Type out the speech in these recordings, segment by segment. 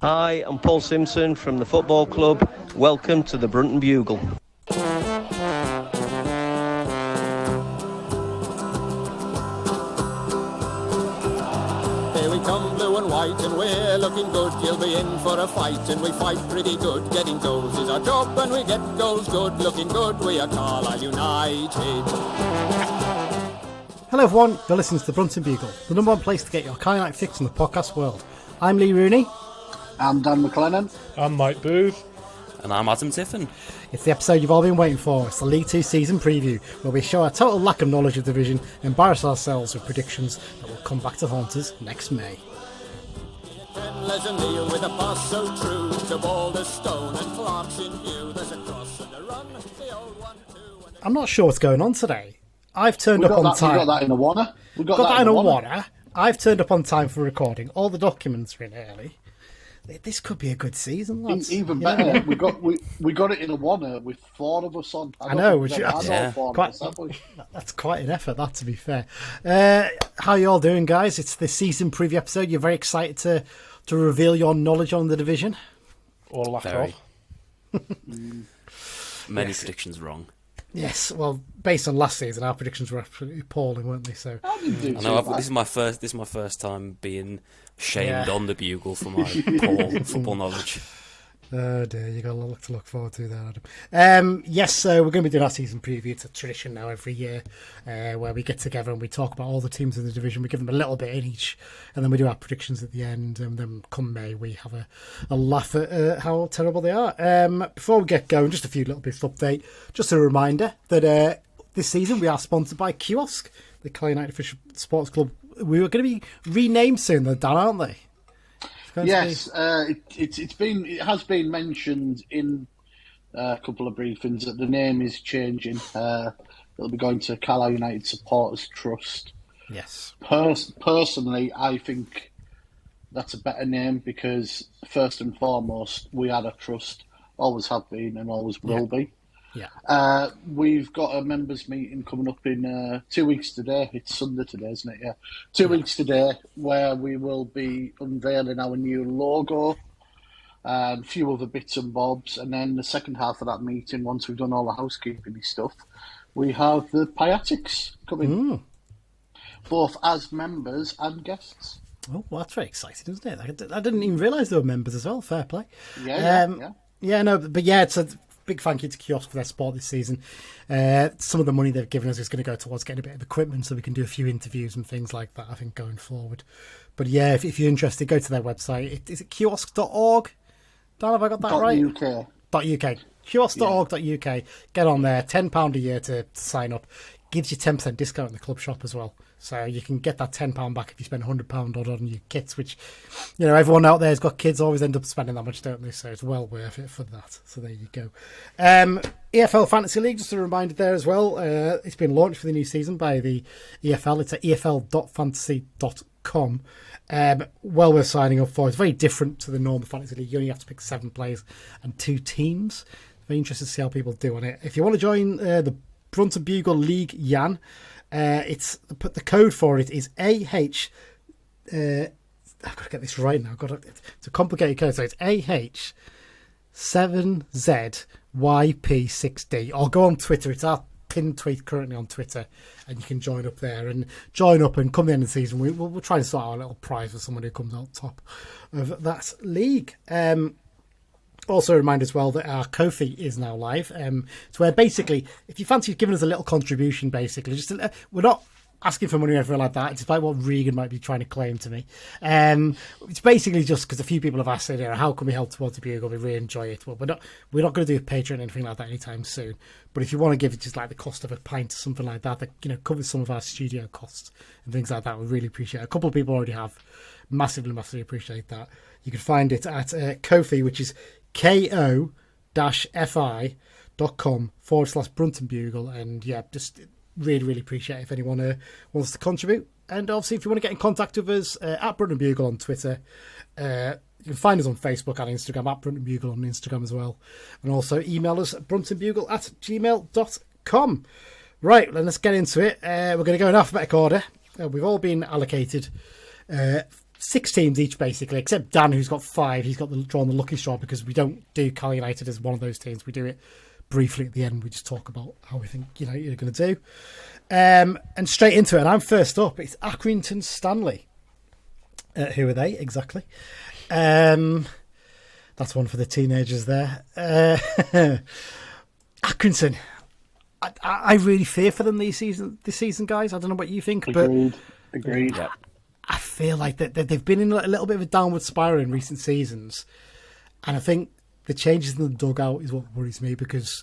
Hi, I'm Paul Simpson from the football club. Welcome to the Brunton Bugle. Here we come, blue and white, and we're looking good. You'll be in for a fight, and we fight pretty good. Getting goals is our job, and we get goals good. Looking good, we are Carlisle United. Hello everyone, you're listening to the Brunton Bugle, the number one place to get your Carlisle United fix in the podcast world. I'm Lee Rooney. I'm Dan MacLennan. I'm Mike Booth. And I'm Adam Tiffen. It's the episode you've all been waiting for. It's the League 2 season preview, where we show our total lack of knowledge of the division and embarrass ourselves with predictions that will come back to haunt us next May. With a pass so true to Balderstone and Clark's in view. There's a cross and a run, the old one too. I'm not sure what's going on today. I've turned up on time. We got that in a wanna. We got that in a wanna. I've turned up on time for recording. All the documents are in early. This could be a good season, lads. Even better, we got it in a wanna with four of us on. I know, that's quite an effort. That, to be fair. How you all doing, guys? It's the season preview episode. You're very excited to reveal your knowledge on the division, or lack Very. of. Many predictions wrong. Yes, well, based on last season, our predictions were absolutely appalling, weren't they? So I didn't do I know. too bad. This is my first time being shamed on the Bugle for my poor football knowledge. Oh dear, you got a lot to look forward to there, Adam. Yes, so we're going to be doing our season preview. It's a tradition now every year where we get together and we talk about all the teams in the division. We give them a little bit in each, and then we do our predictions at the end. And then come May, we have a laugh at how terrible they are. Before we get going, just a few little bits of update. Just a reminder that this season we are sponsored by CUOSC, the Carlisle United Official Sports Club. We were going to be renamed soon, though, Dan, aren't they? Yes, it has been mentioned in a couple of briefings that the name is changing. It'll be going to Carlisle United Supporters Trust. Yes. Personally, I think that's a better name because first and foremost, we are a trust, always have been and always will be. Yeah. We've got a members meeting coming up in 2 weeks today. It's Sunday today, isn't it? Yeah. 2 weeks today, where we will be unveiling our new logo and a few other bits and bobs. And then the second half of that meeting, once we've done all the housekeeping stuff, we have the Piatics coming, both as members and guests. Oh, well, that's very exciting, isn't it? I didn't even realise they were members as well. Fair play. Yeah. It's a big thank you to CUOSC for their support this season. Some of the money they've given us is going to go towards getting a bit of equipment so we can do a few interviews and things like that, I think, going forward. But yeah, if you're interested, go to their website. Is it CUOSC.org? Dan, have I got that right? .uk. CUOSC.org.uk. Get on there. £10 a year to sign up. Gives you 10% discount in the club shop as well. So you can get that £10 back if you spend £100 on your kits, which, you know, everyone out there has got kids, always end up spending that much, don't they? So it's well worth it for that. So there you go. EFL Fantasy League, just a reminder there as well. It's been launched for the new season by the EFL. It's at efl.fantasy.com. Well worth signing up for. It's very different to the normal fantasy league. You only have to pick 7 players and 2 teams. Very interested to see how people do on it. If you want to join the Brunton Bugle League Yan, the code for it is AH. I've got to get this right now. It's a complicated code, so it's AH7ZYP6D. Or go on Twitter. It's our pinned tweet currently on Twitter, and you can join up there and join up. And come the end of the season, we'll try and sort out a little prize for someone who comes out top of that league. Also a reminder as well that our Ko-fi is now live. It's where basically, if you fancy giving us a little contribution, basically, we're not asking for money or anything like that. It's despite what Regan might be trying to claim to me. It's basically just because a few people have asked, how can we help towards the Bugle? We really enjoy it. Well, we're not going to do a Patreon or anything like that anytime soon. But if you want to give it just like the cost of a pint or something like that, covers some of our studio costs and things like that, we really appreciate it. A couple of people already have. Massively appreciate that. You can find it at Ko-fi, which is ko-fi.com/Brunton Bugle. And yeah, just really appreciate it if anyone wants to contribute. And obviously, if you want to get in contact with us, at Brunton Bugle on Twitter, you can find us on Facebook and Instagram, at Brunton Bugle on Instagram as well. And also email us at bruntonbugle@gmail.com. Right, let's get into it. We're going to go in alphabetical order. We've all been allocated 6 teams each, basically, except Dan, who's got 5. He's got drawn the lucky straw because we don't do Carlisle United as one of those teams. We do it briefly at the end. We just talk about how we think United are going to do. And straight into it, and I'm first up. It's Accrington Stanley. Who are they, exactly? That's one for the teenagers there. Accrington. I really fear for them this season, guys. I don't know what you think, Agreed. Yeah. I feel like they've been in a little bit of a downward spiral in recent seasons. And I think the changes in the dugout is what worries me, because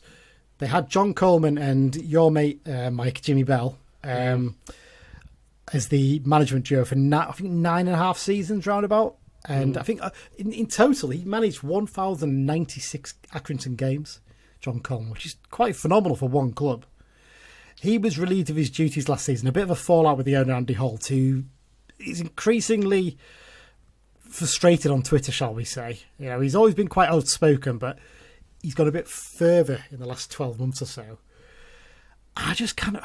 they had John Coleman and your mate, Mike, Jimmy Bell, as the management duo for, I think, 9.5 seasons roundabout. And I think in total, he managed 1,096 Accrington games, John Coleman, which is quite phenomenal for one club. He was relieved of his duties last season. A bit of a fallout with the owner, Andy Holt, who is increasingly frustrated on Twitter, shall we say. He's always been quite outspoken, but he's got a bit further in the last 12 months or so. I just kind of,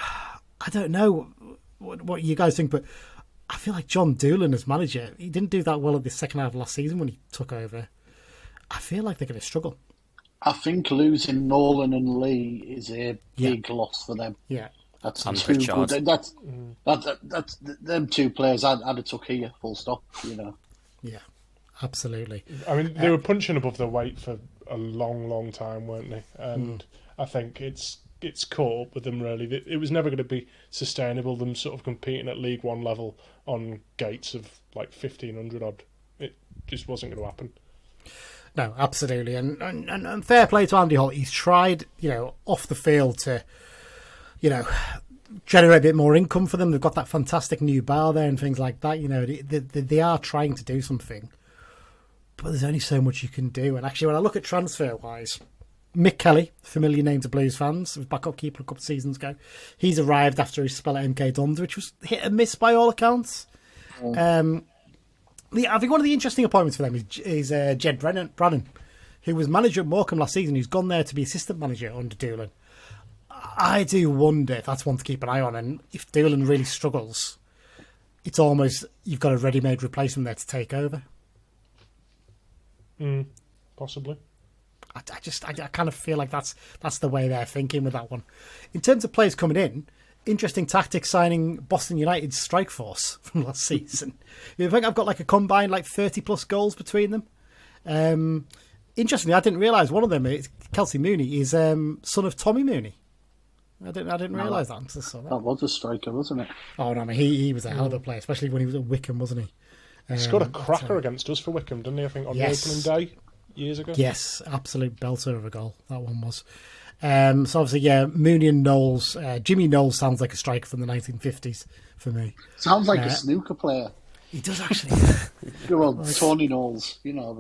I don't know what you guys think, but I feel like John Doolan as manager, he didn't do that well at the second half of last season when he took over. I feel like they're going to struggle. I think losing Nolan and Lee is a big loss for them. Yeah. That's And too Pritchard. good. That's them 2 players I'd have took here, full stop, Yeah, absolutely. I mean, they were punching above their weight for a long, long time, weren't they? And I think it's caught up with them, really. It was never going to be sustainable, them sort of competing at League One level on gates of like 1,500 odd. It just wasn't going to happen. No, absolutely. And fair play to Andy Holt. He's tried, off the field to, generate a bit more income for them. They've got that fantastic new bar there and things like that. They are trying to do something. But there's only so much you can do. And actually, when I look at transfer-wise, Mick Kelly, familiar name to Blues fans, was backup keeper a couple of seasons ago. He's arrived after his spell at MK Dons, which was hit and miss by all accounts. I think one of the interesting appointments for them is Jed Brannan, who was manager at Morecambe last season, who's gone there to be assistant manager under Doolan. I do wonder if that's one to keep an eye on, and if Doolan really struggles, it's almost you've got a ready-made replacement there to take over. Possibly. I kind of feel like that's the way they're thinking with that one. In terms of players coming in, interesting tactic signing Boston United's strike force from last season. I think I've got like a combined 30+ goals between them. Interestingly, I didn't realise one of them, Kelsey Mooney, is son of Tommy Mooney. I didn't realise that until I saw that. That was a striker, wasn't it? Oh no, I mean he was a hell of a player, especially when he was at Wickham, wasn't he? He scored a cracker against us for Wickham, didn't he? I think on the opening day years ago. Yes, absolute belter of a goal that one was. So obviously, Mooney and Knowles. Jimmy Knowles sounds like a striker from the 1950s for me. Sounds like a snooker player. He does actually. Well, Tony Knowles,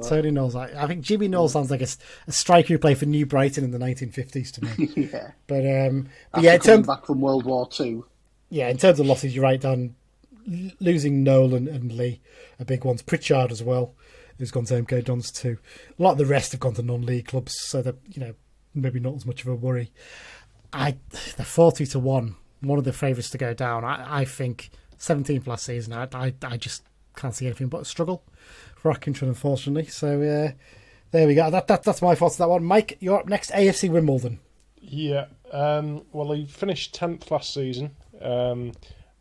Tony Knowles. I think Jimmy Knowles sounds like a striker who played for New Brighton in the 1950s to me. Yeah. But After coming back from World War II. Yeah, in terms of losses, you're right, Dan. Losing Nolan and Lee are big ones. Pritchard as well, who's gone to MK Dons too. A lot of the rest have gone to non-league clubs, so that maybe not as much of a worry. They're 40-1, one of the favourites to go down. I think 17th last season. I just can't see anything but a struggle for Accrington, unfortunately. So there we go. That's my thoughts on that one. Mike, you're up next. AFC Wimbledon. Yeah. Well, he finished 10th last season,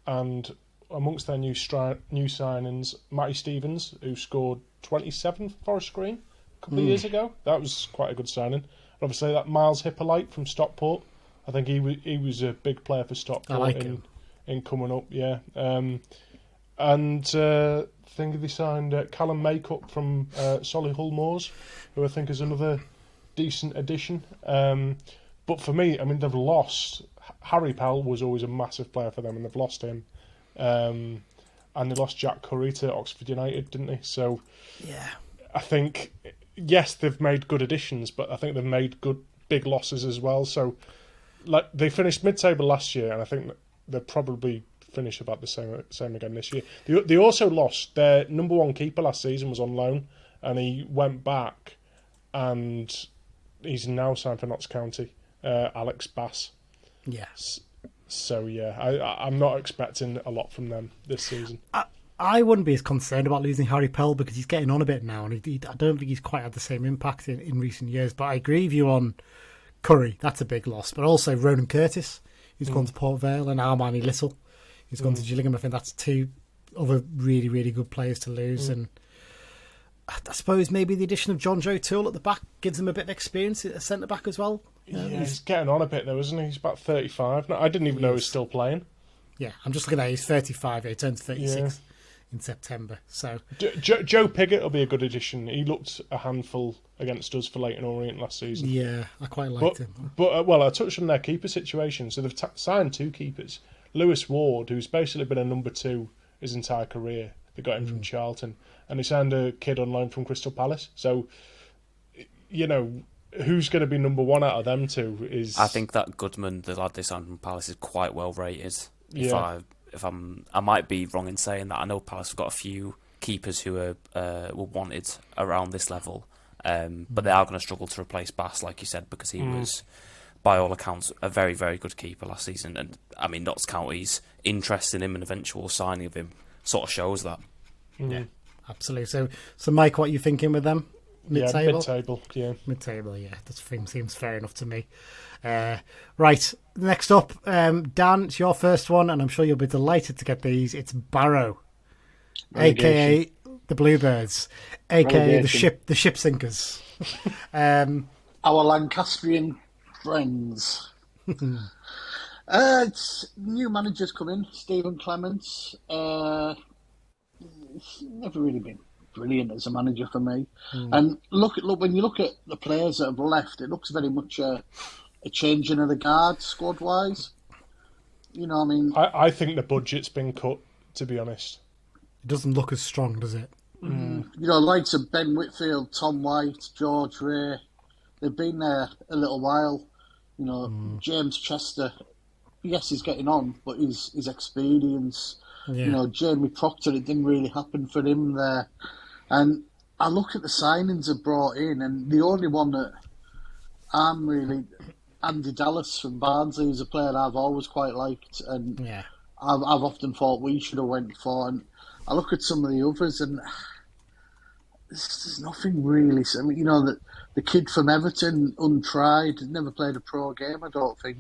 and amongst their new signings, Matty Stevens, who scored 27 for Forest Green a couple of years ago. That was quite a good signing. Obviously, that Miles Hippolyte from Stockport. I think he was a big player for Stockport in coming up. Yeah, and I think they signed Callum Maycup from Solihull Moors, who I think is another decent addition. But for me, I mean, they've lost. Harry Pell was always a massive player for them, and they've lost him. And they lost Jack Curry to Oxford United, didn't they? So, yeah, I think, yes, they've made good additions, but I think they've made good big losses as well. So, they finished mid-table last year, and I think they'll probably finish about the same again this year. They also lost their number one keeper last season, was on loan, and he went back, and he's now signed for Notts County, Alex Bass. Yes. So yeah, I'm not expecting a lot from them this season. I wouldn't be as concerned about losing Harry Pell because he's getting on a bit now, and I don't think he's quite had the same impact in recent years. But I agree with you on Curry. That's a big loss. But also Ronan Curtis, who's gone to Port Vale, and Armani Little, who's gone to Gillingham. I think that's two other really, really good players to lose. And I suppose maybe the addition of John Joe Toole at the back gives him a bit of experience at centre-back as well. He's getting on a bit though, isn't he? He's about 35. No, I didn't even know he was still playing. Yeah, I'm just looking at it. He's 35. He turns 36 in September. So Joe Pigott will be a good addition. He looked a handful against us for Leyton Orient last season. Yeah, I quite liked him. But I touched on their keeper situation. So they've signed two keepers. Lewis Ward, who's basically been a number 2 his entire career. They got him from Charlton. And they signed a kid on loan from Crystal Palace. So, who's going to be number 1 out of them two is... I think that Goodman, the lad they signed from Palace, is quite well rated. I might be wrong in saying that. I know Palace have got a few keepers who were wanted around this level, but they are going to struggle to replace Bass, like you said, because he was, by all accounts, a very, very good keeper last season. And I mean, Notts County's interest in him and eventual signing of him sort of shows that. Yeah, absolutely. So Mike, what are you thinking with them? Mid-table? Yeah, mid-table, yeah. Mid-table, yeah. That seems fair enough to me. Right, next up, Dan, it's your first one, and I'm sure you'll be delighted to get these. It's Barrow, a.k.a. the Bluebirds, a.k.a. the ship sinkers. Our Lancastrian friends. It's new managers come in, Stephen Clements. Never really been brilliant as a manager for me. And look, when you look at the players that have left, it looks very much a changing of the guard squad wise. I mean, I think the budget's been cut, to be honest. It doesn't look as strong, does it? Likes of Ben Whitfield, Tom White, George Ray, they've been there a little while. James Chester, yes, he's getting on, but his experience. Jamie Proctor, it didn't really happen for him there. And I look at the signings they've brought in, and the only one that I'm really... Andy Dallas from Barnsley, who's a player I've always quite liked, and I've often thought we should have went for. And I look at some of the others, and there's nothing really. I mean, the kid from Everton, untried, never played a pro game, I don't think.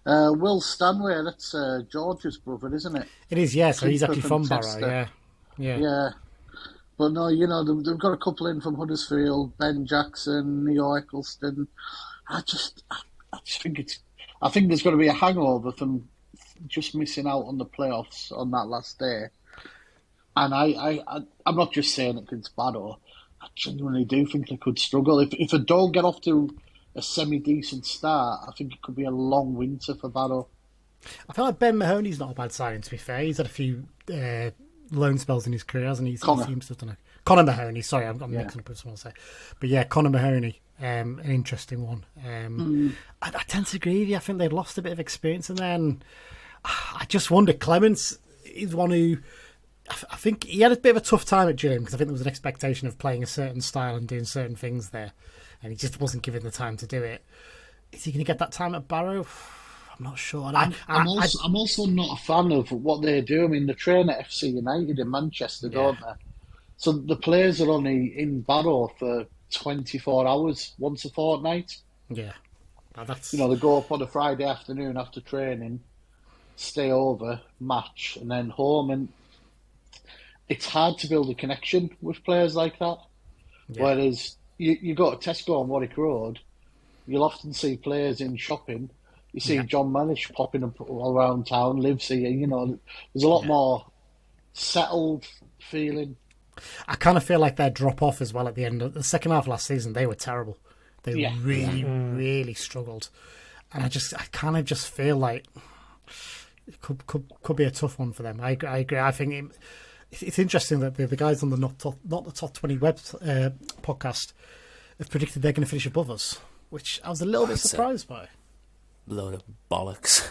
Will Stanway, that's George's brother, isn't it? It is, yeah. So he's actually from Barrow, yeah. But no, they've got a couple in from Huddersfield, Ben Jackson, Neo Eccleston. I just think there's going to be a hangover from just missing out on the playoffs on that last day. And I'm not just saying it because it's Barrow. I genuinely do think they could struggle. If they don't get off to a semi-decent start, I think it could be a long winter for Barrow. I feel like Ben Mahoney's not a bad signing, to be fair. He's had a few loan spells in his career, hasn't he? He seems to have done it. Conor Mahoney, sorry, I'm mixing up with someone else. But yeah, Conor Mahoney, an interesting one. I tend to agree with you. I think they've lost a bit of experience in there, and I just wonder, Clements is one who, I think he had a bit of a tough time at Gillingham because I think there was an expectation of playing a certain style and doing certain things there, and he just wasn't given the time to do it. Is he going to get that time at Barrow? I'm not sure. I'm also not a fan of what they do. I mean, they train at FC United in Manchester, don't they? So the players are only in Barrow for 24 hours once a fortnight. Yeah. That's... they go up on a Friday afternoon after training, stay over, match, and then home. And it's hard to build a connection with players like that. Yeah. Whereas you go to Tesco on Warwick Road, you'll often see players in shopping. You see John Manish popping up all around town, lives here. There's a lot more settled feeling. I kind of feel like their drop off as well at the end of the second half of last season. They were terrible. They really struggled, and I kind of just feel like it could be a tough one for them. I agree. I think it's interesting that the guys on the not the top 20 web podcast have predicted they're going to finish above us, which I was a little bit surprised by. Load of bollocks.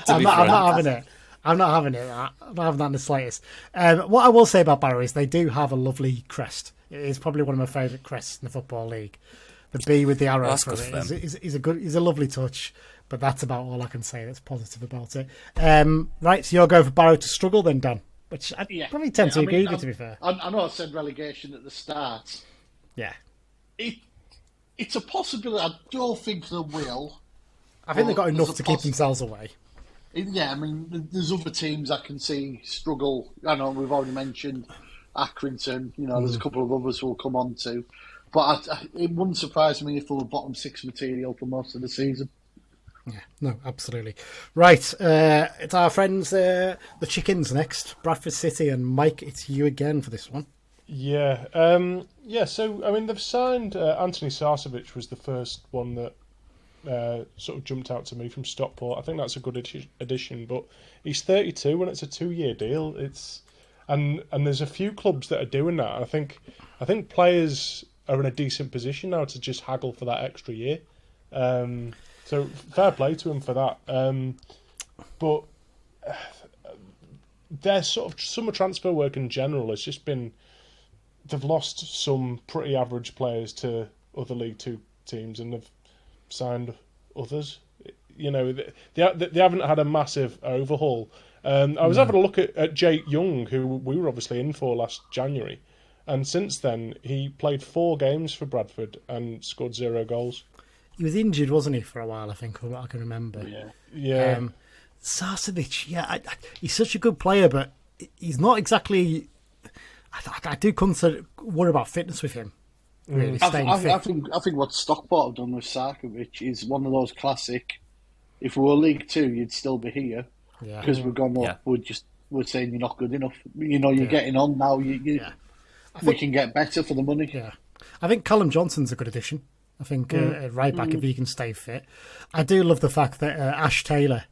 I'm not having it. I'm not having it. I'm not having that in the slightest. What I will say about Barrow is they do have a lovely crest. It is probably one of my favourite crests in the Football League. The B with the arrow for it is a lovely touch, but that's about all I can say that's positive about it. Right, so you're going for Barrow to struggle then, Dan? which I probably tend to agree with, to be fair. I know I said relegation at the start. Yeah. It's a possibility. I don't think they will. I think they've got enough to keep themselves away. Yeah, I mean, there's other teams I can see struggle. I know we've already mentioned Accrington. There's a couple of others we'll come on to. But it wouldn't surprise me if they were bottom six material for most of the season. Yeah, no, absolutely. Right, it's our friends, the Chickens next. Bradford City, and Mike, it's you again for this one. Yeah, so, I mean, they've signed Anthony Sarcevic was the first one that sort of jumped out to me from Stockport. I think that's a good addition, but he's 32 and it's a 2-year deal. And there's a few clubs that are doing that. I think players are in a decent position now to just haggle for that extra year. So fair play to him for that. But their sort of summer transfer work in general has just been, they've lost some pretty average players to other League Two teams and they've signed others. They haven't had a massive overhaul. I was having a look at Jake Young, who we were obviously in for last January, and since then he played 4 games for Bradford and scored 0 goals. He was injured, wasn't he, for a while, I think, from what I can remember. Yeah. Sarcevic, he's such a good player, but he's not exactly... I do worry about fitness with him. Really, staying fit. I think what Stockport have done with Sarcevic is one of those classic, if we were League Two, you'd still be here. Because we've gone up, we're saying you're not good enough. You're getting on now. We can get better for the money. Yeah, I think Callum Johnson's a good addition. I think right back if he can stay fit. I do love the fact that Ash Taylor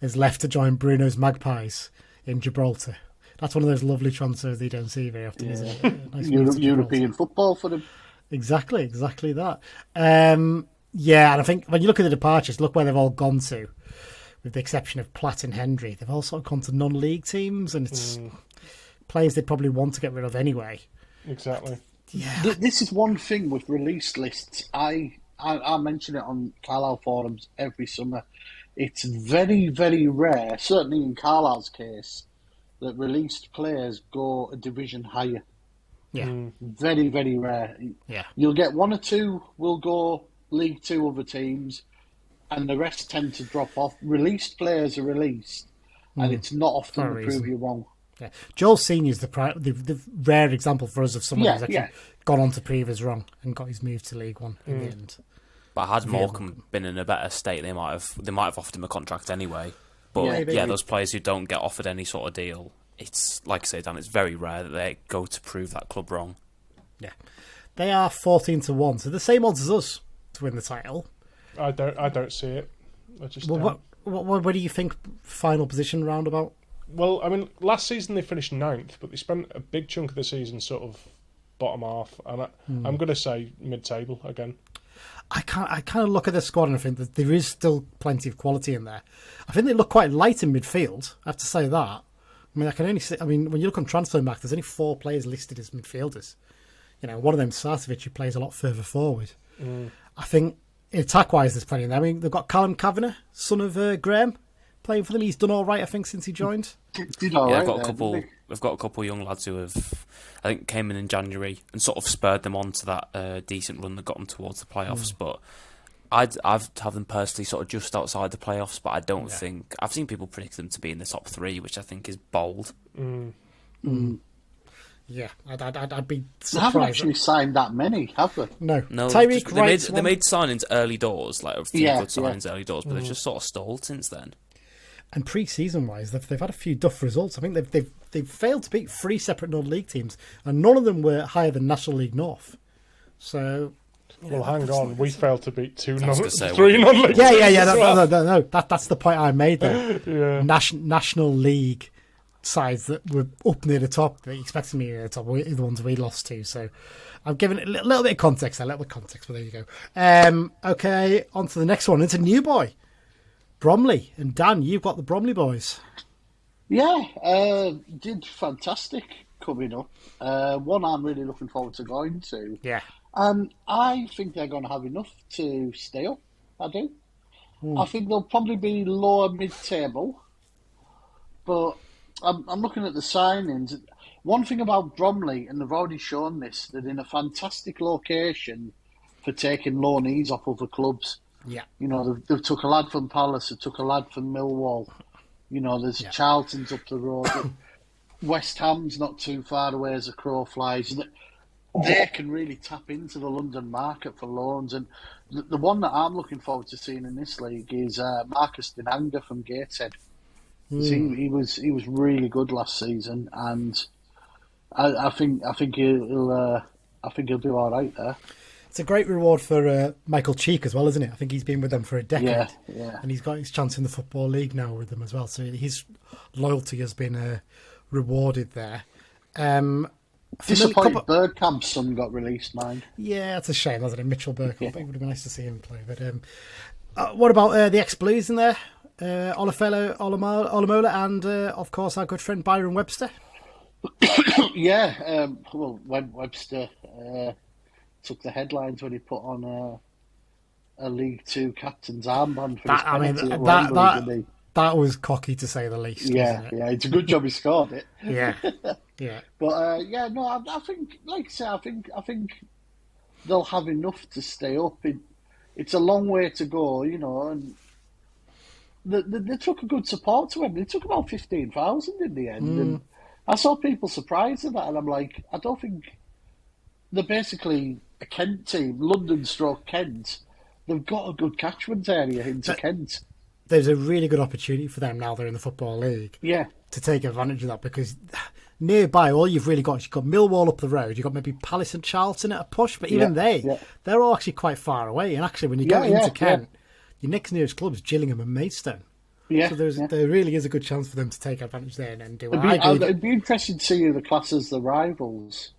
is left to join Bruno's Magpies in Gibraltar. That's one of those lovely transfers you don't see very often, isn't it? Nice European football for them. Exactly that. And I think when you look at the departures, look where they've all gone to. With the exception of Platt and Hendry, they've all sort of gone to non-league teams, and it's players they'd probably want to get rid of anyway. Exactly. Yeah. This is one thing with release lists. I mention it on Carlisle forums every summer. It's very, very rare, certainly in Carlisle's case, that released players go a division higher. Yeah. Very, very rare. Yeah. You'll get 1 or 2 will go League Two other teams, and the rest tend to drop off. Released players are released, and it's not often to prove you wrong. Yeah. Joel Senior is the rare example for us of someone who's actually gone on to prove us wrong and got his move to League One in the end. But had Morecambe been in a better state, they might have offered him a contract anyway. But those players who don't get offered any sort of deal, it's like I say, Dan, it's very rare that they go to prove that club wrong. Yeah, they are 14-1, so the same odds as us to win the title. I don't see it. I just don't. What do you think final position roundabout? Well, I mean, last season they finished 9th, but they spent a big chunk of the season sort of bottom half, and I'm going to say mid-table again. I kind of look at the squad and I think that there is still plenty of quality in there. I think they look quite light in midfield. I have to say that. I mean, I can only say. I mean, when you look on Transfermarkt, there's only 4 players listed as midfielders. One of them, Sarcevic, who plays a lot further forward. I think attack-wise, there's plenty in there. I mean, they've got Callum Kavanagh, son of Graham, playing for them. He's done all right, I think, since he joined. We've got a couple of young lads who have, I think, came in January and sort of spurred them on to that decent run that got them towards the playoffs. But I've have them personally sort of just outside the playoffs. But I don't think I've seen people predict them to be in the top 3, which I think is bold. Yeah, I'd be surprised. They haven't actually signed that many, have they? No. They made signings early doors, like a few good signings early doors, but they've just sort of stalled since then. And pre-season wise, they've had a few duff results. I think they've failed to beat 3 separate non-league teams, and none of them were higher than National League North. So, well, hang on, we failed to beat 3 non-league. No. That's the point I made there. National League sides that were up near the top, they expected me near the top, were the ones we lost to. So, I'm giving it a little bit of context. But there you go. Okay, on to the next one. It's a new boy. Bromley. And Dan, you've got the Bromley boys. Yeah, did fantastic coming up. One I'm really looking forward to going to. Yeah. I think they're going to have enough to stay up. I do. I think they'll probably be lower mid-table, but I'm looking at the signings. One thing about Bromley, and they've already shown this, they're in a fantastic location for taking loanees off other clubs. Yeah. You know, they've took a lad from Palace, they took a lad from Millwall. You know, there's Charlton's up the road. West Ham's not too far away as a crow flies. They can really tap into the London market for loans. And the one that I'm looking forward to seeing in this league is Marcus Dinanga from Gateshead. He was really good last season, and I think he'll do all right there. It's a great reward for Michael Cheek as well, isn't it? I think he's been with them for a decade, yeah. And he's got his chance in the Football League now with them as well. So his loyalty has been rewarded there. Disappointed Bergkamp's son got released, mind. Yeah, it's a shame, wasn't it? Mitchell Bergkamp. It would have been nice to see him play. But what about the ex-Blues in there? Olafella Olamola and, of course, our good friend Byron Webster. Yeah, well, Webster took the headlines when he put on a League Two captain's armband for his penalty at Wembley. That was cocky to say the least. Yeah, wasn't it? yeah, it's a good job he scored it. Yeah. But I think, like I say, I think they'll have enough to stay up. It's a long way to go, you know, and they took a good support to him. They took about 15,000 in the end, and I saw people surprised at that, and I'm like, I don't think they're basically a Kent team, London/Kent. They've got a good catchment area into Kent. There's a really good opportunity for them now they're in the Football League. Yeah. To take advantage of that, because nearby, all you've really got is you've got Millwall up the road, you've got maybe Palace and Charlton at a push, but even they're all actually quite far away. And actually, when you go into Kent, your next nearest club is Gillingham and Maidstone. Yeah, so there really is a good chance for them to take advantage there and do it. It'd be interesting to see who the class as the rivals.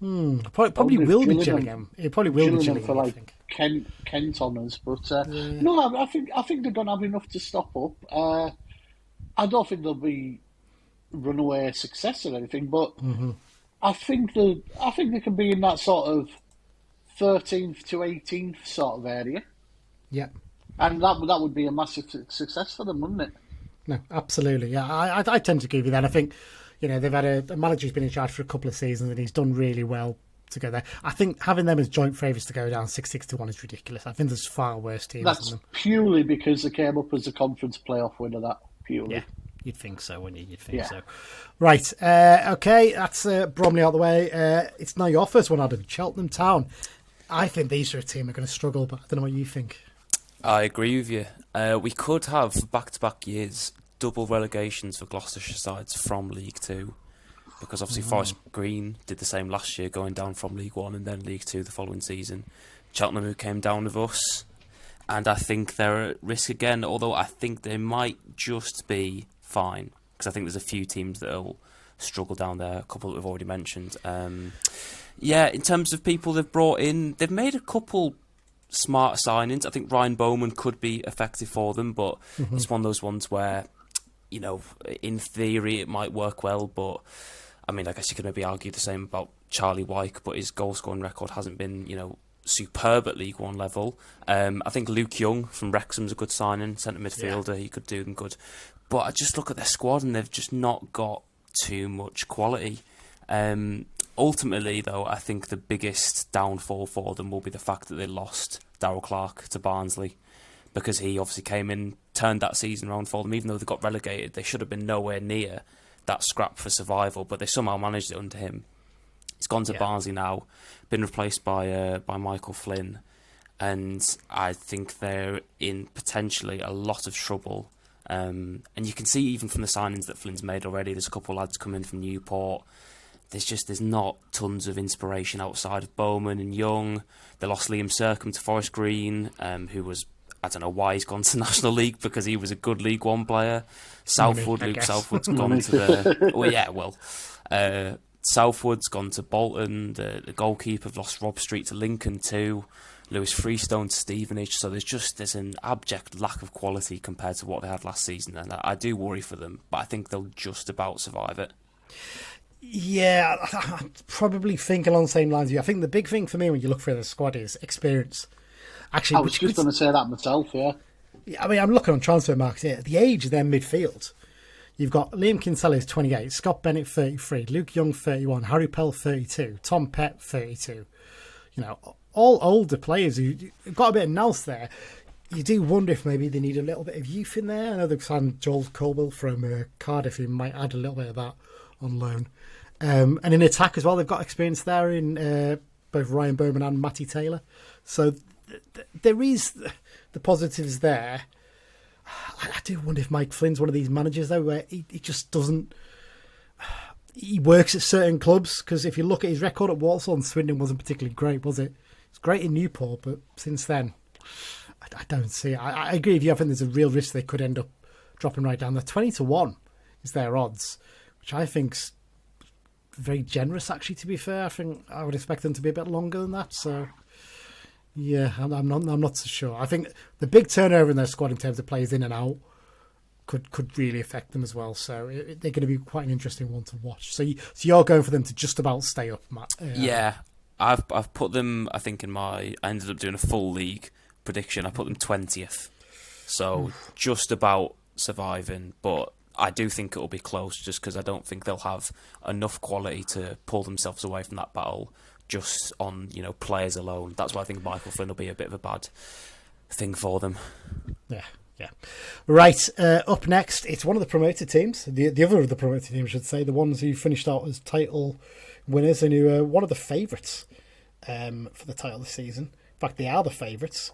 Probably will be Gillingham. It probably will be Gillingham for like Kent honours, but no, I think they're going to have enough to stop up. I don't think they'll be runaway success or anything, but I think they can be in that sort of 13th to 18th sort of area. Yeah, and that would be a massive success for them, wouldn't it? No, absolutely. Yeah, I tend to agree with that. I think, you know, they've had a manager who's been in charge for a couple of seasons and he's done really well to go there. I think having them as joint favourites to go down 6-6 to 1 is ridiculous. I think there's far worse teams than them. That's purely because they came up as a conference playoff winner, that purely. Yeah, you'd think so, wouldn't you? You'd think so. Right, okay, that's Bromley out of the way. It's now your first one, Adam, Cheltenham Town. I think these are a team that are going to struggle, but I don't know what you think. I agree with you. We could have, back-to-back years, double relegations for Gloucestershire sides from League Two, because obviously Forest Green did the same last year, going down from League One and then League Two the following season. Cheltenham, who came down with us, and I think they're at risk again, although I think they might just be fine, because I think there's a few teams that will struggle down there, a couple that we've already mentioned. In terms of people they've brought in, they've made a couple smart signings. I think Ryan Bowman could be effective for them, but it's one of those ones where, you know, in theory it might work well, but I mean, I guess you could maybe argue the same about Charlie Wyke, but his goal scoring record hasn't been, you know, superb at League One level. I think Luke Young from Wrexham's a good signing, centre midfielder. He could do them good, but I just look at their squad and they've just not got too much quality. Ultimately, though, I think the biggest downfall for them will be the fact that they lost Darryl Clark to Barnsley, because he obviously came in, turned that season around for them. Even though they got relegated, they should have been nowhere near that scrap for survival, but they somehow managed it under him. He's gone to Barnsley now, been replaced by Michael Flynn, and I think they're in potentially a lot of trouble. And you can see even from the signings that Flynn's made already, there's a couple of lads come in from Newport. There's not tons of inspiration outside of Bowman and Young. They lost Liam Sercombe to Forest Green, who was, I don't know why he's gone to National League, because he was a good League One player. Luke Southwood's gone to the... Southwood's gone to Bolton. The goalkeeper have lost Rob Street to Lincoln too. Lewis Freestone to Stevenage. So there's an abject lack of quality compared to what they had last season, and I do worry for them, but I think they'll just about survive it. Yeah, I probably think along the same lines as you. I think the big thing for me when you look for the squad is experience. Actually, I was just going to say that myself, yeah. I mean, I'm looking on transfer markets here. The age of their midfield. You've got Liam Kinsella, 28, Scott Bennett, 33, Luke Young, 31, Harry Pell, 32, Tom Pett, 32. You know, all older players who've got a bit of nous there. You do wonder if maybe they need a little bit of youth in there. I know they've signed Joel Colwell from Cardiff, who might add a little bit of that on loan. And in attack as well, they've got experience there in both Ryan Bowman and Matty Taylor. So there is the positives there. I do wonder if Mike Flynn's one of these managers, though, where he just doesn't... He works at certain clubs, because if you look at his record at Walsall and Swindon wasn't particularly great, was it? It's great in Newport, but since then, I don't see it. I agree with you. I think there's a real risk they could end up dropping right down there. 20-1 is their odds, which I think's very generous, actually, to be fair. I think I would expect them to be a bit longer than that, so... Yeah, I'm not so sure. I think the big turnover in their squad in terms of players in and out could really affect them as well. So they're going to be quite an interesting one to watch. So you're going for them to just about stay up, Matt? Yeah, I've put them. I think I ended up doing a full league prediction. I put them 20th, so just about surviving. But I do think it will be close, just because I don't think they'll have enough quality to pull themselves away from that battle. Just on, players alone. That's why I think Michael Flynn will be a bit of a bad thing for them. Yeah. Right, up next, it's one of the promoted teams. The other of the promoted teams, I should say. The ones who finished out as title winners and who are one of the favourites for the title this season. In fact, they are the favourites.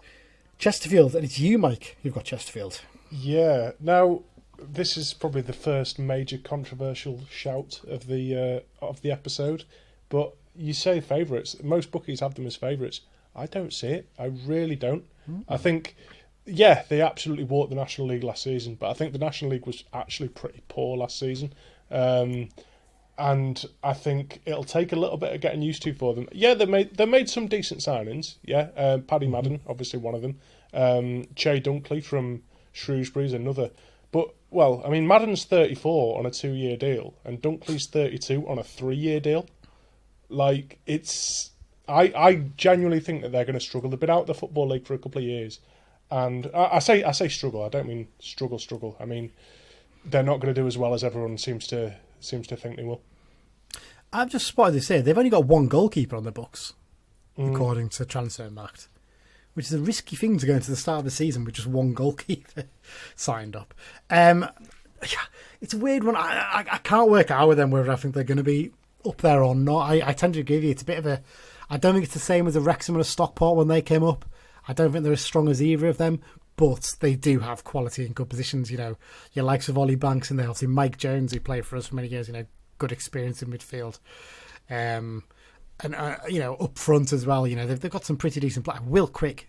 Chesterfield, and it's you, Mike, who've got Chesterfield. Yeah. Now, this is probably the first major controversial shout of the episode, but... You say favourites. Most bookies have them as favourites. I don't see it. I really don't. I think, they absolutely walked the National League last season, but I think the National League was actually pretty poor last season. And I think it'll take a little bit of getting used to for them. Yeah, they made some decent signings. Yeah, Paddy Madden, obviously one of them. Che Dunkley from Shrewsbury is another. But, Madden's 34 on a 2-year deal, and Dunkley's 32 on a 3-year deal. I genuinely think that they're going to struggle. They've been out of the Football League for a couple of years, and I say struggle. I don't mean struggle. I mean they're not going to do as well as everyone seems to think they will. I've just spotted this here. They've only got one goalkeeper on their books, according to Transfermarkt, which is a risky thing to go into the start of the season with just one goalkeeper signed up. It's a weird one. I can't work out with them whether I think they're going to be up there or not. I tend to agree with you. It's a bit of a... I don't think it's the same as a Wrexham and a Stockport when they came up. I don't think they're as strong as either of them, but they do have quality in good positions. Your likes of Ollie Banks, and then obviously Mike Jones, who played for us for many years. Good experience in midfield, and up front as well. They've got some pretty decent players. Will Griggs.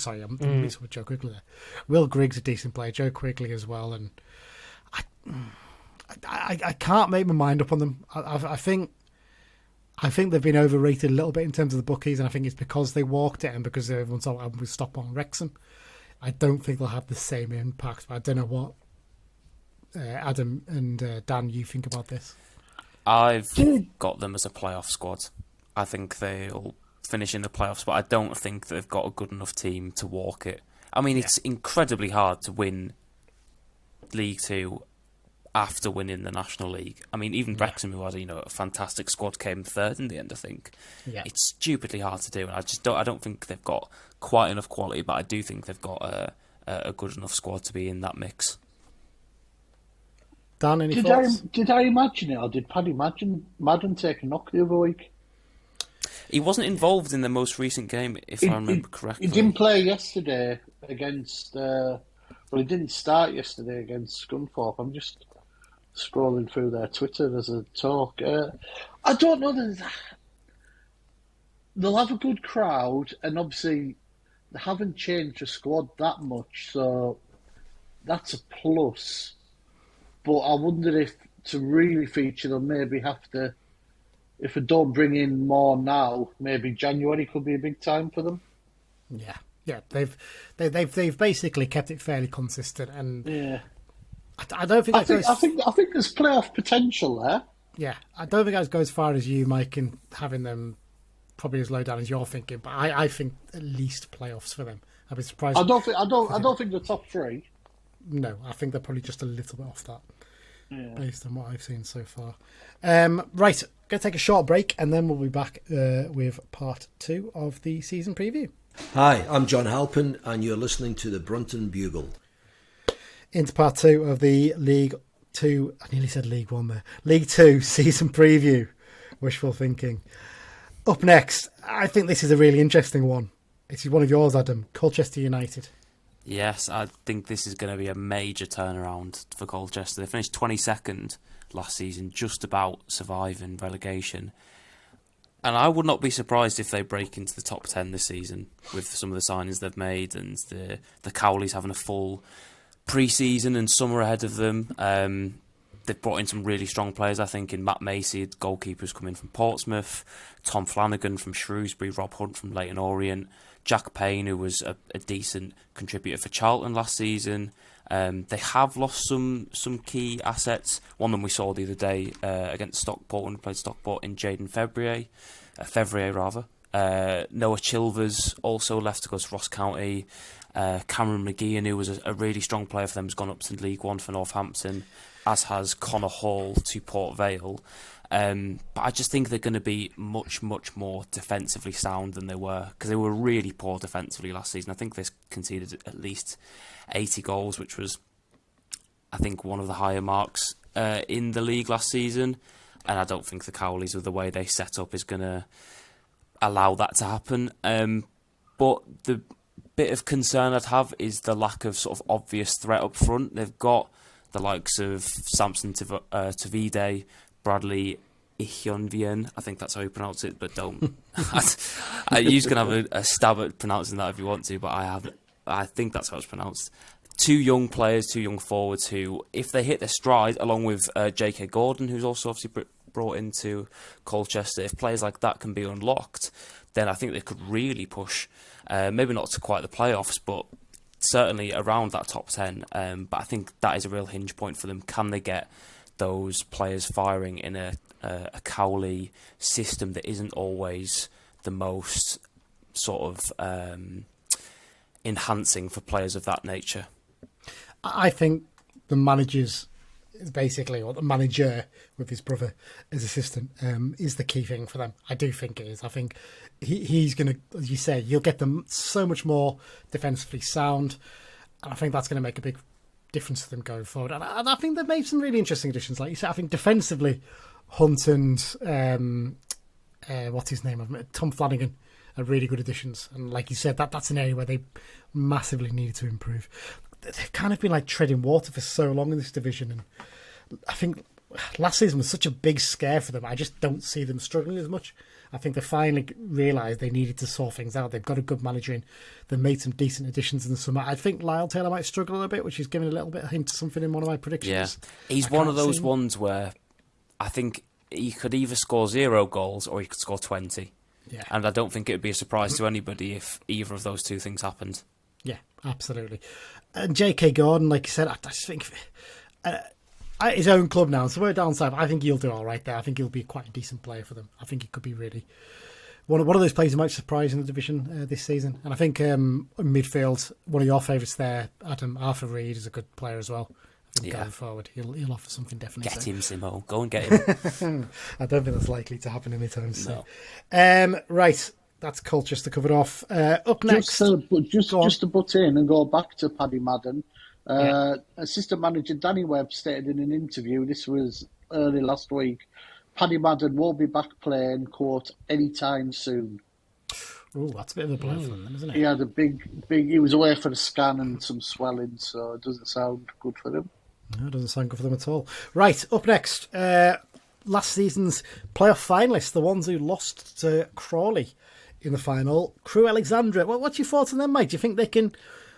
Sorry, I'm mixing with Joe Quigley there. Will Griggs, a decent player. Joe Quigley as well, and I can't make my mind up on them. I think they've been overrated a little bit in terms of the bookies, and I think it's because they walked it and because everyone's thought we stop on Wrexham. I don't think they'll have the same impact. But I don't know what Adam and Dan, you think about this. I've got them as a playoff squad. I think they'll finish in the playoffs, but I don't think they've got a good enough team to walk it. It's incredibly hard to win League Two after winning the National League. Even Wrexham, who had a fantastic squad, came third in the end. I think it's stupidly hard to do, and I don't think they've got quite enough quality. But I do think they've got a good enough squad to be in that mix. Dan, any thoughts? Did I imagine it, or did Paddy Madden take a knock the other week? He wasn't involved in the most recent game, if I remember correctly. He didn't play yesterday against. He didn't start yesterday against Scunthorpe. I'm just scrolling through their Twitter as a talk. I don't know. They'll have a good crowd, and obviously they haven't changed the squad that much, so that's a plus. But I wonder if to really feature them, maybe have to. If they don't bring in more now, maybe January could be a big time for them. Yeah. They've basically kept it fairly consistent, and I don't think I think there's playoff potential there. Yeah, I don't think I'd go as far as you, Mike, in having them probably as low down as you're thinking. But I think at least playoffs for them. I'd be surprised. I don't think the top three. No, I think they're probably just a little bit off that. based on what I've seen so far. Right, going to take a short break and then we'll be back with part 2 of the season preview. Hi, I'm John Halpin and you're listening to the Brunton Bugle. Into part 2 of the League 2, I nearly said League 1 there, League 2 season preview. Wishful thinking. Up next, I think this is a really interesting one. This is one of yours, Adam, Colchester United. Yes, I think this is going to be a major turnaround for Colchester. They finished 22nd last season, just about surviving relegation. And I would not be surprised if they break into the top 10 this season with some of the signings they've made and the Cowleys having a full pre-season and summer ahead of them. They've brought in some really strong players, I think, in Matt Macy, the goalkeeper's come in from Portsmouth, Tom Flanagan from Shrewsbury, Rob Hunt from Leyton Orient, Jack Payne, who was a decent contributor for Charlton last season. They have lost some key assets. One of them we saw the other day against Stockport when we played Stockport in Jaden Fevrier. Noah Chilvers also left to go to Ross County. Cameron McGeehan, who was a really strong player for them, has gone up to League One for Northampton, as has Connor Hall to Port Vale. But I just think they're going to be much, much more defensively sound than they were, because they were really poor defensively last season. I think they conceded at least 80 goals, which was, I think, one of the higher marks in the league last season. And I don't think the Cowleys, with the way they set up, is going to allow that to happen. But the bit of concern I'd have is the lack of sort of obvious threat up front. They've got the likes of Samson Tavide, Bradley Ihionvien, I think that's how you pronounce it, but don't. You can have a stab at pronouncing that if you want to, but I think that's how it's pronounced. Two young players, two young forwards who, if they hit their stride, along with J.K. Gordon, who's also obviously brought into Colchester, if players like that can be unlocked, then I think they could really push, maybe not to quite the playoffs, but certainly around that top 10. But I think that is a real hinge point for them. Can they get those players firing in a Cowley system that isn't always the most sort of enhancing for players of that nature? I think the managers, basically, or the manager with his brother as assistant, is the key thing for them. I do think it is. I think he's going to, as you say, you'll get them so much more defensively sound. And I think that's going to make a big difference to them going forward. And I think they've made some really interesting additions. Like you said, I think defensively, Hunt and what's his name? Tom Flanagan are really good additions. And like you said, that's an area where they massively needed to improve. They've kind of been like treading water for so long in this division. And I think last season was such a big scare for them. I just don't see them struggling as much. I think they finally realised they needed to sort things out. They've got a good manager in. They've made some decent additions in the summer. I think Lyle Taylor might struggle a little bit, which is giving a little bit of hint to something in one of my predictions. Yeah, he's one of those ones where I think he could either score 0 goals or he could score 20. Yeah. And I don't think it would be a surprise to anybody if either of those two things happened. Yeah, absolutely. And J.K. Gordon, like you said, I just think his own club now, so we're down south. I think he'll do all right there. I think he'll be quite a decent player for them. I think he could be really one of those players who might surprise in the division this season. And I think in midfield, one of your favourites there, Adam, Arthur Reed, is a good player as well. I think going forward, he'll offer something definitely. Get him, Simo. Go and get him. I don't think that's likely to happen anytime soon. No. Right. That's Colchester covered off. Up next, just to butt in and go back to Paddy Madden. Assistant manager Danny Webb stated in an interview, this was early last week, Paddy Madden won't be back playing, quote, anytime soon. Oh, that's a bit of a blow for them, isn't it? He had a big, he was away for a scan and some swelling, so it doesn't sound good for him. No, it doesn't sound good for them at all. Right, up next, last season's playoff finalists, the ones who lost to Crawley in the final, Crewe Alexandra. Well, what's your thoughts on them, Mike? Do you think they can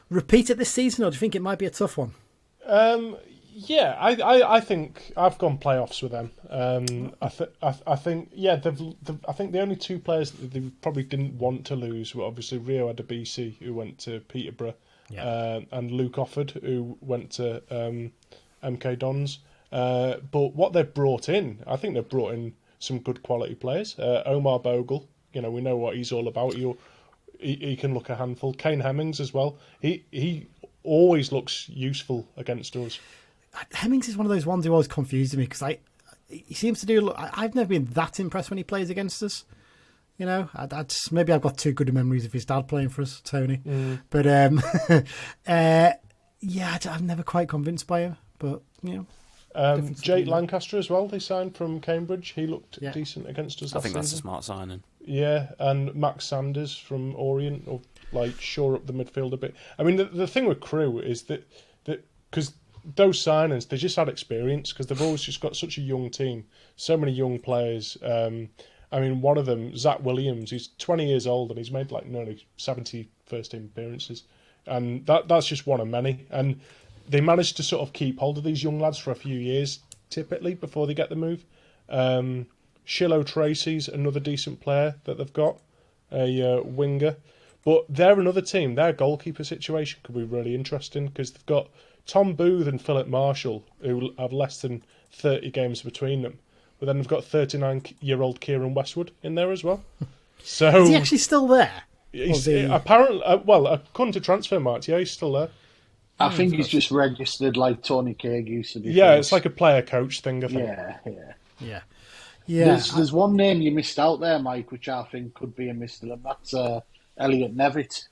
repeat it this season, or do you think it might be a tough one? Yeah, I think I've gone playoffs with them. I think I think the only two players that they probably didn't want to lose were obviously Rio Adebisi, who went to Peterborough, and Luke Offord, who went to MK Dons. But what they've brought in, I think they've brought in some good quality players. Omar Bogle, we know what he's all about. He can look a handful. Kane Hemmings as well. He always looks useful against us. Hemmings is one of those ones who always confuses me because he seems to do. I've never been that impressed when he plays against us. You know, maybe I've got too good a memories of his dad playing for us, Tony. But I'm never quite convinced by him. But you know, Jake Lancaster as well. They signed from Cambridge. He looked decent against us. I think that's a smart signing. Yeah, and Max Sanders from Orient will shore up the midfield a bit. I mean, the thing with Crewe is that because those signings, they just had experience because they've always just got such a young team, so many young players. I mean, one of them, Zach Williams, he's 20 years old and he's made nearly 70 first-team appearances. And that's just one of many. And they managed to sort of keep hold of these young lads for a few years, typically, before they get the move. Shillo Tracy's another decent player that they've got, a winger. But they're another team. Their goalkeeper situation could be really interesting because they've got Tom Booth and Philip Marshall, who have less than 30 games between them. But then they've got 39-year-old Kieran Westwood in there as well. So is he actually still there? Apparently, according to Transfermarkt, yeah, he's still there. I think he's just registered like Tony Craig used to be. Yeah, it's like a player-coach thing, I think. Yeah. There's one name you missed out there, Mike, which I think could be a mystery, and that's Elliot Nevitt.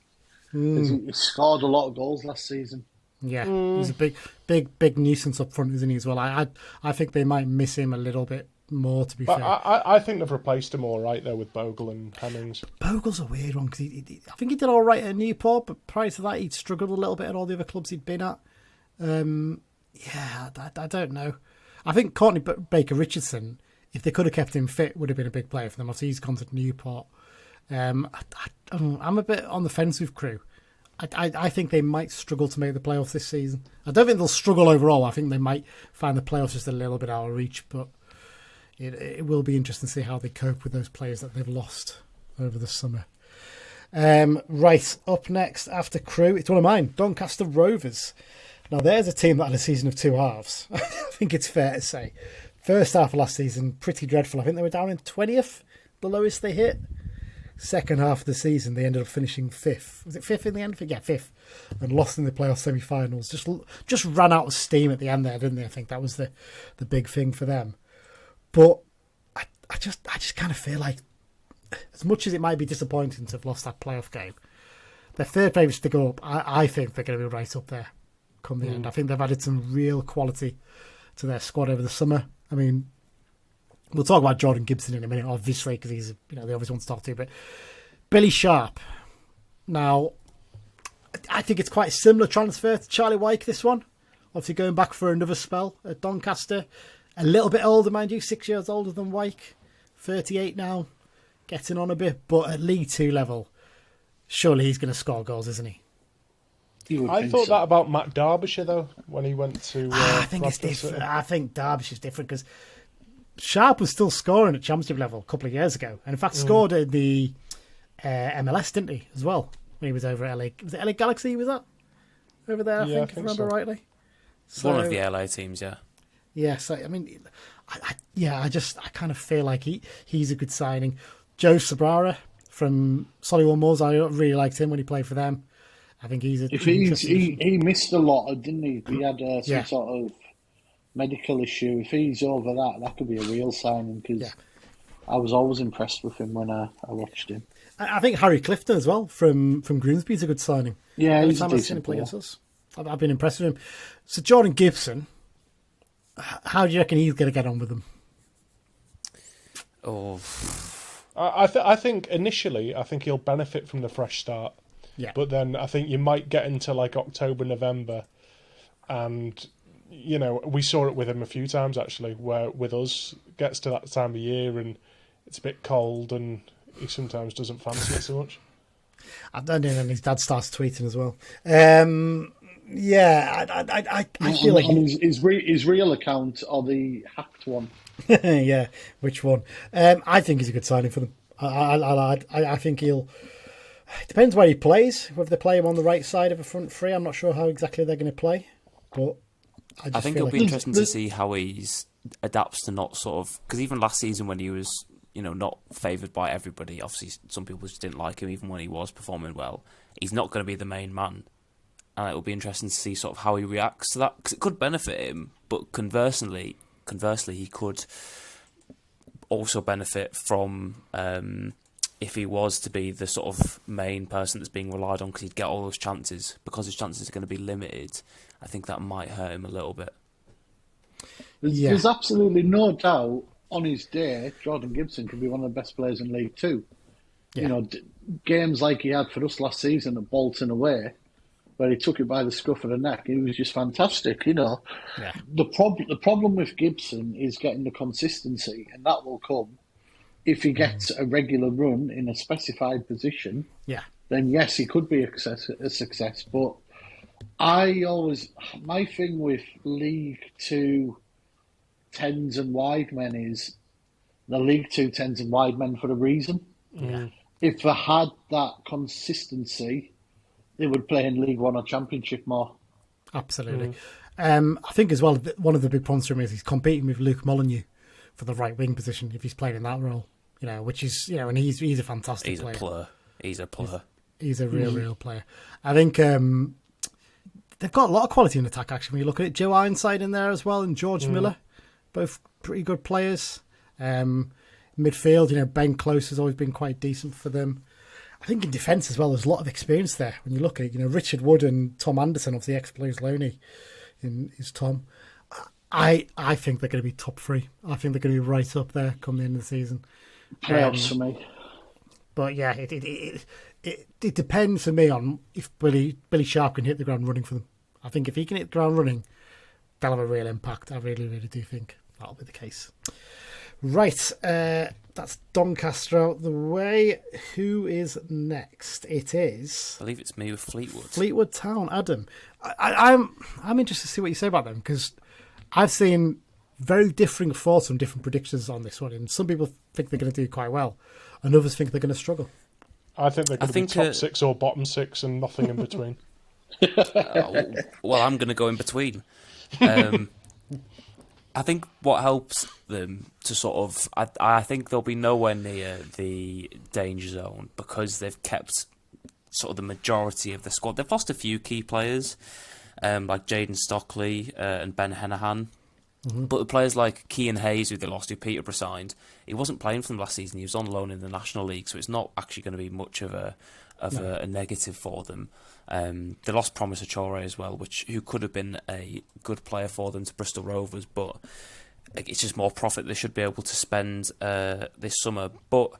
He scored a lot of goals last season. Yeah, he's a big nuisance up front, isn't he, as well? I think they might miss him a little bit more, to be fair. I think they've replaced him all right there with Bogle and Hemmings. Bogle's a weird one because I think he did all right at Newport, but prior to that he'd struggled a little bit at all the other clubs he'd been at. I don't know. I think Courtney Baker-Richardson, if they could have kept him fit, would have been a big player for them. Obviously he's gone to Newport. I'm a bit on the fence with Crewe. I think they might struggle to make the playoffs this season. I don't think they'll struggle overall. I think they might find the playoffs just a little bit out of reach, but it will be interesting to see how they cope with those players that they've lost over the summer. Right, up next after Crewe, it's one of mine, Doncaster Rovers. Now there's a team that had a season of two halves. I think it's fair to say. First half of last season, pretty dreadful. I think they were down in 20th, the lowest they hit. Second half of the season, they ended up finishing 5th. Was it 5th in the end? Yeah, 5th. And lost in the playoff semi-finals. Just ran out of steam at the end there, didn't they? I think that was the big thing for them. But I just kind of feel like, as much as it might be disappointing to have lost that playoff game, their third favourites to go up, I think they're going to be right up there come the end. I think they've added some real quality to their squad over the summer. I mean, we'll talk about Jordan Gibson in a minute, obviously, because he's the obvious one to talk to. But Billy Sharp, now, I think it's quite a similar transfer to Charlie Wyke, this one. Obviously going back for another spell at Doncaster. A little bit older, mind you, 6 years older than Wyke. 38 now, getting on a bit. But at League 2 level, surely he's going to score goals, isn't he? I thought that about Matt Derbyshire, though, when he went to... I think it's different. I think Derbyshire's different because Sharp was still scoring at Championship level a couple of years ago. And in fact, scored at the MLS, didn't he, as well, when he was over at LA. Was it LA Galaxy he was at? Over there, I think, if I remember rightly. So, one of the LA teams, yeah. Yeah, so, I mean, I kind of feel like he's a good signing. Joe Sabrara from Solihull Moors, I really liked him when he played for them. I think he's he missed a lot, didn't he? He had some sort of medical issue. If he's over that could be a real signing because I was always impressed with him when I watched him. I think Harry Clifton as well from Grimsby is a good signing. Yeah, every he's time a I've seen him decent play player. against us, I've been impressed with him. So Jordan Gibson, how do you reckon he's going to get on with them? Oh, I think initially, I think he'll benefit from the fresh start. Yeah. But then I think you might get into like October, November, and we saw it with him a few times actually, where with us gets to that time of year and it's a bit cold and he sometimes doesn't fancy it so much. I've done it, and his dad starts tweeting as well. I feel like his real account or the hacked one. Yeah, which one? I think he's a good signing for them. I think he'll. It depends where he plays. Whether they play him on the right side of a front three, I'm not sure how exactly they're going to play. But I think it'll be interesting to see how he adapts to not sort of, because even last season when he was not favoured by everybody, obviously some people just didn't like him even when he was performing well. He's not going to be the main man, and it will be interesting to see sort of how he reacts to that, because it could benefit him, but conversely, he could also benefit from if he was to be the sort of main person that's being relied on, because he'd get all those chances. Because his chances are going to be limited, I think that might hurt him a little bit. There's absolutely no doubt on his day, Jordan Gibson could be one of the best players in League Two. Yeah. You know, games like he had for us last season at Bolton away, where he took it by the scruff of the neck, he was just fantastic. You know, the problem with Gibson is getting the consistency, and that will come if he gets a regular run in a specified position. Yeah, then yes, he could be a success. But my thing with League Two tens and wide men is the League Two tens and wide men for a reason. Yeah. If they had that consistency, they would play in League One or Championship more. Absolutely. I think as well, one of the big problems for him is he's competing with Luke Molyneux for the right wing position if he's playing in that role. You know, which is, you know, and he's a fantastic player. He's a plur. He's a real player. I think they've got a lot of quality in attack, actually. When you look at it, Joe Ironside in there as well, and George Miller, both pretty good players. Midfield, you know, Ben Close has always been quite decent for them. I think in defence as well, there's a lot of experience there. When you look at it, you know, Richard Wood and Tom Anderson of the ex-Blues Loney is Tom. I think they're going to be top three. I think they're going to be right up there come the end of the season. Playoffs for me. But yeah, it depends for me on if Billy Sharp can hit the ground running for them. I think if he can hit the ground running, they'll have a real impact. I really, really do think that'll be the case. Right, that's Doncaster out the way. Who is next? It is... I believe it's me with Fleetwood. Fleetwood Town, Adam. I'm interested to see what you say about them, because I've seen very differing thoughts and different predictions on this one, and some people think they're going to do quite well, and others think they're going to struggle. I think they're going to be top six or bottom six and nothing in between. Well, I'm going to go in between. I think what helps them to sort of... I think they'll be nowhere near the danger zone because they've kept sort of the majority of the squad. They've lost a few key players, like Jaden Stockley and Ben Henahan. Mm-hmm. But the players like Kean Hayes, who they lost, who Peterborough signed, he wasn't playing for them last season. He was on loan in the National League, so it's not actually going to be much of a negative for them. They lost Promise Achore as well, who could have been a good player for them to Bristol Rovers, but it's just more profit they should be able to spend this summer. But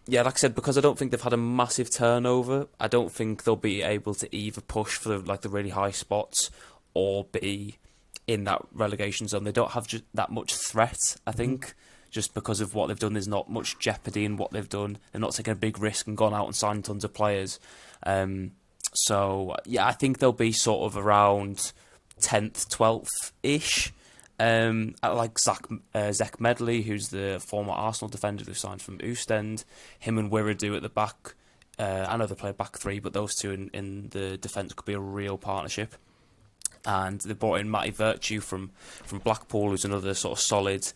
yeah, like I said, because I don't think they've had a massive turnover, I don't think they'll be able to either push for the really high spots or be in that relegation zone. They don't have just that much threat, I think. Just because of what they've done, there's not much jeopardy in what they've done. They're not taking a big risk and gone out and signed tons of players. So, yeah, I think they'll be sort of around 10th, 12th-ish. Like Zach Medley, who's the former Arsenal defender who signed from Ostend. Him and Wiradu at the back. I know they play back three, but those two in the defence could be a real partnership. And they brought in Matty Virtue from Blackpool, who's another sort of solid...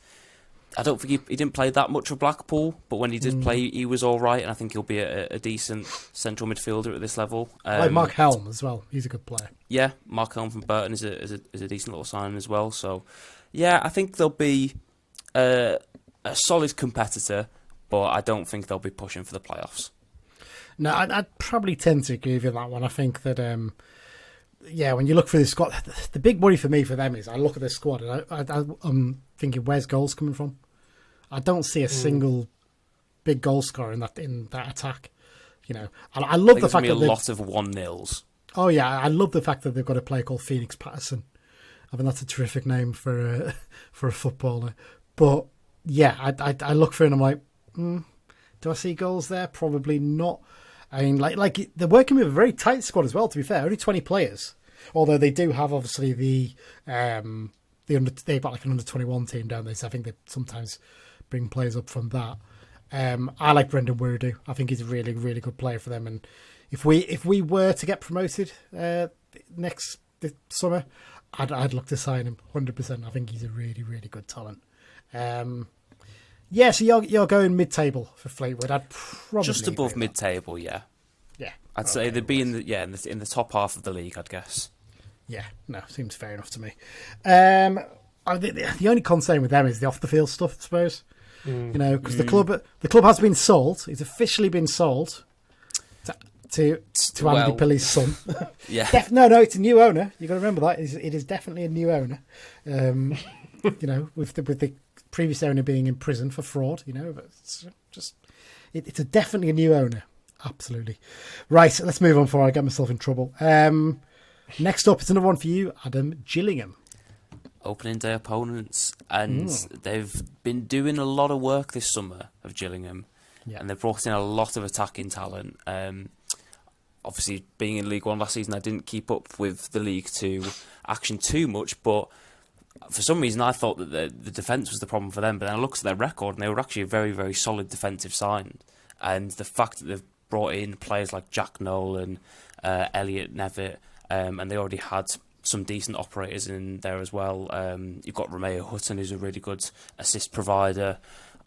I don't think he didn't play that much for Blackpool, but when he did play, he was all right, and I think he'll be a decent central midfielder at this level. Like Mark Helm as well. He's a good player. Yeah, Mark Helm from Burton is a decent little signing as well. So, yeah, I think they'll be a solid competitor, but I don't think they'll be pushing for the playoffs. No, I'd probably tend to agree with you on that one. I think that... when you look for this squad, the big worry for me for them is I look at this squad and I'm thinking, where's goals coming from? I don't see a single big goal scorer in that attack. You know, and I love the fact that a lot of 1-0s. Oh yeah, I love the fact that they've got a player called Phoenix Patterson. I mean, that's a terrific name for a footballer. But yeah, I look for it and I'm like, do I see goals there? Probably not. I mean, like they're working with a very tight squad as well. To be fair, only 20 players. Although they do have obviously they've got like an under-21 team down there. So I think they sometimes bring players up from that. I like Brendan Wiradu. I think he's a really, really good player for them. And if we were to get promoted next summer, I'd look to sign him 100%. I think he's a really, really good talent. So you're going mid-table for Fleetwood. I'd probably just above mid-table, yeah. Yeah, I'd say they'd be in the top half of the league, I'd guess. Yeah, no, seems fair enough to me. The only concern with them is the off the field stuff, I suppose. You know, because the club has been sold. It's officially been sold to Andy Pilley's son. Yeah. No, it's a new owner. You got to remember that it is definitely a new owner. You know, with the previous owner being in prison for fraud. You know, but it's definitely a new owner. Absolutely. Right, let's move on before I get myself in trouble. Next up, it's another one for you, Adam. Gillingham. Opening day opponents, and they've been doing a lot of work this summer of Gillingham, and they've brought in a lot of attacking talent. Obviously, being in League One last season, I didn't keep up with the League Two action too much, but for some reason I thought that the defence was the problem for them. But then I looked at their record, and they were actually a very, very solid defensive side. And the fact that they've brought in players like Jack Nolan, Elliot Nevitt, and they already had some decent operators in there as well. You've got Romeo Hutton, who's a really good assist provider.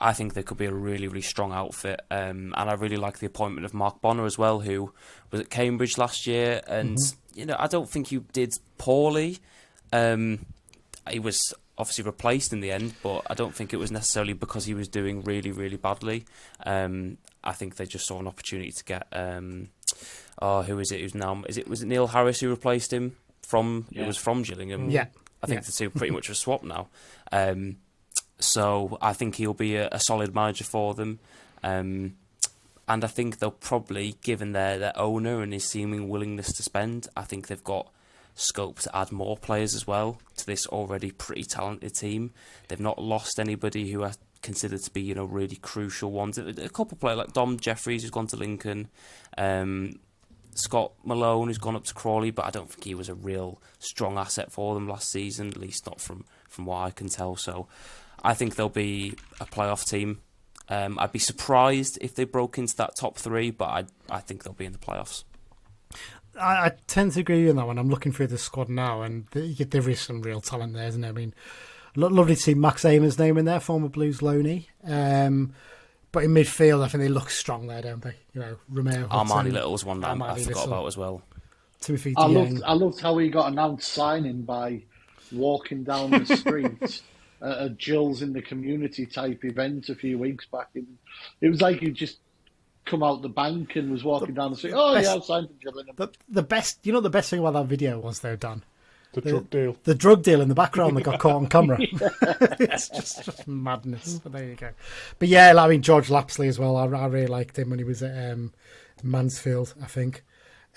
I think they could be a really, really strong outfit. And I really like the appointment of Mark Bonner as well, who was at Cambridge last year. And, you know, I don't think he did poorly. He was obviously replaced in the end, but I don't think it was necessarily because he was doing really, really badly. I think they just saw an opportunity to get... who is it? Was it Neil Harris who replaced him? It was from Gillingham. Yeah. I think the two pretty much are swapped now. So I think he'll be a solid manager for them. And I think they'll probably, given their owner and his seeming willingness to spend, I think they've got scope to add more players as well to this already pretty talented team. They've not lost anybody who are considered to be, you know, really crucial ones. A couple of players like Dom Jeffries, who's gone to Lincoln, Scott Malone, who's gone up to Crawley, but I don't think he was a real strong asset for them last season, at least not from what I can tell. So I think they'll be a playoff team. I'd be surprised if they broke into that top three, but I think they'll be in the playoffs. I tend to agree on that one. I'm looking through the squad now, and there is some real talent there, isn't there? I mean, lovely to see Max Amer's name in there, former Blues loanee. But in midfield, I think they look strong there, don't they? You know, Romeo Hudson, Armani Little's one that I forgot about as well. Timothy I Dieng. loved how he got announced signing by walking down the street at a Jill's in the Community type event a few weeks back. It was like he just come out the bank and was walking down the street. I've signed for Gillingham. The best thing about that video was, though, Dan, drug deal. The drug deal in the background that got caught on camera. It's just madness. But there you go. But yeah, I mean, George Lapsley as well. I really liked him when he was at Mansfield, I think.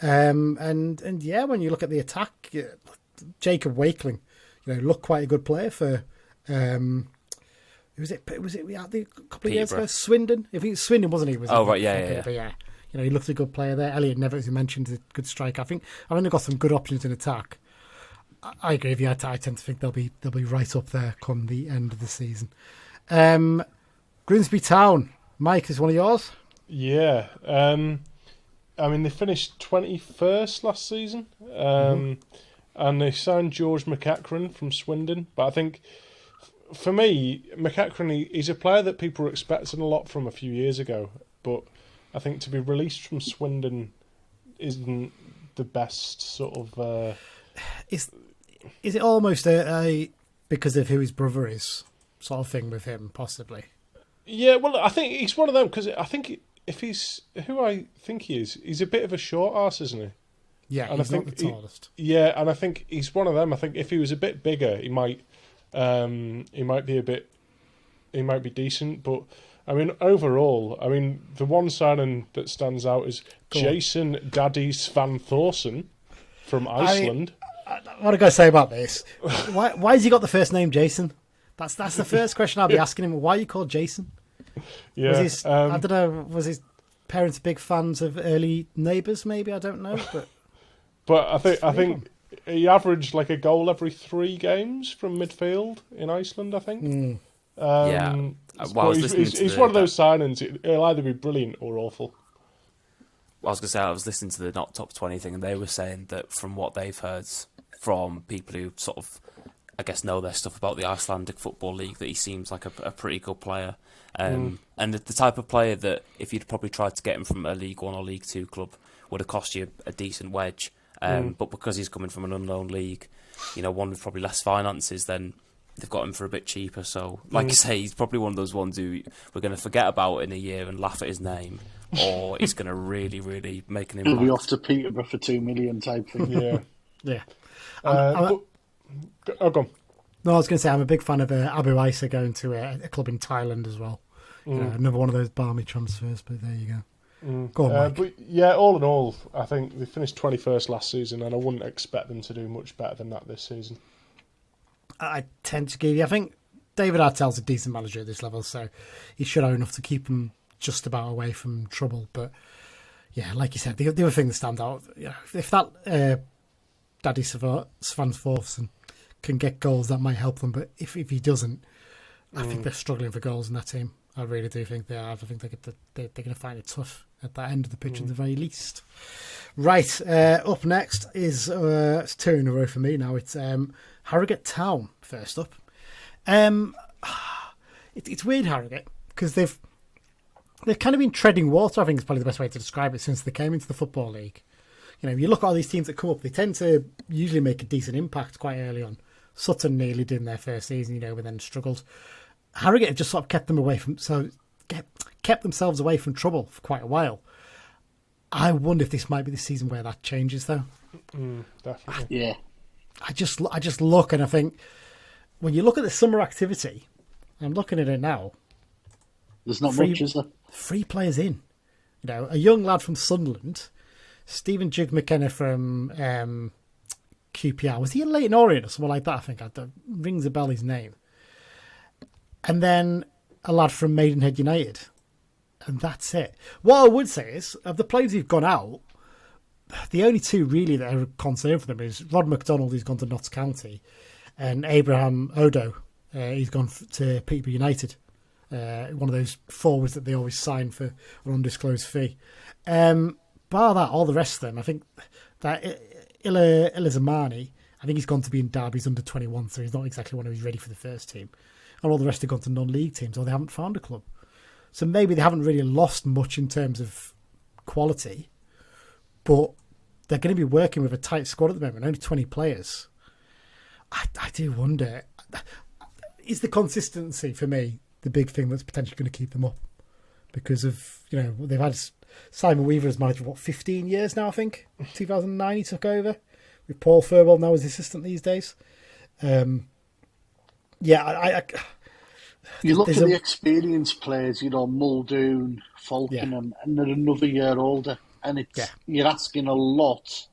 And yeah, when you look at the attack, Jacob Wakeling, you know, looked quite a good player for. Was it we had a couple of years ago? Swindon. If it's Swindon, wasn't he? Right, yeah. But yeah, you know, he looked a good player there. Elliot Nevitt, as you mentioned, is a good striker. I think I've only got some good options in attack. I agree with you. I tend to think they'll be right up there come the end of the season. Grimsby Town, Mike, is one of yours? Yeah. I mean, they finished 21st last season, and they signed George McEachran from Swindon. But I think, for me, McEachran, he's a player that people were expecting a lot from a few years ago. But I think to be released from Swindon isn't the best sort of... Is it almost a because of who his brother is sort of thing with him, possibly? Yeah, well, I think he's one of them, because I think if he's who I think he is, he's a bit of a short arse, isn't he? Yeah, and he's not the tallest. And I think he's one of them. I think if he was a bit bigger, he might be decent. But I mean, overall, I mean, the one signing that stands out is Jason Daddies Van Thorsen from Iceland. What I got to say about this? Why has he got the first name Jason? That's the first question I'll be asking him. Why are you called Jason? Yeah, I don't know. Was his parents big fans of early Neighbours? Maybe, I don't know. But I think he averaged like a goal every 3 games from midfield in Iceland, I think. He's one of those signings. He'll either be brilliant or awful. I was going to say, I was listening to the Not Top 20 thing, and they were saying that from what they've heard from people who sort of I guess, know their stuff about the Icelandic Football League, that he seems like a pretty good player. And the type of player that, if you'd probably tried to get him from a League One or League Two club, would have cost you a decent wedge. But because he's coming from an unknown league, one with probably less finances, then they've got him for a bit cheaper. So, like I say, he's probably one of those ones who we're going to forget about in a year and laugh at his name, or he's going to really, really make an impact. He'll be off to Peterborough for $2 million type thing. Yeah. Go on. No, I was going to say I'm a big fan of Abu Isa going to a club in Thailand as well. Another one of those balmy transfers, but there you go. Go on, Mike. But yeah, all in all, I think they finished 21st last season, and I wouldn't expect them to do much better than that this season. I tend to give you. I think David Artell's a decent manager at this level, so he should have enough to keep them just about away from trouble. But yeah, like you said, the other thing that stands out, if that Daddy Svansforsen can get goals, that might help them. But if he doesn't, I think they're struggling for goals in that team. I really do think they are. I think they're going to find it tough at that end of the pitch at the very least. Right, up next is it's 2 in a row for me now. It's Harrogate Town first up. It's weird, Harrogate, because they've kind of been treading water. I think is probably the best way to describe it since they came into the Football League. You look at all these teams that come up, they tend to usually make a decent impact quite early on. Sutton nearly did in their first season, but then struggled. Harrogate have just sort of kept themselves away from trouble for quite a while. I wonder if this might be the season where that changes, though. Definitely. Yeah. I just look and I think when you look at the summer activity, I'm looking at it now. There's not much, is there? 3 players in. A young lad from Sunderland, Stephen Jig McKenna from QPR. Was he a Leyton Orient or something like that? I think that rings a bell, his name. And then a lad from Maidenhead United. And that's it. What I would say is, of the players who've gone out, the only 2 really that are a concern for them is Rod McDonald, who's gone to Notts County, and Abraham Odo, he's gone to Peterborough United. One of those forwards that they always sign for an undisclosed fee. Bar that, all the rest of them, I think that Ilizamani, I think he's gone to be in Derby's under 21, so he's not exactly one who's ready for the first team. And all the rest have gone to non-league teams, or they haven't found a club. So maybe they haven't really lost much in terms of quality, but they're going to be working with a tight squad at the moment, only 20 players. I do wonder, is the consistency for me the big thing that's potentially going to keep them up? Because of, they've had Simon Weaver as manager, 15 years now, I think? 2009 he took over, with Paul Furwell now as assistant these days. You look at the experienced players, Muldoon, Falkenham, and they're another year older, and you're asking a lot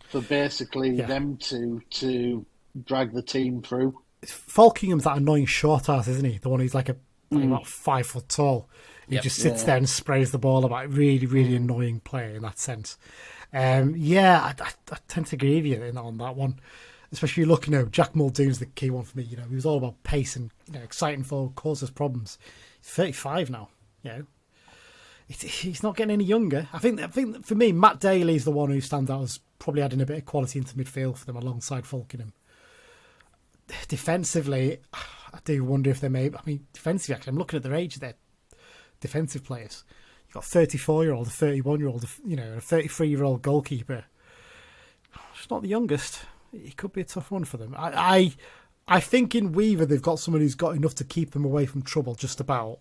for basically them to drag the team through. Falkingham's that annoying short ass, isn't he? The one who's like about 5 foot tall. He just sits there and sprays the ball about. Really, really annoying player in that sense. I tend to agree with you on that one. Especially looking, Jack Muldoon's the key one for me. He was all about pace and exciting forward, causes problems. He's 35 now. He's not getting any younger. I think for me, Matt Daly's the one who stands out as probably adding a bit of quality into midfield for them alongside Falkenham. Defensively, I do wonder if they may. I mean, defensively, actually, I'm looking at their age. They're defensive players. You've got a 34-year-old, a 31-year-old, a 33-year-old goalkeeper. It's not the youngest. It could be a tough one for them. I think in Weaver they've got someone who's got enough to keep them away from trouble, just about.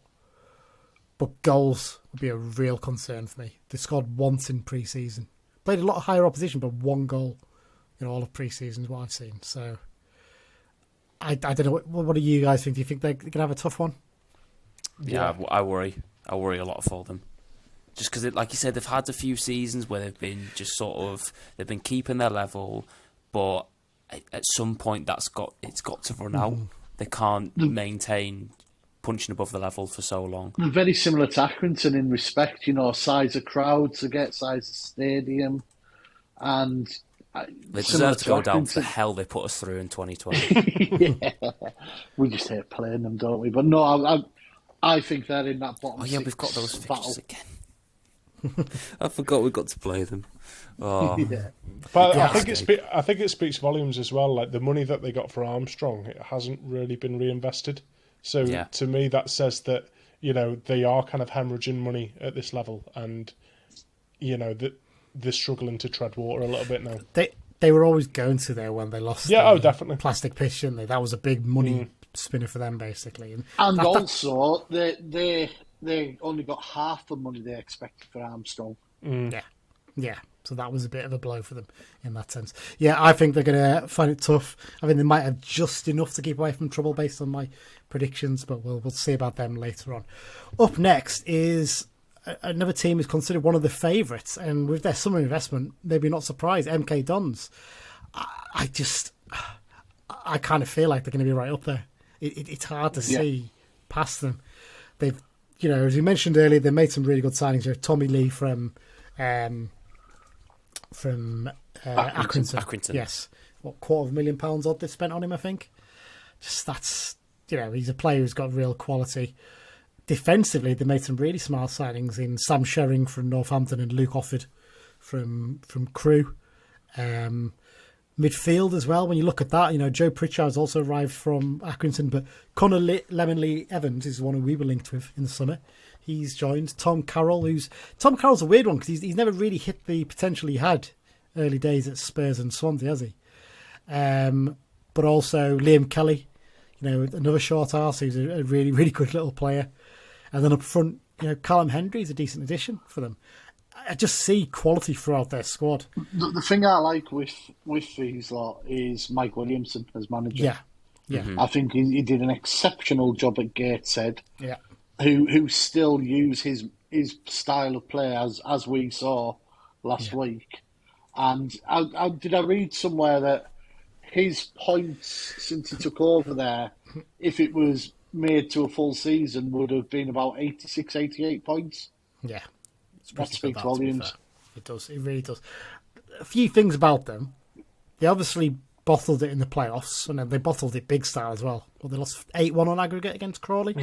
But goals would be a real concern for me. They scored once in pre-season. Played a lot of higher opposition, but 1 goal in all of pre-season is what I've seen. So I don't know. What do you guys think? Do you think they're going to have a tough one? Yeah, I worry. I worry a lot for them. Just because, like you said, they've had a few seasons where they've been just they've been keeping their level, but at some point it's got to run out. They can't maintain punching above the level for so long. They're very similar to Accrington in respect, size of crowds to get, size of stadium, and they deserve to go down for the hell they put us through in 2020. We just hate playing them, don't we? But no, I think they're in that bottom. Oh yeah, we've got those fixtures again. I forgot we got to play them. Oh. Yeah. But Yeah. I think it speaks volumes as well. Like the money that they got for Armstrong, it hasn't really been reinvested. So to me, that says that they are kind of hemorrhaging money at this level, and that they're struggling to tread water a little bit now. They were always going to there when they lost. Yeah, definitely. Plastic pitch, didn't they? That was a big money spinner for them, basically. And also, they only got half the money they expected for Armstrong. Yeah. So that was a bit of a blow for them in that sense. Yeah, I think they're going to find it tough. I mean, they might have just enough to keep away from trouble based on my predictions, but we'll see about them later on. Up next is another team is considered one of the favourites, and with their summer investment, maybe not surprised, MK Dons. I kind of feel like they're going to be right up there. It's hard to see past them. They've, as we mentioned earlier, they made some really good signings here. Tommy Lee from Accrington. Yes. What, £250,000 odd they spent on him, I think. He's a player who's got real quality. Defensively, they made some really smart signings in Sam Sherring from Northampton and Luke Offord from Crewe. Midfield as well, when you look at that, Joe Pritchard's also arrived from Accrington, but Connor Lemonley Evans is the one who we were linked with in the summer. He's joined. Tom Carroll's a weird one because he's never really hit the potential he had early days at Spurs and Swansea, has he? But also Liam Kelly, another short arse who's a really, really good little player. And then up front, Callum Hendry's a decent addition for them. I just see quality throughout their squad. The thing I like with these lot is Mike Williamson as manager. Yeah. Mm-hmm. I think he did an exceptional job at Gateshead. Yeah. Who still use his style of play as we saw last week. And did I read somewhere that his points since he took over there, if it was made to a full season, would have been about 86, 88 points. Yeah. That speaks volumes. It does. It really does. A few things about them. They obviously bottled it in the playoffs, and then they bottled it big style as well. Well, they lost 8-1 on aggregate against Crawley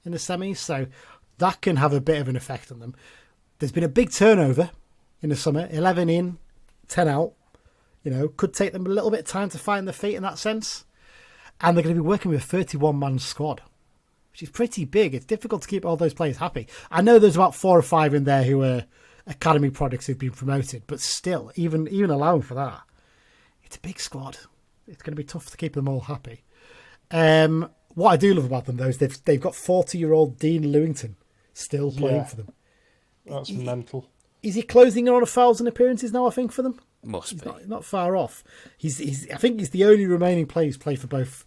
in the semis, so that can have a bit of an effect on them. There's been a big turnover in the summer, 11 in, 10 out. Could take them a little bit of time to find their feet in that sense. And they're going to be working with a 31-man squad, which is pretty big. It's difficult to keep all those players happy. I know there's about 4 or 5 in there who are academy products who've been promoted, but still, even allowing for that, it's a big squad. It's going to be tough to keep them all happy. What I do love about them, though, is they've got 40-year-old Dean Lewington still playing for them. That's mental. Is he closing in on 1,000 appearances now, I think, for them? Must be. Not far off. I think he's the only remaining player who's played for both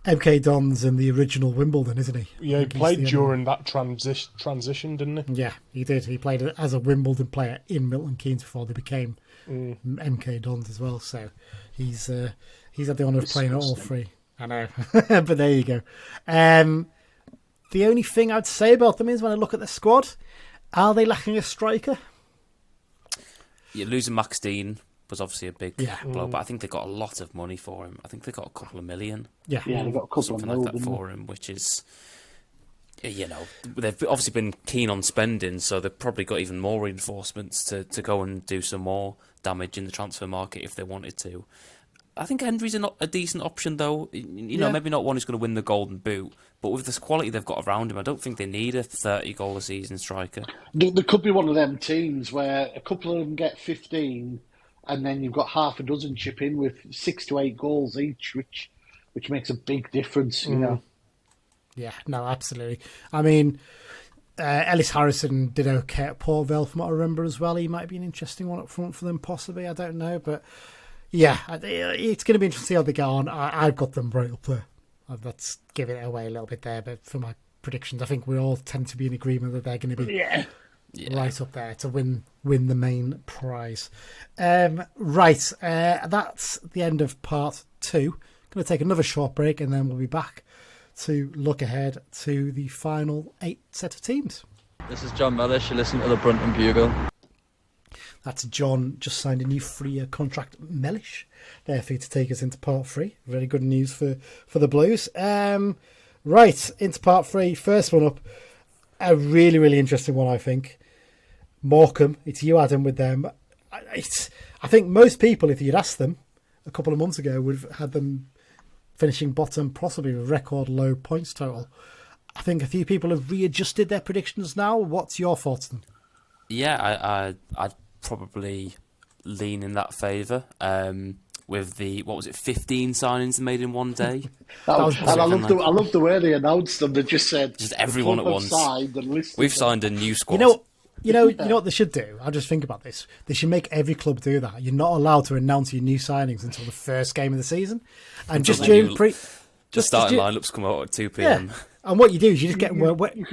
MK Dons and the original Wimbledon, isn't he? Yeah, he played during that transition, didn't he? Yeah, he did. He played as a Wimbledon player in Milton Keynes before they became MK Dons as well. So he's had the honour of playing at all 3. I know, but there you go. The only thing I'd say about them is when I look at the squad, are they lacking a striker? Yeah, losing Max Dean was obviously a big blow, but I think they got a lot of money for him. I think they got a couple of million. Yeah, they got a couple something of like that for him, which is, they've obviously been keen on spending, so they've probably got even more reinforcements to go and do some more damage in the transfer market if they wanted to. I think Hendry's a decent option, though. Maybe not one who's going to win the Golden Boot, but with this quality they've got around him, I don't think they need a 30-goal-a-season striker. There could be one of them teams where a couple of them get 15, and then you've got half a dozen chip in with 6 to 8 goals each, which makes a big difference, Yeah, no, absolutely. I mean, Ellis Harrison did okay at Port Vale, from what I remember as well. He might be an interesting one up front for them, possibly. I don't know, but yeah, it's going to be interesting to see how they get on. I've got them right up there. Let's give it away a little bit there, but for my predictions, I think we all tend to be in agreement that they're going to be right up there to win the main prize. That's the end of part 2. Going to take another short break, and then we'll be back to look ahead to the final 8 set of teams. This is John Mellish. You're listening to the Brunton Bugle. That's John, just signed a new 3-year contract, Mellish, there for you to take us into part 3. Very good news for the Blues. Right, into part 3. First one up, a really, really interesting one, I think. Morecambe, it's you, Adam, with them. I think most people, if you'd asked them a couple of months ago, would have had them finishing bottom, possibly with a record low points total. I think a few people have readjusted their predictions now. What's your thoughts on them? Yeah, I'd probably lean in that favour. With the 15 signings made in one day. I love the way they announced them. They just said just everyone at once. We've signed a new squad. You know what they should do? I just think about this. They should make every club do that. You're not allowed to announce your new signings until the first game of the season, and just during the starting lineups come out at 2 p.m. Yeah. And what you do is you just get you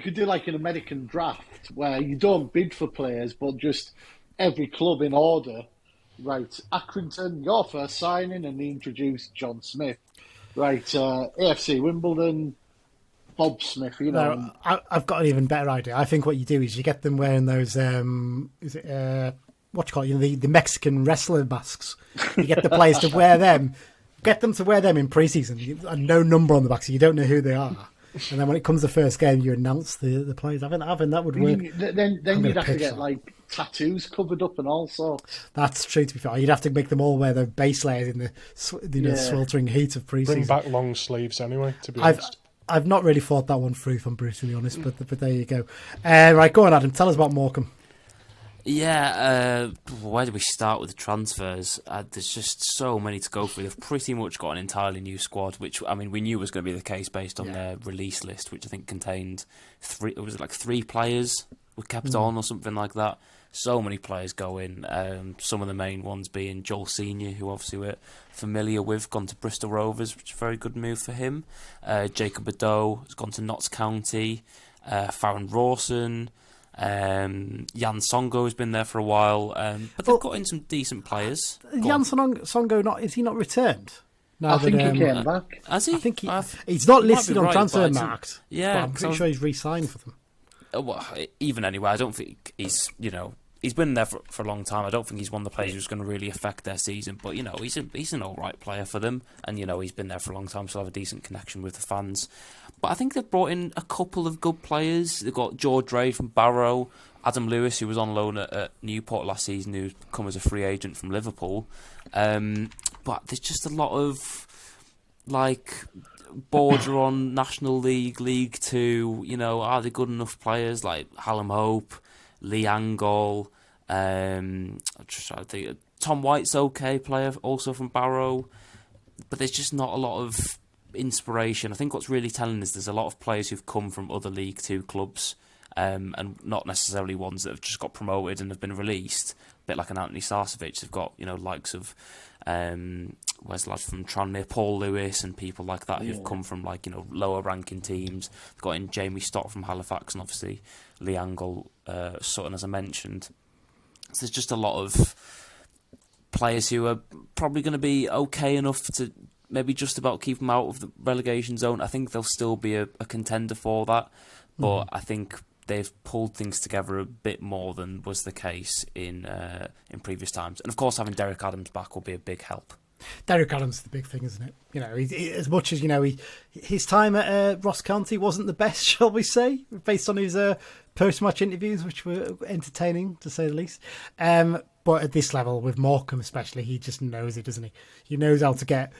could do like an American draft where you don't bid for players, but just every club in order. Right, Accrington, your first signing, and they introduced John Smith. Right, AFC Wimbledon, Bob Smith. No, I've got an even better idea. I think what you do is you get them wearing those the Mexican wrestler masks. You get the players to wear them. Get them to wear them in pre-season, and no number on the back, so you don't know who they are. And then when it comes to the first game, you announce the players. I think that would work. Then you'd have to get like tattoos covered up and all sorts. That's true. To be fair, you'd have to make them all wear their base layers in the sweltering heat of pre-season. Bring back long sleeves anyway. To be honest, I've not really thought that one through, if I'm brutally honest. But there you go. Right, go on, Adam. Tell us about Morecambe. Yeah, where do we start with the transfers? There's just so many to go through. They've pretty much got an entirely new squad, which we knew was going to be the case based on their release list, which I think contained three players were kept on or something like that. So many players go in. Some of the main ones being Joel Senior, who obviously we're familiar with, gone to Bristol Rovers, which is a very good move for him. Jacob Badeau has gone to Notts County. Farron Rawson. Jan Songo has been there for a while, but they've got in some decent players. Jan Songo, is he not returned? No, I think he came back. Has he? I think he's not listed on transfer marked. Yeah, but I'm pretty sure he's re-signed for them. Well, even anyway, I don't think he's been there for a long time. I don't think he's one of the players who's going to really affect their season. But he's an all right player for them, and he's been there for a long time, so I have a decent connection with the fans. But I think they've brought in a couple of good players. They've got George Ray from Barrow, Adam Lewis, who was on loan at Newport last season, who's come as a free agent from Liverpool. But there's just a lot of border on National League, League Two. Are they good enough players like Hallam Hope, Lee Angle? I'm just trying to think. Tom White's okay player, also from Barrow, but there's just not a lot of inspiration. I think what's really telling is there's a lot of players who've come from other League Two clubs, and not necessarily ones that have just got promoted and have been released. A bit like an Anthony Sarcevic. They've got likes of where's the lad from Tranmere, Paul Lewis, and people like that who've come from lower ranking teams. They've got in Jamie Stott from Halifax, and obviously Lee Angle, Sutton, as I mentioned. So there's just a lot of players who are probably going to be okay enough to maybe just about keep them out of the relegation zone. I think they'll still be a contender for that, but I think they've pulled things together a bit more than was the case in previous times. And of course, having Derek Adams back will be a big help. Derek Adams is the big thing, isn't it? As much as his time at Ross County wasn't the best, shall we say, based on his post-match interviews, which were entertaining to say the least. But at this level, with Morecambe especially, he just knows it, doesn't he? He knows how to get.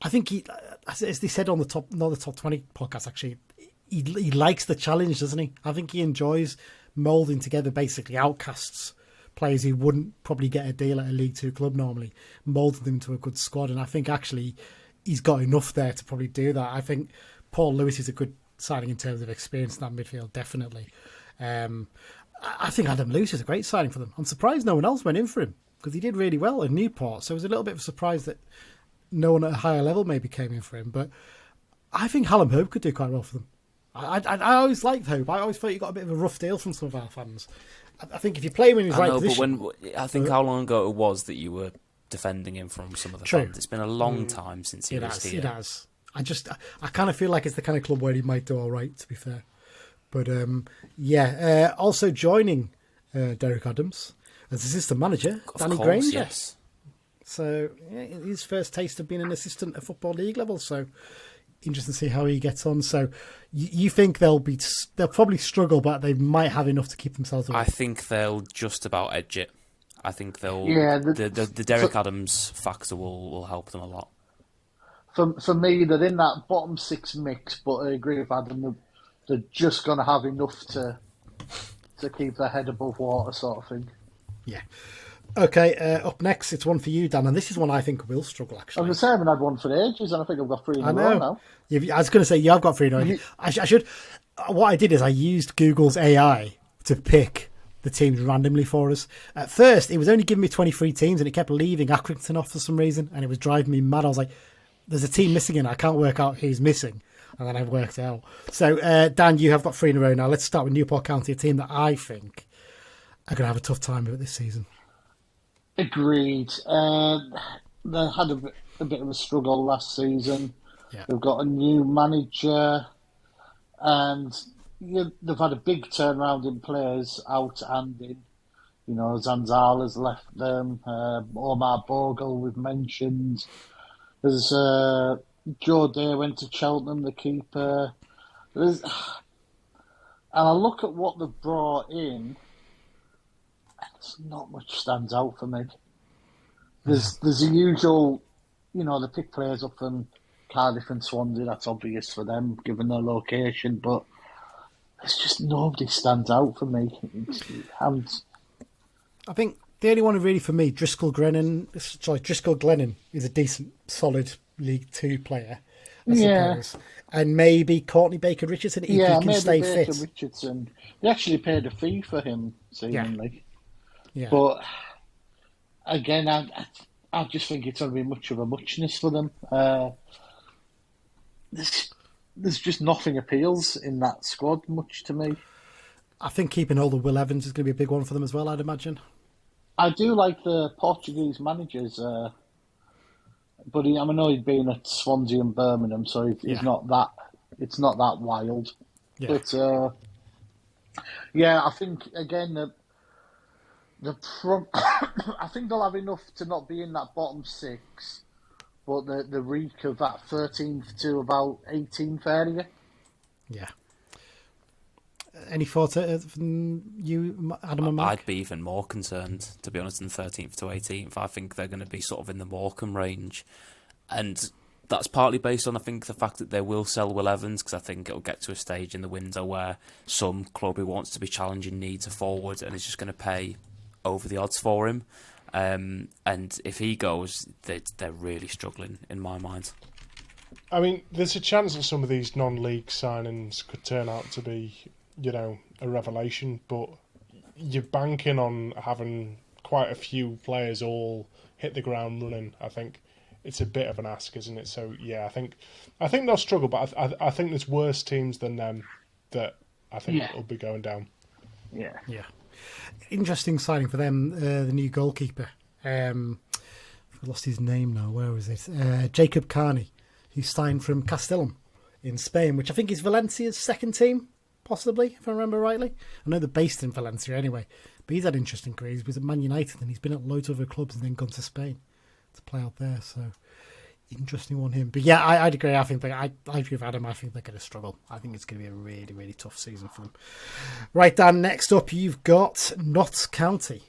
I think he, as they said on the top 20 podcast, actually, he likes the challenge, doesn't he? I think he enjoys moulding together basically outcasts, players who wouldn't probably get a deal at a League Two club normally, moulding them into a good squad. And I think actually he's got enough there to probably do that. I think Paul Lewis is a good signing in terms of experience in that midfield, definitely. I think Adam Lewis is a great signing for them. I'm surprised no one else went in for him because he did really well at Newport. So it was a little bit of a surprise that no one at a higher level maybe came in for him. But I think Hallam Hope could do quite well for them. I always liked Hope. I always thought you got a bit of a rough deal from some of our fans. I think if you play him in his right position... But I think how long ago it was that you were defending him from some of the fans. It's been a long time since he was here. It has. I kind of feel like it's the kind of club where he might do all right, to be fair. But also joining Derek Adams as assistant manager, Danny Granger. Yes. So his first taste of being an assistant at Football League level. So interesting to see how he gets on. So you think they'll probably struggle, but they might have enough to keep themselves away? I think they'll just about edge it. I think they'll. Yeah, the Derek Adams factor will help them a lot. For me, they're in that bottom 6 mix, but I agree with Adam. They're just going to have enough to keep their head above water, sort of thing. Yeah. Okay, up next, it's one for you, Dan, and this is one I think will struggle, actually. I was going to say, I haven't had one for ages, and I think I've got 3 in a row now. I was going to say, you have got 3 in a row. I should... What I did is I used Google's AI to pick the teams randomly for us. At first, it was only giving me 23 teams, and it kept leaving Accrington off for some reason, and it was driving me mad. I was like, there's a team missing, and I can't work out who's missing. And then I've worked it out. So, Dan, you have got 3 in a row now. Let's start with Newport County, a team that I think are going to have a tough time with it this season. Agreed. They had a bit of a struggle last season. Yeah. They've got a new manager, and they've had a big turnaround in players out and in. You know, Zanzala's left them. Omar Bogle, we've mentioned. There's Joe Day went to Cheltenham, the keeper. And I look at what they've brought in. Not much stands out for me. There's the usual, you know, they pick players up from Cardiff and Swansea. That's obvious for them, given their location. But there's just nobody stands out for me. I think the only one really for me, Driscoll Glennon is a decent, solid League Two player, I suppose. And maybe Courtney Baker-Richardson if he can stay fit. Baker-Richardson. They actually paid a fee for him, seemingly. Yeah. But again, I just think it's going to be much of a muchness for them. There's just nothing appeals in that squad much to me. I think keeping hold of Will Evans is going to be a big one for them as well, I'd imagine. I do like the Portuguese managers, but I know he'd been at Swansea and Birmingham, so he's not that. It's not that wild. Yeah. But I think again I think they'll have enough to not be in that bottom 6, but the reek of that 13th to about 18th area. Yeah. Any thoughts from you, Adam and Mike? I'd be even more concerned, to be honest, than 13th to 18th. I think they're going to be sort of in the Morecambe range. And that's partly based on, I think, the fact that they will sell Will Evans, because I think it'll get to a stage in the window where some club who wants to be challenging needs a forward and is just going to pay over the odds for him. And if he goes, they're really struggling, in my mind. I mean, there's a chance that some of these non-league signings could turn out to be, you know, a revelation, but you're banking on having quite a few players all hit the ground running. I think it's a bit of an ask, isn't it? So yeah, I think they'll struggle, but I think there's worse teams than them that I think will be going down. Yeah. Interesting signing for them. The new goalkeeper. I lost his name now. Where was it? Jacob Carney, who signed from Castellón in Spain, which I think is Valencia's second team. Possibly, if I remember rightly. I know they're based in Valencia anyway, but he's had interesting careers. He was at Man United and he's been at loads of other clubs and then gone to Spain to play out there. So, interesting one him. But yeah, I'd agree. I agree with Adam. I think they're going to struggle. I think it's going to be a really, really tough season for them. Right, Dan, next up you've got Notts County.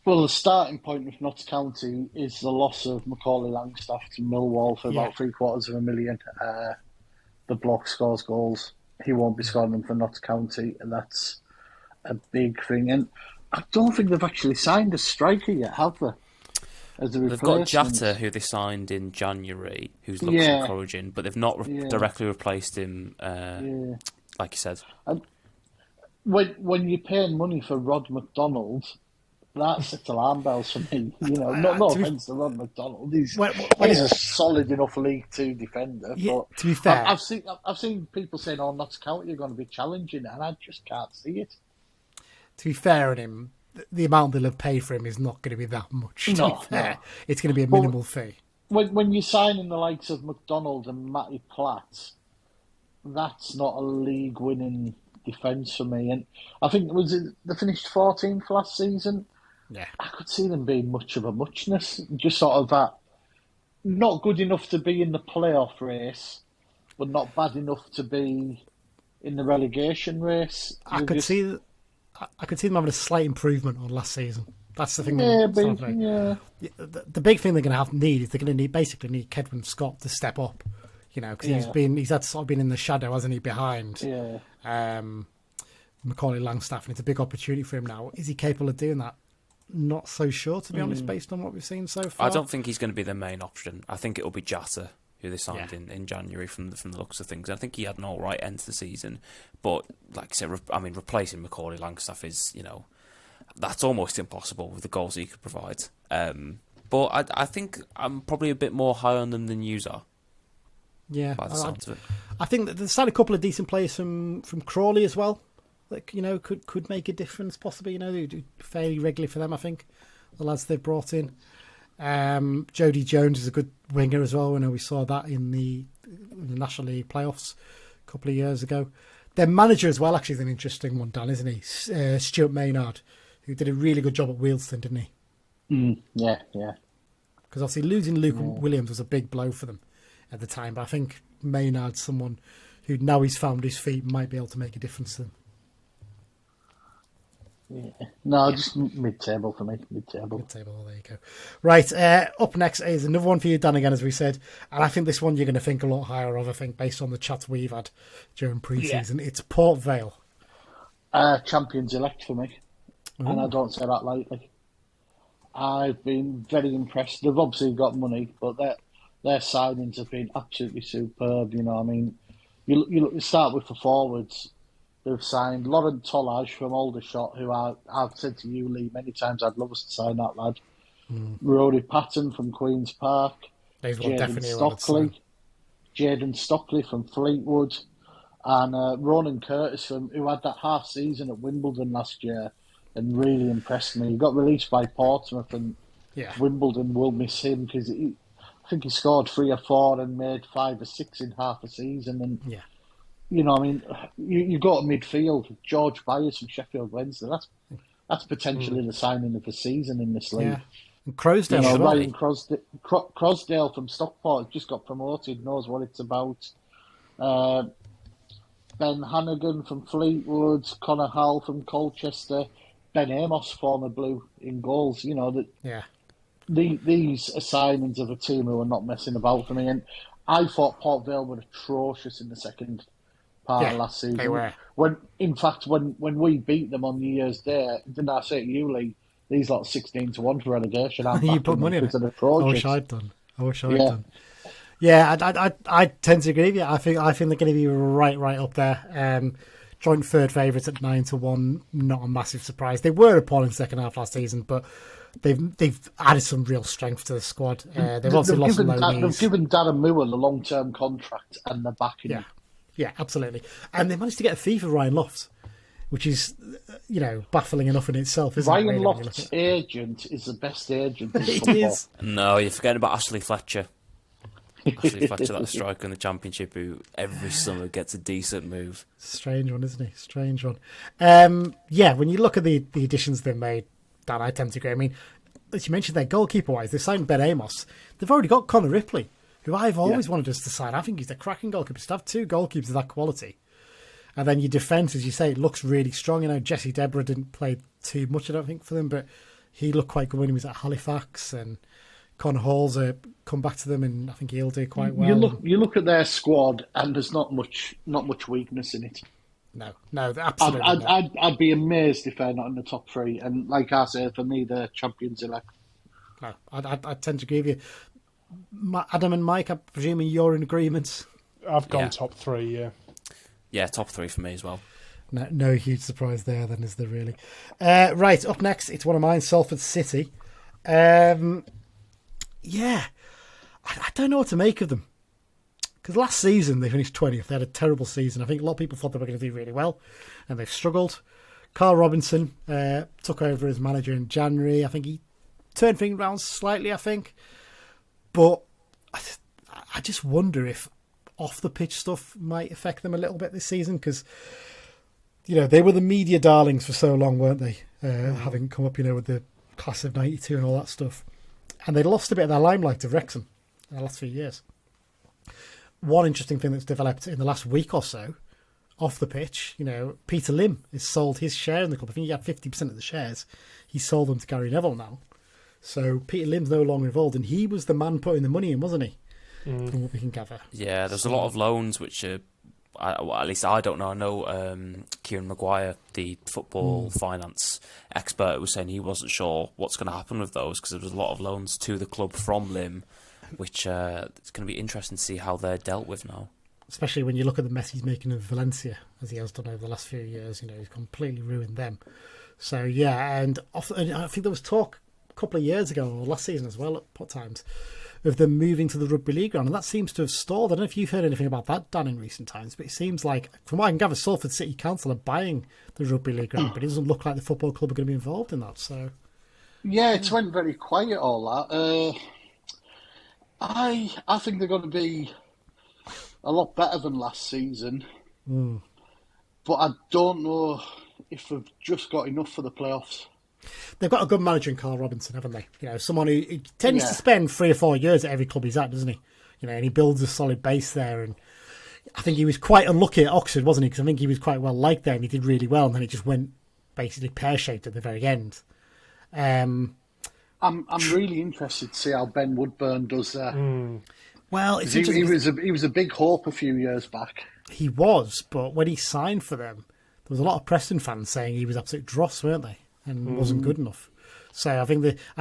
Well, the starting point with Notts County is the loss of Macaulay Langstaff to Millwall for about $750,000. The block scores goals. He won't be scoring them for Notts County, and that's a big thing. And I don't think they've actually signed a striker yet, have they? They've got Jatta, who they signed in January, who's looks encouraging, but they've not directly replaced him, like you said. And when you're paying money for Rod McDonald, that sets alarm bells for me. You know, no offence to Rod McDonald. He's a solid enough League Two defender. Yeah, but to be fair, I've seen people saying, "Oh, Notts County are going to be challenging," and I just can't see it. To be fair on him, the amount they'll have paid for him is not going to be that much. No. It's going to be a minimal fee. When you're signing the likes of McDonald and Matty Platt, that's not a league-winning defence for me. And I think they finished 14th last season. Yeah, I could see them being much of a muchness, just sort of that not good enough to be in the playoff race, but not bad enough to be in the relegation race. I could see them having a slight improvement on last season. That's the thing. The big thing they're going to have need is they're going to basically need Kedwin Scott to step up. Because he's had sort of been in the shadow, hasn't he, behind Macaulay Langstaff, and it's a big opportunity for him now. Is he capable of doing that? Not so sure, to be honest, based on what we've seen so far. I don't think he's going to be the main option. I think it'll be Jatta, who they signed in January from the looks of things. I think he had an all right end to the season, but like I said, replacing Macaulay Langstaff is, that's almost impossible with the goals he could provide. But I think I'm probably a bit more high on them than you are. Yeah, by the sounds of it. I think that there's a couple of decent players from Crawley as well that could make a difference. Possibly, they do fairly regularly for them. I think the lads they've brought in. Jody Jones is a good winger as well. We saw that in the National League playoffs a couple of years ago. Their manager as well actually is an interesting one, Dan, isn't he? Stuart Maynard, who did a really good job at Wealdstone, didn't he? Yeah. Because obviously losing Luke Williams was a big blow for them at the time, but I think Maynard's someone who, now he's found his feet, might be able to make a difference to them. Yeah. No, just mid-table for me. Mid-table, there you go. Right, up next is another one for you, Dan, again, as we said. And I think this one you're going to think a lot higher of, I think, based on the chats we've had during pre-season. It's Port Vale. Champions-elect for me. Ooh. And I don't say that lightly. I've been very impressed. They've obviously got money, but their signings have been absolutely superb. You start with the forwards. They've signed Laurent Tollage from Aldershot, who I've said to you, Lee, many times I'd love us to sign that lad. Rory Patton from Queen's Park. Jaden Stockley from Fleetwood. And Ronan Curtis, who had that half season at Wimbledon last year and really impressed me. He got released by Portsmouth, and Wimbledon will miss him because I think he scored 3 or 4 and made 5 or 6 in half a season. And you go to midfield, George Byers from Sheffield Wednesday. That's potentially the signing of the season in this league. Yeah. And Crosdale, Ryan Crosdale from Stockport just got promoted, knows what it's about. Ben Hannigan from Fleetwood, Connor Hall from Colchester, Ben Amos, former Blue, in goals. These are signings of a team who are not messing about for me. And I thought Port Vale were atrocious in the second part of last season. They were. When we beat them on New Year's Day, didn't I say to you, Lee, these lot 16-1 for relegation? You put money in it. I wish I'd done. Yeah, I tend to agree with you. I think they're going to be right up there. Joint third favourites at 9-1. Not a massive surprise. They were appalling second half last season, but they've added some real strength to the squad. They've obviously lost some low knees. They've given Darren Moore the long-term contract, and they're backing him. Yeah, absolutely. And they managed to get a fee for Ryan Lofts, which is, baffling enough in itself, isn't it? Ryan Lofts' agent is the best agent in it football. Is. No, you're forgetting about Ashley Fletcher. Ashley Fletcher, that striker in the Championship, who every summer gets a decent move. Strange one, isn't he? Strange one. When you look at the additions they've made, Dan, I tend to agree. I mean, as you mentioned there, goalkeeper-wise, they've signed Ben Amos. They've already got Connor Ripley, who I've always wanted us to sign. I think he's a cracking goalkeeper. To have 2 goalkeepers of that quality. And then your defence, as you say, it looks really strong. Jesse Deborah didn't play too much, I don't think, for them, but he looked quite good when he was at Halifax. And Con Hall's come back to them, and I think he'll do quite well. You look at their squad, and there's not much weakness in it. No, absolutely. I'd be amazed if they're not in the top 3. And like I said, for me, they're champions elect. No, I tend to agree with you. Adam and Mike, I'm presuming you're in agreement. I've gone top 3, yeah. Yeah, top 3 for me as well. No huge surprise there, then, is there really? Right, up next, it's one of mine, Salford City. I don't know what to make of them. Because last season they finished 20th. They had a terrible season. I think a lot of people thought they were going to do really well, and they've struggled. Carl Robinson took over as manager in January. I think he turned things around slightly, I think. But I just wonder if off-the-pitch stuff might affect them a little bit this season, because they were the media darlings for so long, weren't they? Having come up, with the class of '92 and all that stuff. And they lost a bit of their limelight to Wrexham in the last few years. One interesting thing that's developed in the last week or so, off the pitch, Peter Lim has sold his share in the club. I think he had 50% of the shares. He sold them to Gary Neville now. So Peter Lim's no longer involved, and he was the man putting the money in, wasn't he? From what we can gather. Yeah, there's a lot of loans which are, at least I don't know. I know Kieran Maguire, the football finance expert, was saying he wasn't sure what's going to happen with those because there was a lot of loans to the club from Lim, which it's going to be interesting to see how they're dealt with now. Especially when you look at the mess he's making of Valencia, as he has done over the last few years. He's completely ruined them. So, yeah, and I think there was talk a couple of years ago, or last season as well, at pot times, of them moving to the rugby league ground, and that seems to have stalled. I don't know if you've heard anything about that, Dan, in recent times, but it seems like, from what I can gather, Salford City Council are buying the rugby league ground, but it doesn't look like the football club are going to be involved in that. So, yeah, it's went very quiet, all that. I think they're going to be a lot better than last season, but I don't know if they've just got enough for the playoffs. They've got a good manager in Carl Robinson, haven't they? Someone who tends to spend 3 or 4 years at every club he's at, doesn't he? And he builds a solid base there. And I think he was quite unlucky at Oxford, wasn't he? Because I think he was quite well liked there and he did really well. And then it just went basically pear-shaped at the very end. I'm really interested to see how Ben Woodburn does there. Well, it's he was a big hope a few years back. He was, but when he signed for them, there was a lot of Preston fans saying he was absolute dross, weren't they? And wasn't good enough. So I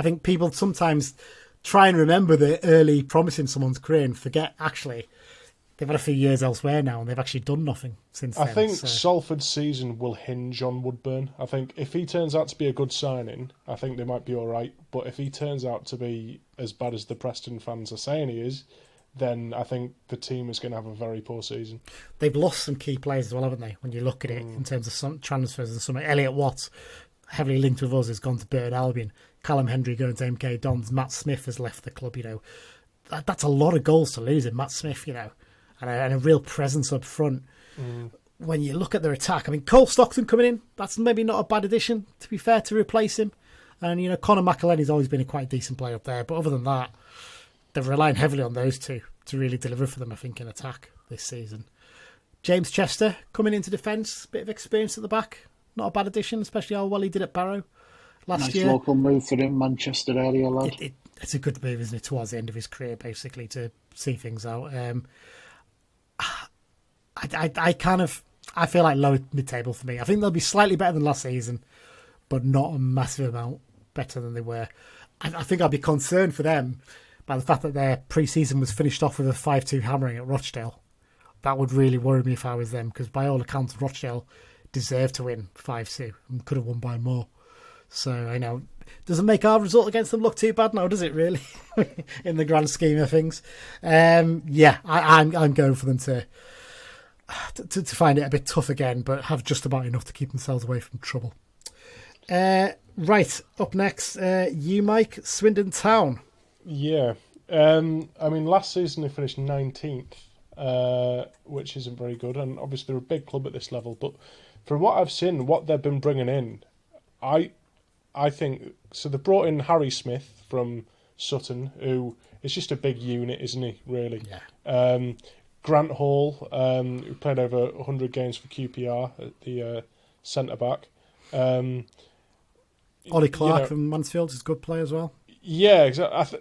think people sometimes try and remember the early promise in someone's career and forget actually they've had a few years elsewhere now and they've actually done nothing since then. I think Salford's season will hinge on Woodburn. I think if he turns out to be a good signing, I think they might be all right. But if he turns out to be as bad as the Preston fans are saying he is, then I think the team is going to have a very poor season. They've lost some key players as well, haven't they? When you look at it in terms of some transfers and some, Elliot Watts, heavily linked with us, has gone to Burton Albion. Callum Hendry going to MK Dons. Matt Smith has left the club. That's a lot of goals to lose in Matt Smith. And a real presence up front. When you look at their attack, I mean, Cole Stockton coming in, that's maybe not a bad addition, to be fair, to replace him. And Conor MacLennan's always been a quite decent player up there, but other than that, they're relying heavily on those two to really deliver for them, I think, in attack this season. James Chester coming into defence, bit of experience at the back. Not a bad addition, especially how well he did at Barrow last year. Nice local move for him, Manchester area lad. It's a good move, isn't it, towards the end of his career, basically, to see things out. I feel like low mid-table for me. I think they'll be slightly better than last season, but not a massive amount better than they were. I think I'd be concerned for them by the fact that their pre-season was finished off with a 5-2 hammering at Rochdale. That would really worry me if I was them, because by all accounts, Rochdale deserved to win 5-2 and could have won by more. So I know, doesn't make our result against them look too bad now, does it really? In the grand scheme of things. I'm going for them to find it a bit tough again, but have just about enough to keep themselves away from trouble. Right, up next, you, Mike, Swindon Town. Yeah. Last season they finished 19th, which isn't very good, and obviously they're a big club at this level, but from what I've seen, what they've been bringing in, I think, so they brought in Harry Smith from Sutton, who is just a big unit, isn't he, really? Yeah. Grant Hall, who played over 100 games for QPR at the centre-back. Ollie Clark from Mansfield is a good player as well. Yeah, exactly.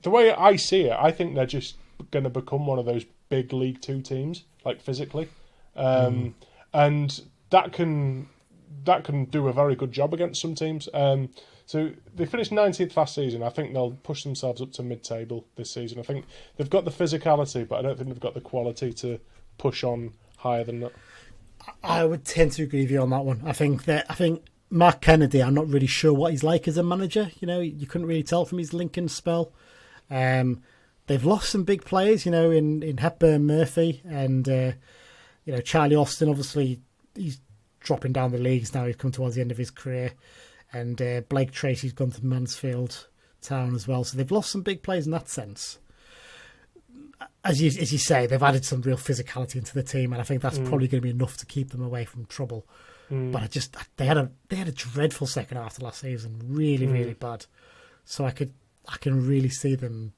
The way I see it, I think they're just going to become one of those big League Two teams, like physically, and that can do a very good job against some teams. So they finished 19th last season. I think they'll push themselves up to mid-table this season. I think they've got the physicality, but I don't think they've got the quality to push on higher than that. I would tend to agree with you on that one. I think Mark Kennedy, I'm not really sure what he's like as a manager. You couldn't really tell from his Lincoln spell. They've lost some big players, in Hepburn Murphy and, Charlie Austin. Obviously, he's dropping down the leagues now. He's come towards the end of his career. And Blake Tracy's gone to Mansfield Town as well. So they've lost some big players in that sense. As you say, they've added some real physicality into the team, and I think that's probably going to be enough to keep them away from trouble. But they had a dreadful second half of last season, really, really bad. So I can really see them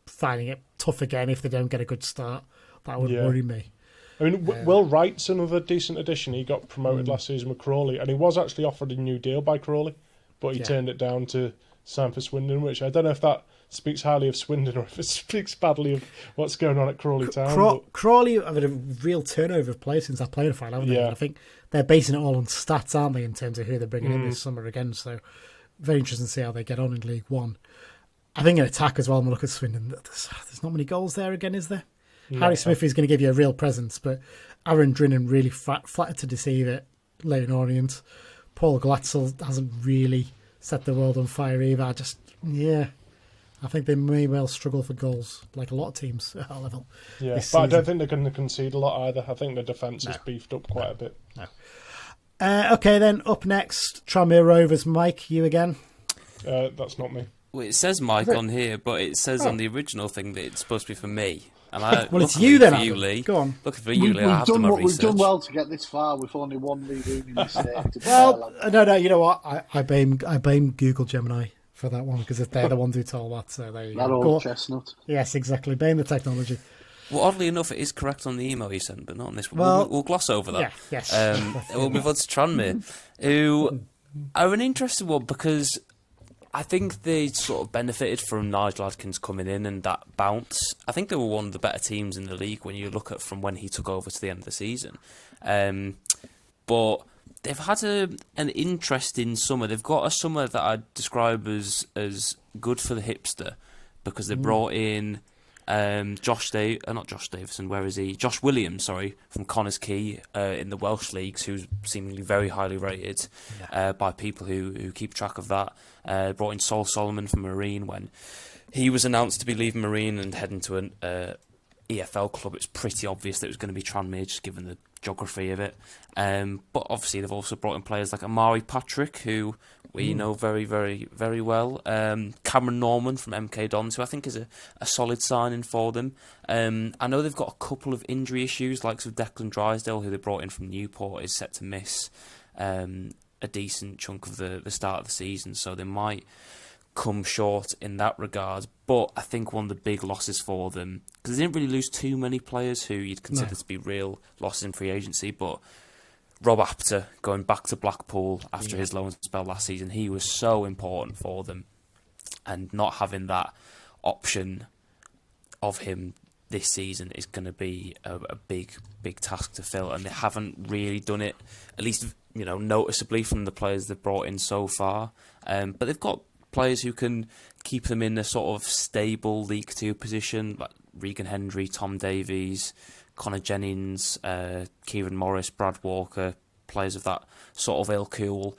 finding it tough again if they don't get a good start. That would worry me. I mean, Will Wright's another decent addition. He got promoted last season with Crawley, and he was actually offered a new deal by Crawley, but he turned it down to sign for Swindon, which I don't know if that speaks highly of Swindon or if it speaks badly of what's going on at Crawley Town. Crawley have had a real turnover of players since that playing file, haven't they? And I think they're basing it all on stats, aren't they, in terms of who they're bringing in this summer again. So very interesting to see how they get on in League One. I think in attack as well, when we look at Swindon, there's not many goals there again, is there? No. Harry Smith is going to give you a real presence, but Aaron Drinan really flattered to deceive it. Leighton Orient. Paul Glatzel hasn't really set the world on fire either. I think they may well struggle for goals, like a lot of teams at our level. Yeah, but season. I don't think they're going to concede a lot either. I think the defence is beefed up quite a bit. No. Okay, then up next, Tranmere Rovers. Mike, you again? That's not me. Well, it says Mike on here, but it says on the original thing that it's supposed to be for me. And well, it's you then, you, Lee. Go on. Looking for you, Lee. We've done well to get this far with only one Lee Rooney mistake. Well, no, you know what? I blame Google Gemini for that one because they're the ones who told that. So there you go. That old chestnut. Yes, exactly. Blame the technology. Well, oddly enough, it is correct on the email you sent, but not on this one. Well, we'll gloss over that. Yeah, yes. We'll move on to Tranmere, who are an interesting one because I think they sort of benefited from Nigel Adkins coming in and that bounce. I think they were one of the better teams in the league when you look at from when he took over to the end of the season. But they've had an interesting summer. They've got a summer that I'd describe as good for the hipster because they brought in Josh Williams, from Connors Quay in the Welsh leagues, who's seemingly very highly rated by people who keep track of that. Brought in Sol Solomon from Marine when he was announced to be leaving Marine and heading to an EFL club. It's pretty obvious that it was going to be Tranmere, just given the geography of it. But obviously they've also brought in players like Amari Patrick, who we know very, very, very well. Cameron Norman from MK Dons, who I think is a solid signing for them. I know they've got a couple of injury issues, like Declan Drysdale, who they brought in from Newport, is set to miss a decent chunk of the start of the season, so they might come short in that regard. But I think one of the big losses for them, because they didn't really lose too many players who you'd consider to be real losses in free agency, but Rob Apter going back to Blackpool after his loan spell last season, he was so important for them, and not having that option of him this season is going to be a big task to fill, and they haven't really done it, at least noticeably from the players they've brought in so far. But they've got players who can keep them in a sort of stable League Two position, like Regan Hendry, Tom Davies, Connor Jennings, Kieran Morris, Brad Walker, players of that sort of ilk who will,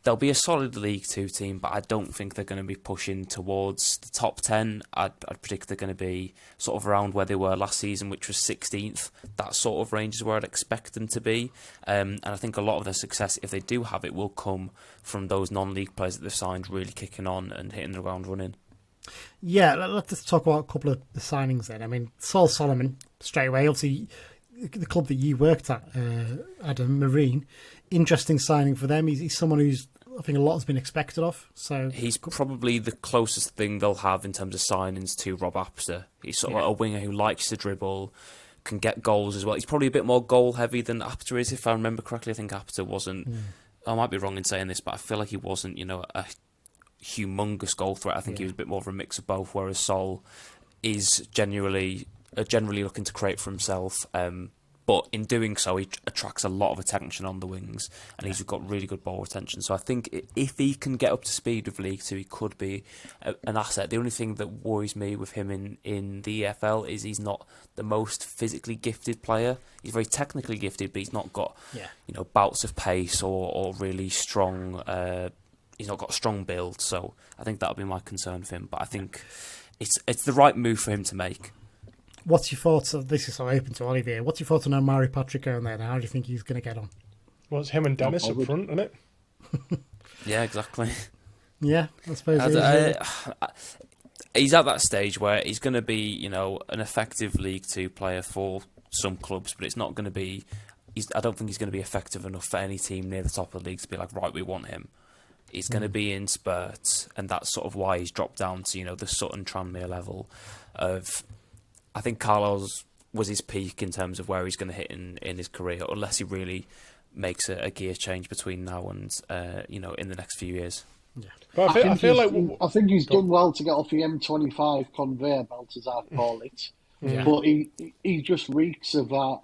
they'll be a solid League Two team, but I don't think they're going to be pushing towards the top 10. I'd predict they're going to be sort of around where they were last season, which was 16th. That sort of range is where I'd expect them to be. And I think a lot of their success, if they do have it, will come from those non-league players that they've signed really kicking on and hitting the ground running. Yeah, let's just talk about a couple of the signings then. I mean, Sol Solomon, straight away, obviously the club that you worked at, Adam, Marine, interesting signing for them. He's someone who's, I think, a lot has been expected of. So he's probably the closest thing they'll have in terms of signings to Rob Apter. He's sort of a winger who likes to dribble, can get goals as well. He's probably a bit more goal heavy than Apter is, if I remember correctly. I think Apter wasn't, I might be wrong in saying this, but I feel like he wasn't, a humongous goal threat. I think he was a bit more of a mix of both, whereas Sol is generally looking to create for himself, but in doing so he attracts a lot of attention on the wings, and he's got really good ball retention. So I think if he can get up to speed with League Two, he could be an asset. The only thing that worries me with him in the EFL is he's not the most physically gifted player. He's very technically gifted, but he's not got bouts of pace or really strong. He's not got a strong build, so I think that'll be my concern for him. But I think it's the right move for him to make. What's your thoughts? This is so open to Olivier. What's your thoughts on Amari Patrick going there? How do you think he's going to get on? Well, it's him and Dennis up front, isn't it? Yeah, exactly. Yeah, I suppose he's at that stage where he's going to be, an effective League Two player for some clubs, but it's not going to be. I don't think he's going to be effective enough for any team near the top of the league to be like, right, we want him. He's going to be in spurts, and that's sort of why he's dropped down to, the Sutton Tranmere level of... I think Carlisle's was his peak in terms of where he's going to hit in his career, unless he really makes a gear change between now and, in the next few years. Yeah. But I think he's done well to get off the M25 conveyor belt, as I call it. Yeah. But he just reeks of that.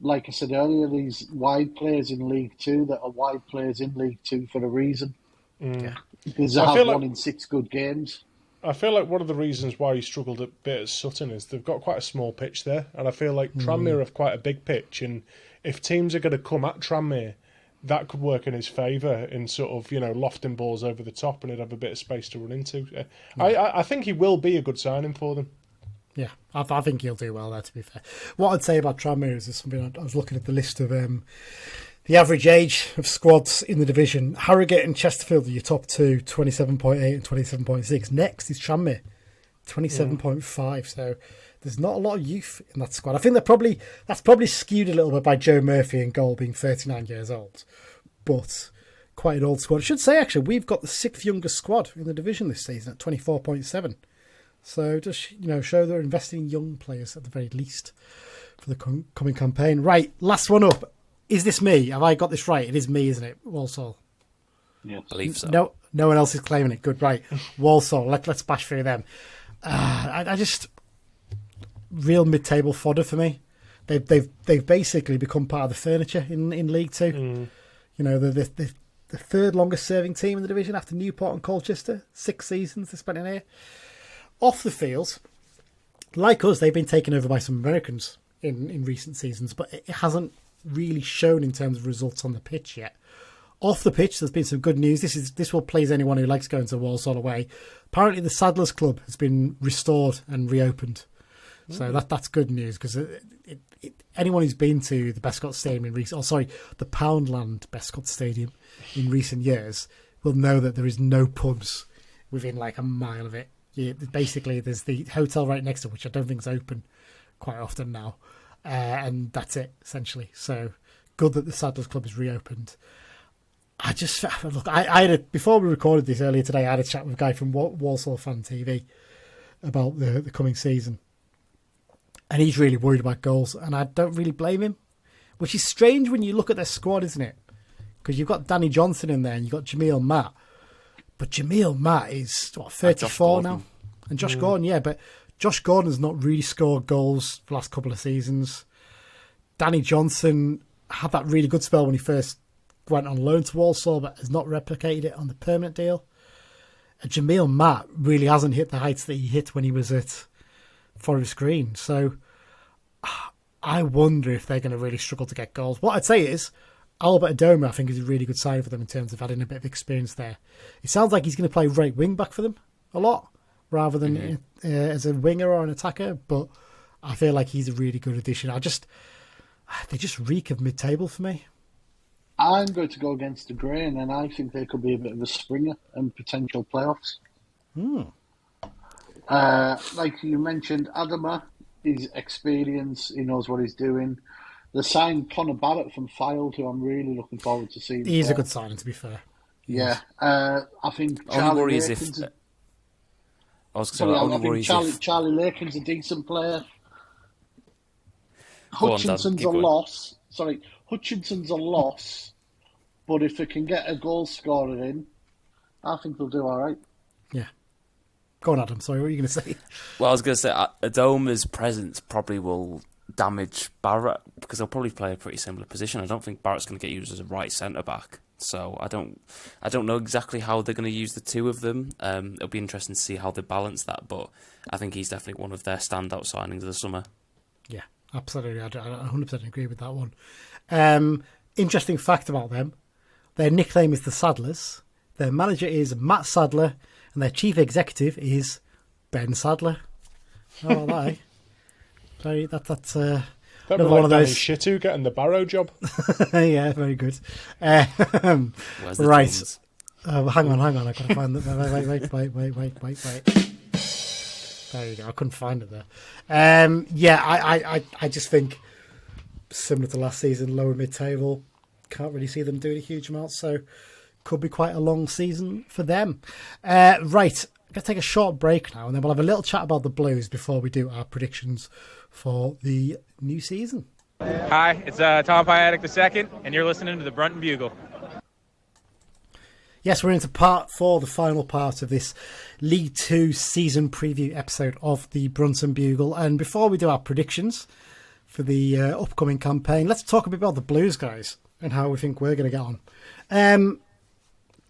Like I said earlier, these wide players in League Two that are wide players in League Two for a reason. Yeah. Because they have won in 6 good games. I feel like one of the reasons why he struggled a bit at Sutton is they've got quite a small pitch there, and I feel like Tranmere have quite a big pitch, and if teams are going to come at Tranmere, that could work in his favour in sort of, lofting balls over the top, and he'd have a bit of space to run into. I think he will be a good signing for them. Yeah, I think he'll do well there, to be fair. What I'd say about Tranmere is something I was looking at the list of the average age of squads in the division. Harrogate and Chesterfield are your top two, 27.8 and 27.6. Next is Tranmere, 27.5. So there's not a lot of youth in that squad. I think that's probably skewed a little bit by Joe Murphy in goal being 39 years old. But quite an old squad. I should say, actually, we've got the 6th youngest squad in the division this season at 24.7. So just, show they're investing in young players at the very least for the coming campaign. Right, last one up. Is this me? Have I got this right? It is me, isn't it? Walsall. Yes. I believe so. No one else is claiming it. Good, right. Walsall. Let's bash through them. I just real mid-table fodder for me. They've basically become part of the furniture in League Two. The third longest serving team in the division after Newport and Colchester. 6 seasons they spent in here. Off the field, like us, they've been taken over by some Americans in recent seasons, but it hasn't really shown in terms of results on the pitch yet. Off the pitch, there's been some good news. This will please anyone who likes going to Walsall away. Apparently, the Saddlers Club has been restored and reopened, so that's good news because anyone who's been to the Bescot Stadium the Poundland Bescot Stadium in recent years will know that there is no pubs within like a mile of it. Basically, there's the hotel right next to it, which I don't think is open quite often now, and that's it essentially. So good that the Saddlers Club is reopened. I had before we recorded this earlier today, I had a chat with a guy from Walsall Fan TV about the coming season, and he's really worried about goals, and I don't really blame him, which is strange when you look at their squad, isn't it? Because you've got Danny Johnson in there, and you've got Jameel Matt. But Jameel Matt is 34 now, and Josh Gordon, yeah. But Josh Gordon has not really scored goals the last couple of seasons. Danny Johnson had that really good spell when he first went on loan to Walsall, but has not replicated it on the permanent deal. And Jameel Matt really hasn't hit the heights that he hit when he was at Forest Green. So I wonder if they're going to really struggle to get goals. What I'd say is, Albert Adoma, I think, is a really good sign for them in terms of adding a bit of experience there. It sounds like he's going to play right wing back for them a lot, rather than as a winger or an attacker. But I feel like he's a really good addition. They just reek of mid-table for me. I'm going to go against the grain, and I think they could be a bit of a springer and potential playoffs. Like you mentioned, Adama, his experience, he knows what he's doing. They signed Connor Barrett from Fylde, who I'm really looking forward to seeing. He's a good signing, to be fair. Yeah. I think Charlie Lakin's Charlie Lakin's a decent player. Hutchinson's a loss. Hutchinson's a loss, but if they can get a goal scorer in, I think they'll do all right. Yeah. Go on, Adam. Sorry, what were you going to say? Well, I was going to say, Adoma's presence probably will damage Barrett because they'll probably play a pretty similar position. I don't think Barrett's going to get used as a right centre-back. So I don't know exactly how they're going to use the two of them. It'll be interesting to see how they balance that, but I think he's definitely one of their standout signings of the summer. Yeah, absolutely. I 100% agree with that one. Interesting fact about them, their nickname is the Saddlers. Their manager is Matt Sadler, and their chief executive is Ben Sadler. Oh, that, eh? That's That'd be like one of those Shitu getting the Barrow job. Yeah, very good. Right. Hang on. I gotta find it. Wait. There you go. I couldn't find it there. I just think similar to last season, lower mid-table. Can't really see them doing a huge amount. So could be quite a long season for them. Right, I'm going to take a short break now, and then we'll have a little chat about the Blues before we do our predictions for the new season. Hi, it's Tom Piatic II, and you're listening to the Brunton Bugle. Yes, we're into part 4, the final part of this League 2 season preview episode of the Brunton Bugle. And before we do our predictions for the upcoming campaign, let's talk a bit about the Blues, guys, and how we think we're going to get on.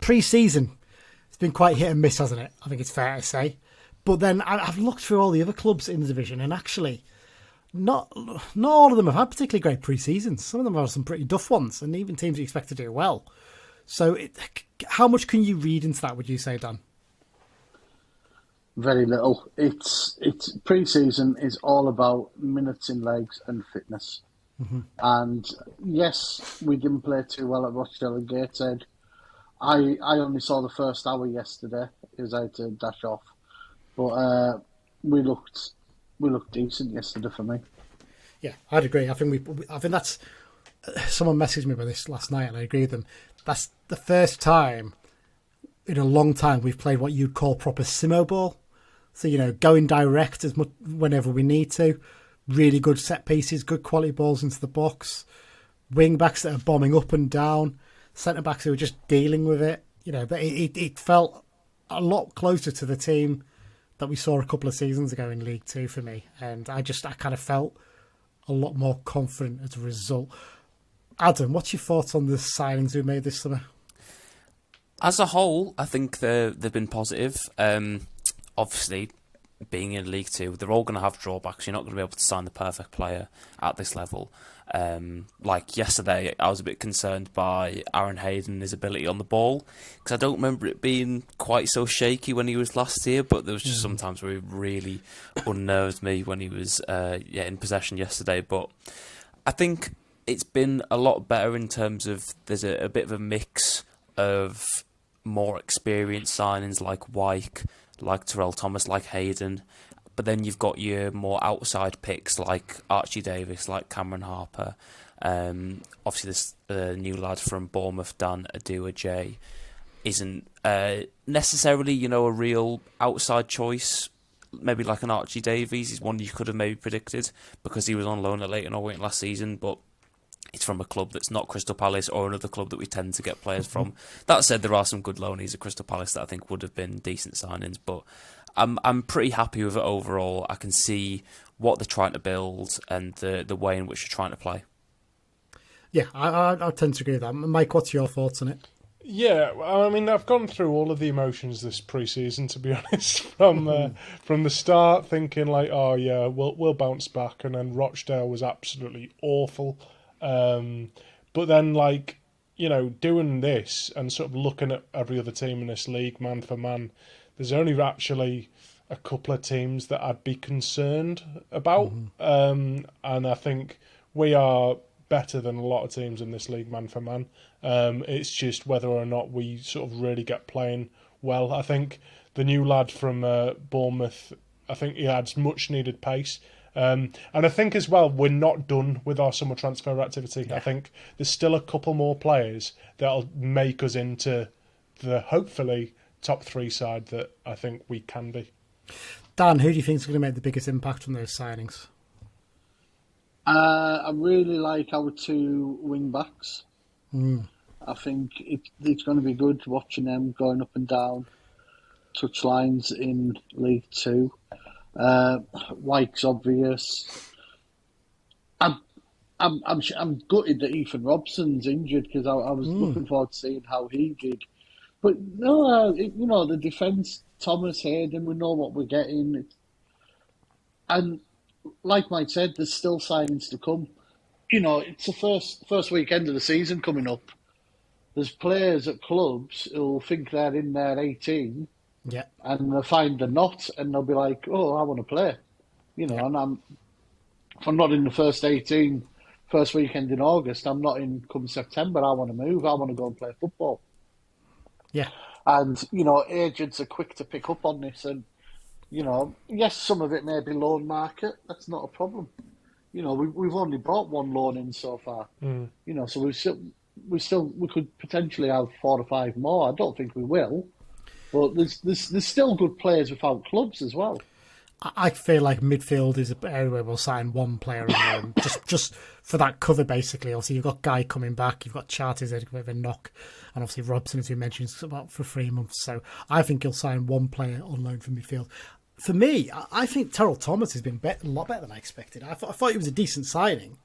Pre-season, it's been quite hit and miss, hasn't it? I think it's fair to say. But then I've looked through all the other clubs in the division, and actually, not all of them have had particularly great pre-seasons. Some of them have had some pretty duff ones, and even teams you expect to do well. So how much can you read into that, would you say, Dan? Very little. It's pre-season is all about minutes in legs and fitness. Mm-hmm. And yes, we didn't play too well at Rochdale and Gateshead. I only saw the first hour yesterday because I had to dash off. But we looked decent yesterday for me. Yeah, I'd agree. I think that's someone messaged me about this last night, and I agree with them. That's the first time in a long time we've played what you'd call proper Simo ball. So, going direct as much whenever we need to. Really good set pieces, good quality balls into the box. Wing backs that are bombing up and down. Centre backs who are just dealing with it. It felt a lot closer to the team that we saw a couple of seasons ago in League 2 for me. And I kind of felt a lot more confident as a result. Adam, what's your thoughts on the signings we made this summer? As a whole, I think they've been positive. Obviously, being in League 2, they're all going to have drawbacks. You're not going to be able to sign the perfect player at this level. Like yesterday, I was a bit concerned by Aaron Hayden and his ability on the ball, because I don't remember it being quite so shaky when he was last year, but there was just sometimes where he really unnerved me when he was in possession yesterday. But I think it's been a lot better in terms of there's a bit of a mix of more experienced signings like Wyke, like Terrell Thomas, like Hayden. But then you've got your more outside picks like Archie Davis, like Cameron Harper. Obviously, this new lad from Bournemouth, Dan Aduajay, isn't necessarily, a real outside choice. Maybe like an Archie Davies. He's one you could have maybe predicted because he was on loan at Leyton Orient last season, but it's from a club that's not Crystal Palace or another club that we tend to get players from. That said, there are some good loanees at Crystal Palace that I think would have been decent signings, but I'm pretty happy with it overall. I can see what they're trying to build and the way in which they're trying to play. Yeah, I tend to agree with that. Mike, what's your thoughts on it? Yeah, I mean, I've gone through all of the emotions this pre-season, to be honest, from the start, thinking like, oh yeah, we'll bounce back, and then Rochdale was absolutely awful. But then, doing this and sort of looking at every other team in this league, man for man, there's only actually a couple of teams that I'd be concerned about. And I think we are better than a lot of teams in this league, man for man. It's just whether or not we sort of really get playing well. I think the new lad from Bournemouth, I think he adds much needed pace. And I think as well, we're not done with our summer transfer activity. Yeah. I think there's still a couple more players that'll make us into the, hopefully, top 3 side that I think we can be. Dan, who do you think is going to make the biggest impact from those signings? I really like our 2 wing backs. I think it's going to be good watching them going up and down touch lines in League 2. Wyke's obvious. I'm gutted that Ethan Robson's injured because I was looking forward to seeing how he did. But no, the defence, Thomas, Hayden, we know what we're getting. And like Mike said, there's still signings to come. It's the first weekend of the season coming up. There's players at clubs who'll think they're in their 18, and they'll find they're not, and they'll be like, "Oh, I want to play," And if I'm not in the first 18, first weekend in August, I'm not in come September. I want to move. I want to go and play football. Yeah, and agents are quick to pick up on this, and yes, some of it may be loan market. That's not a problem. We've only brought 1 loan in so far. So we could potentially have 4 or 5 more. I don't think we will, but there's still good players without clubs as well. I feel like midfield is an area where we'll sign one player on loan, just for that cover, basically. Obviously, you've got Guy coming back, you've got Charters, a bit of a knock, and obviously Robson, as we mentioned, is about for 3 months. So I think he'll sign one player on loan from midfield. For me, I think Terrell Thomas has been a lot better than I expected. I thought he was a decent signing,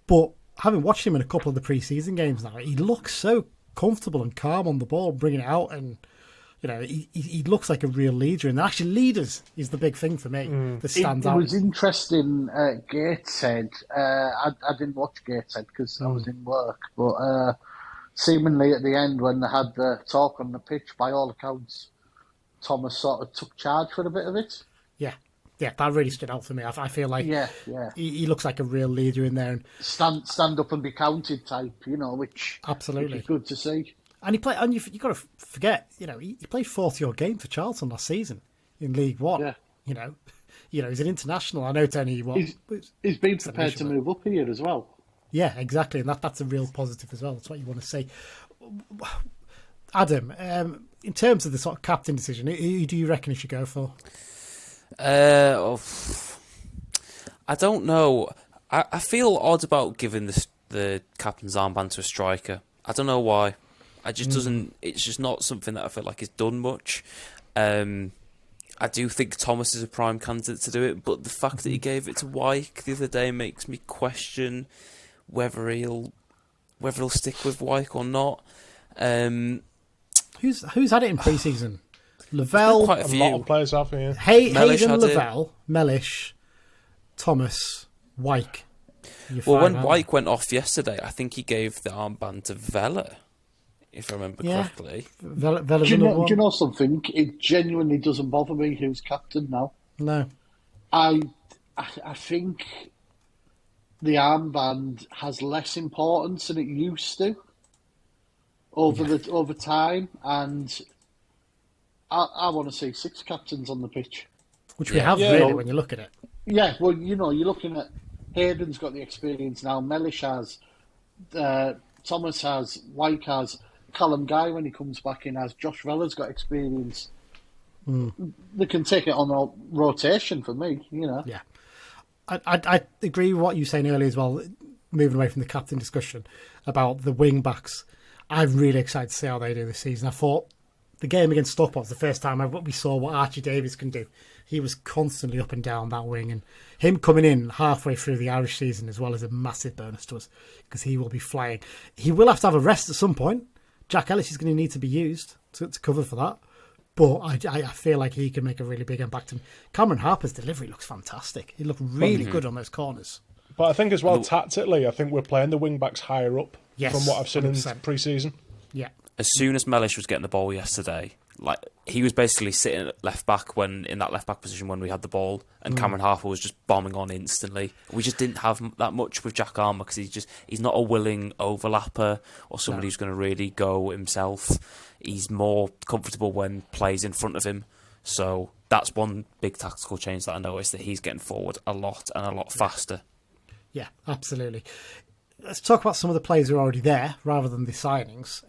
but having watched him in a couple of the pre-season games now, he looks so comfortable and calm on the ball, bringing it out, and he looks like a real leader. And actually, leaders is the big thing for me that stands out. It was interesting. Gateshead. I didn't watch Gateshead because I was in work, but seemingly at the end when they had the talk on the pitch, by all accounts, Thomas sort of took charge for a bit of it. Yeah, that really stood out for me. I feel like he looks like a real leader in there, and stand up and be counted type, which absolutely which is good to see. And he played, and you got to forget, he played 40-odd games for Charlton last season in League One. Yeah. He's an international. I know Tony. He's been prepared to move up here as well. Yeah, exactly, and that's a real positive as well. That's what you want to see. Adam, in terms of the sort of captain decision, who do you reckon he should go for? I don't know. I feel odd about giving the captain's armband to a striker. I don't know why. I just doesn't. It's just not something that I feel like is done much. I do think Thomas is a prime candidate to do it, but the fact that he gave it to Wyke the other day makes me question whether he'll stick with Wyke or not. Who's had it in pre-season? Lavelle, quite a lot of players have here. Hayden, Lavelle, Mellish, Thomas, Wyke. Well, when Wyke went off yesterday, I think he gave the armband to Vela, if I remember correctly. Do you know something? It genuinely doesn't bother me who's captain now. No. I think the armband has less importance than it used to over time, and I want to see 6 captains on the pitch. Which we have really when you look at it. Yeah, well, you're looking at Hayden's got the experience now, Mellish has, Thomas has, Wyke has, Callum Guy when he comes back in has, Josh Vella's got experience. They can take it on a rotation for me, Yeah. I agree with what you were saying earlier as well, moving away from the captain discussion about the wing-backs. I'm really excited to see how they do this season. I thought the game against Stockport was the first time we saw what Archie Davies can do. He was constantly up and down that wing, and him coming in halfway through the Irish season as well is a massive bonus to us because he will be flying. He will have to have a rest at some point. Jack Ellis is going to need to be used to cover for that, but I feel like he can make a really big impact. And Cameron Harper's delivery looks fantastic. He looked really good on those corners. But I think as well, tactically, I think we're playing the wing-backs higher up from what I've seen 100%. In pre-season. Yeah. As soon as Mellish was getting the ball yesterday, he was basically sitting at left back in that left back position when we had the ball, and Cameron Harper was just bombing on instantly. We just didn't have that much with Jack Armour because he's not a willing overlapper or somebody who's going to really go himself. He's more comfortable when plays in front of him. So that's one big tactical change that I noticed, that he's getting forward a lot and a lot faster. Yeah, absolutely. Let's talk about some of the players who are already there rather than the signings.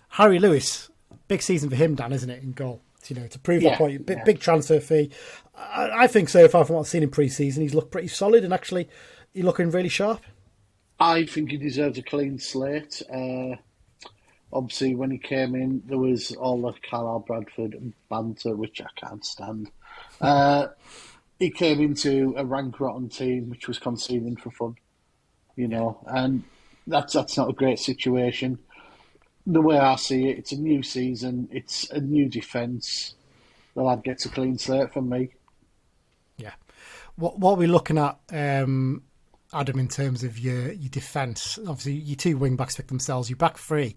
Harry Lewis, big season for him, Dan, isn't it, in goal? To prove that point, big transfer fee. I think so far from what I've seen in pre-season, he's looked pretty solid, and actually he's looking really sharp. I think he deserves a clean slate. Obviously, when he came in, there was all the Carlisle Bradford banter, which I can't stand. He came into a rank-rotten team, which was conceding for fun. And that's not a great situation. The way I see it, it's a new season, it's a new defence. The lad gets a clean slate from me. Yeah. What are we looking at, Adam, in terms of your defence? Obviously, your 2 wing-backs pick themselves, your back 3.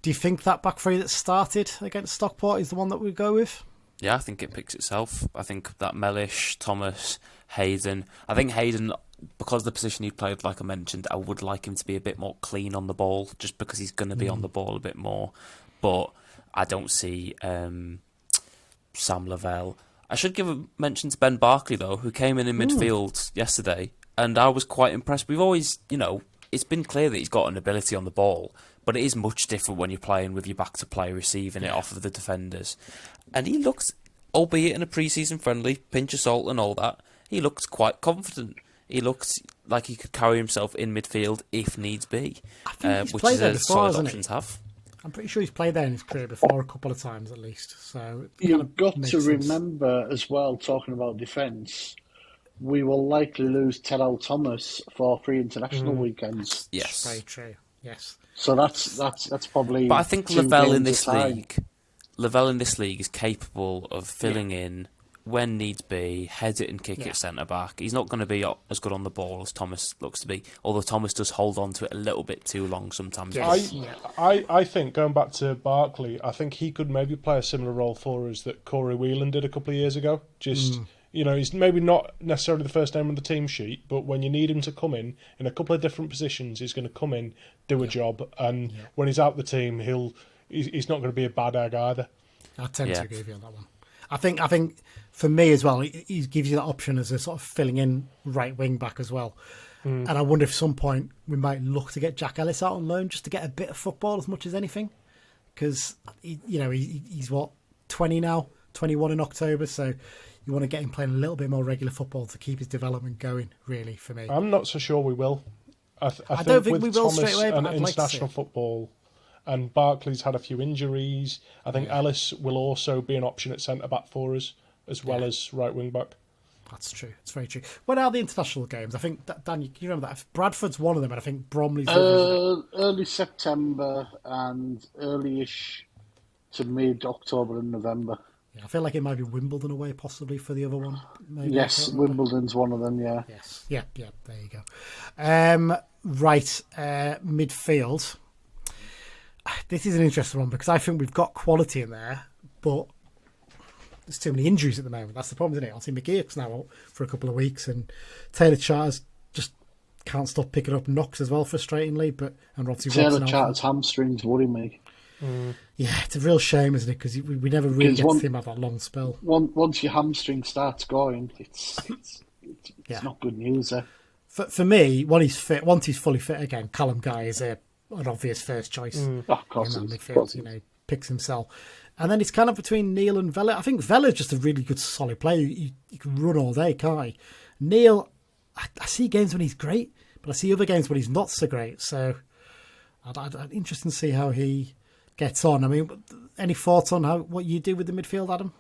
Do you think that back 3 that started against Stockport is the one that we go with? Yeah, I think it picks itself. I think that Mellish, Thomas, Hayden. I think Hayden, because of the position he played, like I mentioned, I would like him to be a bit more clean on the ball, just because he's going to be on the ball a bit more. But I don't see Sam Lavelle. I should give a mention to Ben Barkley, though, who came in midfield yesterday, and I was quite impressed. We've always, it's been clear that he's got an ability on the ball, but it is much different when you're playing with your back to play, receiving it off of the defenders. And he looks, albeit in a pre-season friendly, pinch of salt and all that, he looks quite confident. He looks like he could carry himself in midfield if needs be, I think he's which played is there a before, solid hasn't option he? to have. I'm pretty sure he's played there in his career before a couple of times at least. So You've got to remember as well, talking about defence, we will likely lose Terrell Thomas for 3 international weekends. Yes, very true. Yes. So that's probably. But I think 2 Lavelle in games this of time. league is capable of filling in when needs be, head it and kick it centre back. He's not going to be as good on the ball as Thomas looks to be, although Thomas does hold on to it a little bit too long sometimes. Yes. I think, going back to Barkley, I think he could maybe play a similar role for us that Corey Whelan did a couple of years ago. He's maybe not necessarily the first name on the team sheet, but when you need him to come in a couple of different positions, he's going to come in, do a job, and when he's out the team, he's not going to be a bad egg either. I tend to agree with you on that one. I think for me as well, he gives you that option as a sort of filling in right wing back as well. And I wonder if at some point we might look to get Jack Ellis out on loan just to get a bit of football as much as anything, because he's what, 20 now, 21 in October, so you want to get him playing a little bit more regular football to keep his development going. Really, for me, I'm not so sure we will. I don't think with we will Thomas straight away, but and I'd like to see international it. football. And Barkley's had a few injuries. I think Ellis will also be an option at centre-back for us, as well as right wing-back. That's true. It's very true. When are the international games? I think, Dan, you remember that? Bradford's one of them, and I think Bromley's the other. Early September and early-ish to mid-October and November. Yeah, I feel like it might be Wimbledon away, possibly, for the other one. Maybe. Yes, Wimbledon's one of them, yeah. Yes. Yeah, there you go. Midfield. This is an interesting one because I think we've got quality in there, but there's too many injuries at the moment. That's the problem, isn't it? Obviously, McGeough's now out for a couple of weeks, and Taylor Charters just can't stop picking up knocks as well, frustratingly. And obviously, Taylor Charters' hamstrings worry me. Yeah, it's a real shame, isn't it? Because we never really get to see him have that long spell. Once your hamstring starts going, it's not good news. For me, once he's fully fit again, Callum Guy is an obvious first choice. Of course, in that midfield, picks himself. And then it's kind of between Neil and Vella. I think Vella's just a really good, solid player. You can run all day, can't he? Neil, I see games when he's great, but I see other games when he's not so great. So I'd interesting to see how he gets on. I mean, any thoughts on what you do with the midfield, Adam?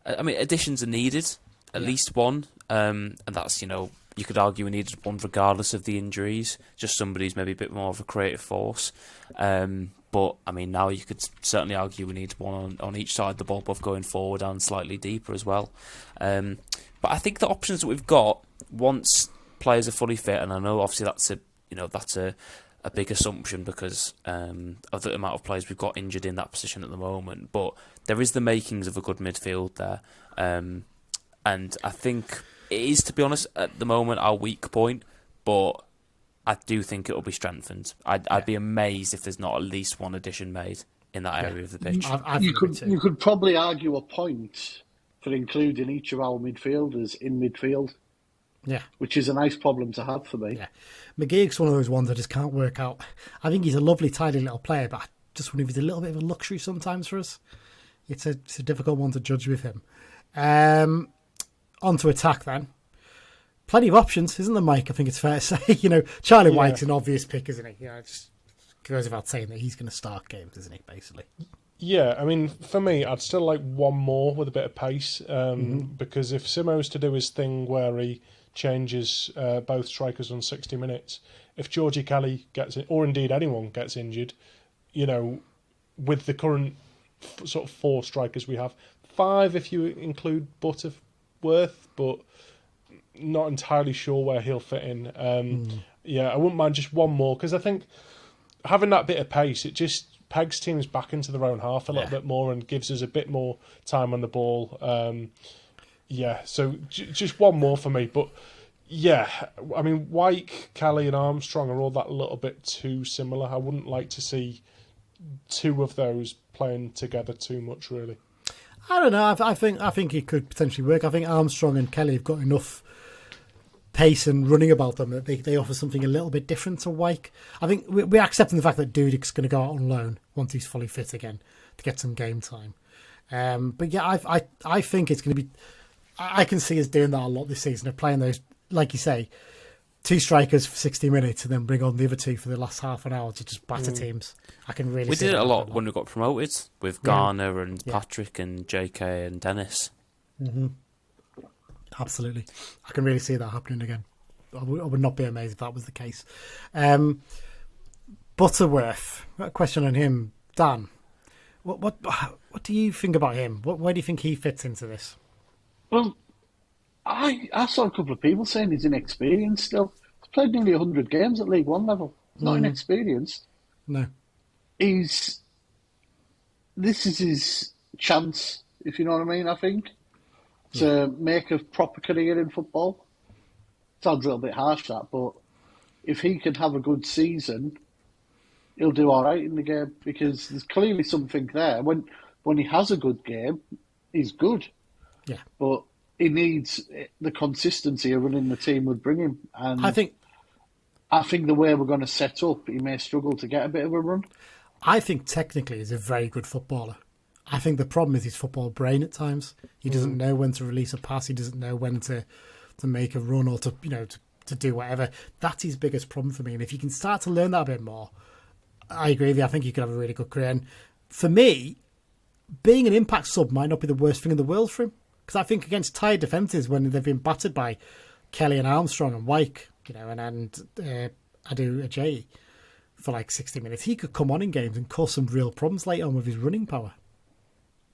I mean, additions are needed, at least one, and that's, you could argue we needed one regardless of the injuries, just somebody who's maybe a bit more of a creative force. But, I mean, now you could certainly argue we need one on each side of the ball, both going forward and slightly deeper as well. But I think the options that we've got, once players are fully fit, and I know obviously that's a big assumption because of the amount of players we've got injured in that position at the moment, but there is the makings of a good midfield there. And I think it is, to be honest, at the moment our weak point, but I do think it will be strengthened. I'd be amazed if there's not at least one addition made in that area of the pitch. You could probably argue a point for including each of our midfielders in midfield. Yeah. Which is a nice problem to have for me. Yeah. McGeough's one of those ones I just can't work out. I think he's a lovely, tidy little player, but I just wonder if he's a little bit of a luxury sometimes for us. It's a difficult one to judge with him. On to attack then. Plenty of options, isn't there, Mike? I think it's fair to say. Charlie White's an obvious pick, isn't he? It just goes without saying that he's going to start games, isn't he, basically? Yeah, I mean, for me, I'd still like one more with a bit of pace, because if Simo's to do his thing where he changes both strikers on 60 minutes, if Georgie Kelly gets it, or indeed anyone gets injured, with the current sort of 4 strikers we have, 5 if you include Butterworth, but not entirely sure where he'll fit in. Yeah, I wouldn't mind just one more, because I think having that bit of pace, it just pegs teams back into their own half a little bit more and gives us a bit more time on the ball. So just one more for me. But yeah, I mean, White, Kelly and Armstrong are all that little bit too similar. I wouldn't like to see 2 of those playing together too much, really. I don't know. I think it could potentially work. I think Armstrong and Kelly have got enough pace and running about them that they offer something a little bit different to Wyke. I think we're accepting the fact that Dudik's going to go out on loan once he's fully fit again to get some game time. But yeah, I think it's going to be. I can see us doing that a lot this season, of playing those, like you say, 2 strikers for 60 minutes and then bring on the other 2 for the last half an hour to just batter teams. I can really. We see did it that a lot happening. when we got promoted with Garner and Patrick and JK and Dennis. Mm-hmm. Absolutely, I can really see that happening again. I would not be amazed if that was the case. Butterworth, a question on him, Dan. What do you think about him? Where do you think he fits into this? Well, I saw a couple of people saying he's inexperienced still. He's played nearly 100 games at League One level. He's not inexperienced. No. This is his chance, if you know what I mean, I think, to make a proper career in football. Sounds a little bit harsh, that, but if he can have a good season, he'll do all right in the game, because there's clearly something there. When he has a good game, he's good. Yeah. But he needs the consistency of running the team would bring him. And I think the way we're going to set up, he may struggle to get a bit of a run. I think technically he's a very good footballer. I think the problem is his football brain at times. He doesn't know when to release a pass. He doesn't know when to make a run or to do whatever. That's his biggest problem for me. And if you can start to learn that a bit more, I agree with you. I think you could have a really good career. And for me, being an impact sub might not be the worst thing in the world for him. Because I think against tired defences, when they've been battered by Kelly and Armstrong and Wyke, and Adu Ajayi for like 60 minutes, he could come on in games and cause some real problems later on with his running power,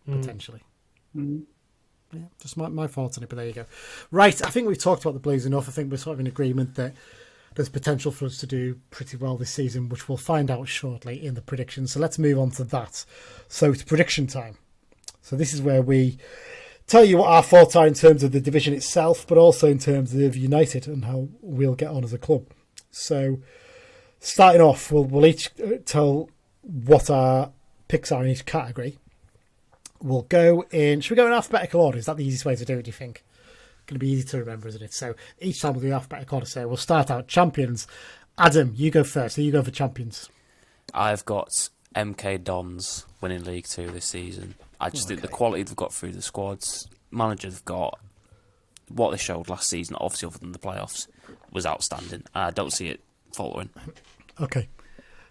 potentially. Yeah, just my thoughts on it, but there you go. Right, I think we've talked about the Blues enough. I think we're sort of in agreement that there's potential for us to do pretty well this season, which we'll find out shortly in the predictions. So let's move on to that. So it's prediction time. So this is where we tell you what our thoughts are in terms of the division itself, but also in terms of United and how we'll get on as a club. So starting off, we'll each tell what our picks are in each category. We'll go in... Should we go in alphabetical order? Is that the easiest way to do it, do you think? Going to be easy to remember, isn't it? So each time we'll do alphabetical order. So we'll start out champions. Adam, you go first. Who you go for champions? I've got MK Dons winning League 2 this season. I just think the quality they've got through the squads, manager they've got, what they showed last season, obviously other than the playoffs, was outstanding. I don't see it faltering. Okay.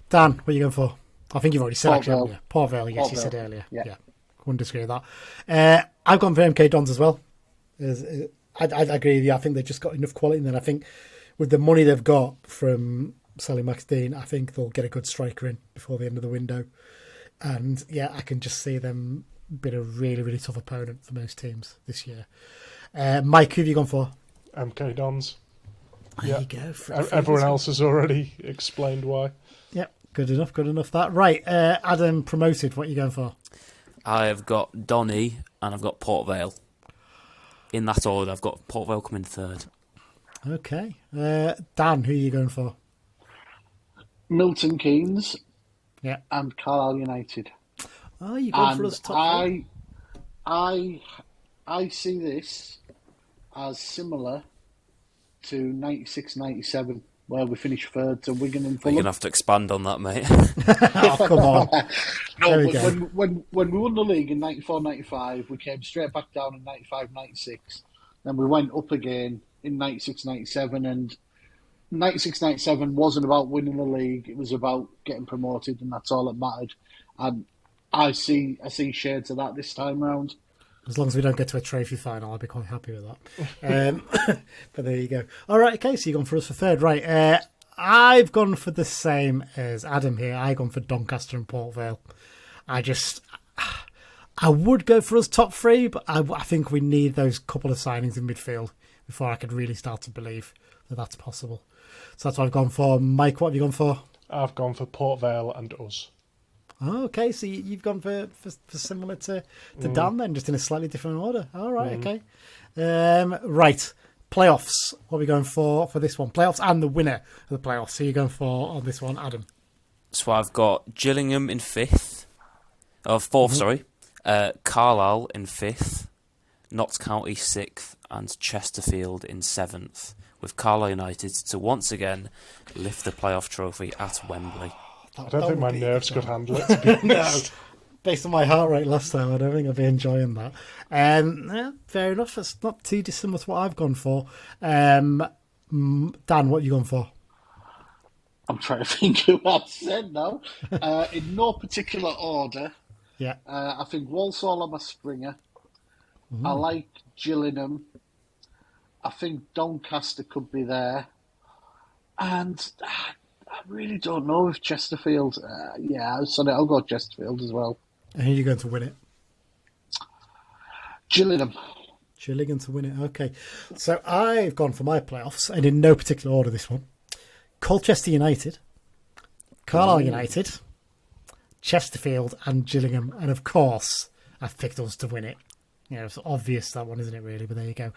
Dan, what are you going for? I think you've already said, Port actually, haven't you? Port Vale, yes, you said earlier. Yeah. Wouldn't disagree with that. I've gone for MK Dons as well. I'd agree with you. I think they've just got enough quality. And then I think with the money they've got from selling Max Dean, I think they'll get a good striker in before the end of the window. And yeah, I can just see them being a really, really tough opponent for most teams this year. Mike, who have you gone for? MK Dons. There you go. Everyone else has already explained why. Yep, good enough that. Right, Adam, promoted, what are you going for? I've got Donny and I've got Port Vale. In that order, I've got Port Vale coming third. Okay. Dan, who are you going for? Milton Keynes and Carlisle United. Oh, you're going for us top four? I see this as similar to 96-97, where we finished third to Wigan and Fulham. You're going to have to expand on that, mate. Oh, come on. No, but when we won the league in 94-95, we came straight back down in 95-96. Then we went up again in 96-97, and 96-97 wasn't about winning the league. It was about getting promoted, and that's all that mattered. And I see shades of that this time round. As long as we don't get to a trophy final, I'll be quite happy with that. But there you go. All right, okay, so you've gone for us for third. Right, I've gone for the same as Adam here. I've gone for Doncaster and Port Vale. I would go for us top three, but I think we need those couple of signings in midfield before I could really start to believe that that's possible. So that's what I've gone for. Mike, what have you gone for? I've gone for Port Vale and us. Oh, okay, so you've gone for similar to Dan then, just in a slightly different order. All right, okay. Right, playoffs. What are we going for this one? Playoffs and the winner of the playoffs. Who are you going for on this one, Adam? So I've got Gillingham in fourth, sorry. Carlisle in fifth, Notts County sixth, and Chesterfield in seventh, with Carlisle United to once again lift the playoff trophy at Wembley. I don't think my nerves could handle it, to be honest. Based on my heart rate last time, I don't think I'll be enjoying that. Fair enough. It's not too dissimilar to what I've gone for. Dan, what have you gone for? I'm trying to think who I've said now. In no particular order. Yeah. I think Walsall are my springer. I like Gillingham. I think Doncaster could be there. And I really don't know if Chesterfield... I'll go Chesterfield as well. And who are you going to win it? Gillingham. Gillingham to win it. Okay. So I've gone for my playoffs, and in no particular order this one. Colchester United, Carlisle United, Chesterfield and Gillingham. And of course, I've picked us to win it. It's obvious that one, isn't it, really? But there you go.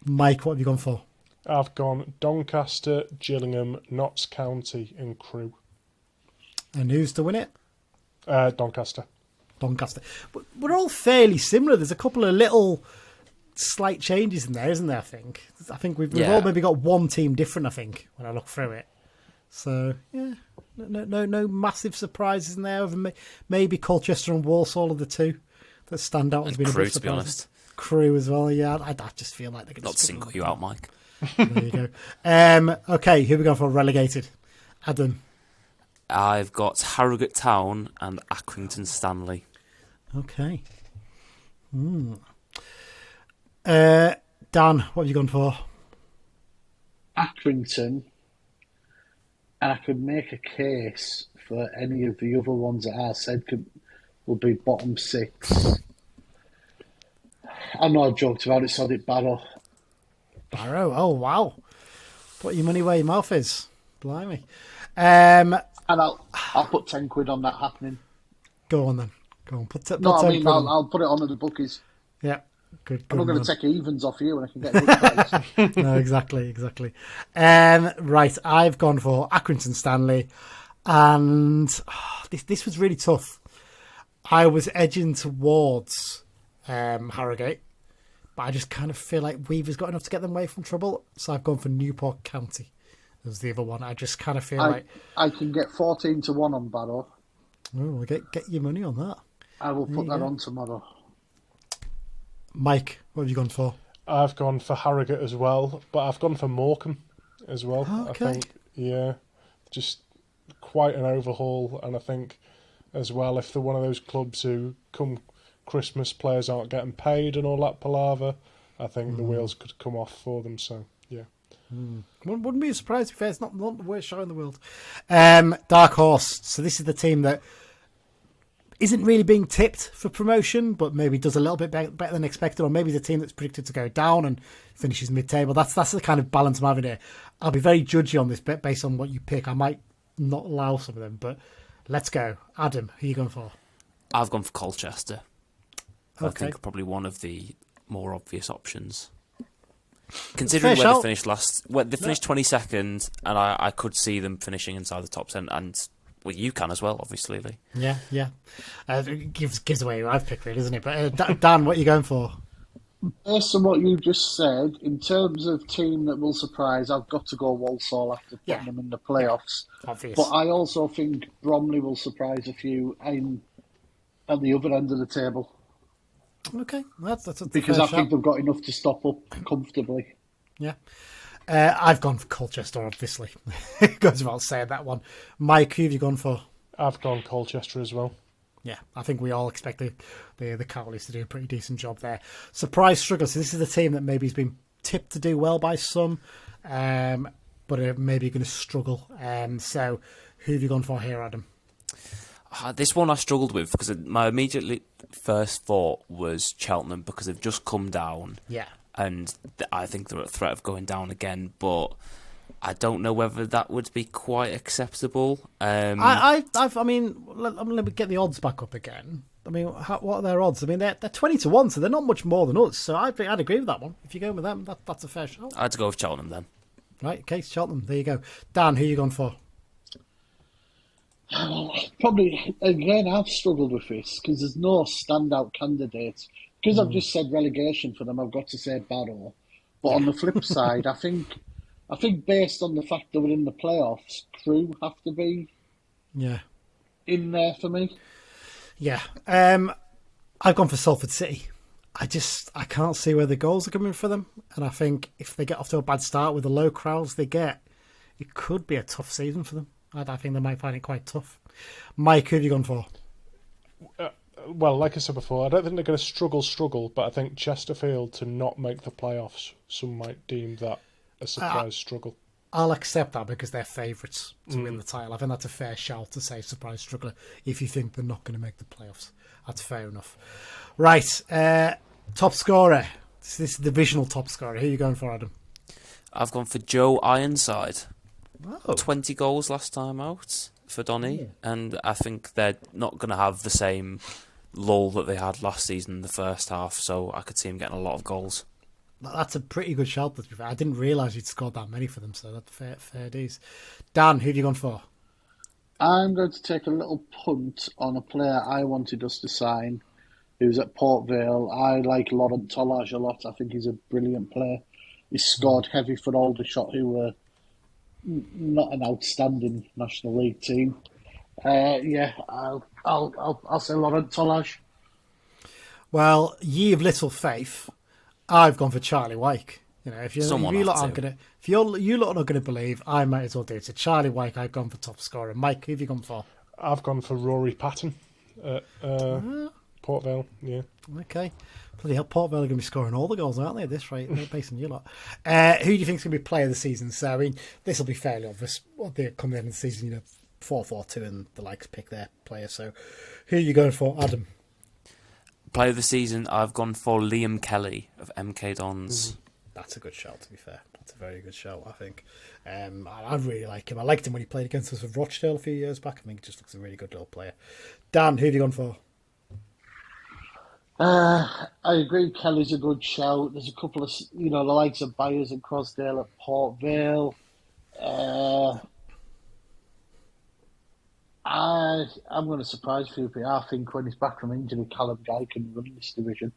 Mike, what have you gone for? I've gone Doncaster, Gillingham, Notts County and Crewe. And who's to win it? Doncaster. Doncaster. But we're all fairly similar. There's a couple of little slight changes in there, isn't there, I think we've all maybe got one team different, I think, when I look through it. So, yeah, no massive surprises in there. Maybe Colchester and Walsall are the two that stand out as being Crewe, a bit to be honest. Crewe as well, yeah. I just feel like they're going to... Not to single you out, Mike. There you go. Okay, who are we going for relegated? Adam. I've got Harrogate Town and Accrington Stanley. Okay. Dan, what have you gone for? Accrington. And I could make a case for any of the other ones that I said will be bottom six. I know I joked about it, so I did Barrow. Barrow, oh wow. Put your money where your mouth is. Blimey. And I'll put £10 on that happening. Go on then. Go on. Put I'll put it on at the bookies. Yeah. Good. I'm not going to take evens off you when I can get a good price. No, exactly. Right, I've gone for Accrington Stanley, and this was really tough. I was edging towards Harrogate, but I just kind of feel like Weaver's got enough to get them away from trouble, so I've gone for Newport County as the other one. I just kind of feel like I can get 14-1 on Barrow. Oh, well, get your money on that. I will put that on tomorrow. Mike, what have you gone for? I've gone for Harrogate as well, but I've gone for Morecambe as well. Okay. I think, just quite an overhaul. And I think as well, if they're one of those clubs who come Christmas, players aren't getting paid and all that palaver, I think the wheels could come off for them. So, yeah. Wouldn't be surprised if it's not the worst show in the world. Dark Horse. So this is the team that isn't really being tipped for promotion, but maybe does a little bit better than expected, or maybe the team that's predicted to go down and finishes mid-table. That's the kind of balance I'm having here. I'll be very judgy on this bit based on what you pick. I might not allow some of them, but let's go. Adam, who are you going for? I've gone for Colchester. Okay. I think probably one of the more obvious options. Considering where they finished they finished 22nd, and I could see them finishing inside the top 10, and well, you can as well, obviously, Lee. Yeah. It gives away who I've picked, really, doesn't it? But Dan, what are you going for? Based on what you just said, in terms of team that will surprise, I've got to go Walsall after putting them in the playoffs. Yeah, obvious. But I also think Bromley will surprise a few at the other end of the table. Okay, that's because I think they've got enough to stop up comfortably. Yeah. I've gone for Colchester, obviously. It goes without saying that one. Mike, who have you gone for? I've gone Colchester as well. Yeah, I think we all expect the Cowleys to do a pretty decent job there. Surprise struggle. So this is the team that maybe has been tipped to do well by some, but are maybe going to struggle. So who have you gone for here, Adam? This one I struggled with because my immediately first thought was Cheltenham because they've just come down. Yeah. And I think they're at threat of going down again, but I don't know whether that would be quite acceptable. Let me get the odds back up again. I mean, what are their odds? I mean, they're 20-1, so they're not much more than us. So I'd agree with that one. If you're going with them, that's a fair shot. I had to go with Cheltenham then. Right, okay, Cheltenham. There you go. Dan, who are you gone for? Probably, again, I've struggled with this because there's no standout candidates. Because I've just said relegation for them, I've got to say Barrow. But on the flip side, I think based on the fact that we're in the playoffs, Crew have to be in there for me. Yeah. I've gone for Salford City. I can't see where the goals are coming for them. And I think if they get off to a bad start with the low crowds they get, it could be a tough season for them. I think they might find it quite tough. Mike, who have you gone for? Well, like I said before, I don't think they're going to struggle, but I think Chesterfield to not make the playoffs, some might deem that a surprise struggle. I'll accept that because they're favourites to win the title. I think that's a fair shout to say surprise struggler if you think they're not going to make the playoffs. That's fair enough. Right, top scorer. This is the divisional top scorer. Who are you going for, Adam? I've gone for Joe Ironside. Oh. 20 goals last time out for Donny, and I think they're not going to have the same lull that they had last season in the first half, so I could see him getting a lot of goals. That's a pretty good shout, to be fair. I didn't realise you'd scored that many for them, so that's fair dues. Dan, who have you gone for? I'm going to take a little punt on a player I wanted us to sign, who's at Port Vale. I like Laurent Tollage a lot. I think he's a brilliant player. He scored heavy for Aldershot, who were not an outstanding National League team. I'll say Laurent Tollage. Well, ye of little faith, I've gone for Charlie Wyke. You know, if you lot aren't going to believe, I might as well do it. So Charlie Wyke, I've gone for top scorer. Mike, who have you gone for? I've gone for Rory Patton at Port Vale. Yeah. Okay. Bloody hell, Port Vale are going to be scoring all the goals, aren't they, at this rate, based on you lot? Who do you think is going to be player of the season? So, I mean, this will be fairly obvious. They come in the season, 4-4-2 and the likes pick their player. So, who are you going for, Adam? Player of the season, I've gone for Liam Kelly of MK Dons. That's a good shout, to be fair. That's a very good shout, I think. I really like him. I liked him when he played against us with Rochdale a few years back. I think he just looks a really good little player. Dan, who have you gone for? I agree, Kelly's a good shout. There's a couple of, the likes of Byers and Crosdale at Port Vale. I'm going to surprise a few people. I think when he's back from injury, Callum Guy can run this division.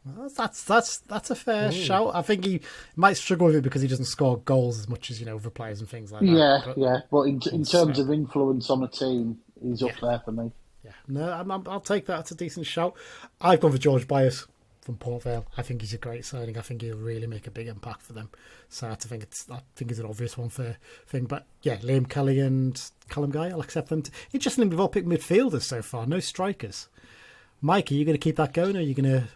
Well, that's a fair shout. I think he might struggle with it because he doesn't score goals as much as other players and things like that. But in terms of influence on a team, he's up there for me. Yeah, no, I'll take that. It's a decent shout. I've gone for George Byers from Port Vale. I think he's a great signing. I think he'll really make a big impact for them. So I think it's an obvious one for thing. But yeah, Liam Kelly and Callum Guy, I'll accept them. Interestingly, we've all picked midfielders so far, no strikers. Mike, are you going to keep that going, or are you going to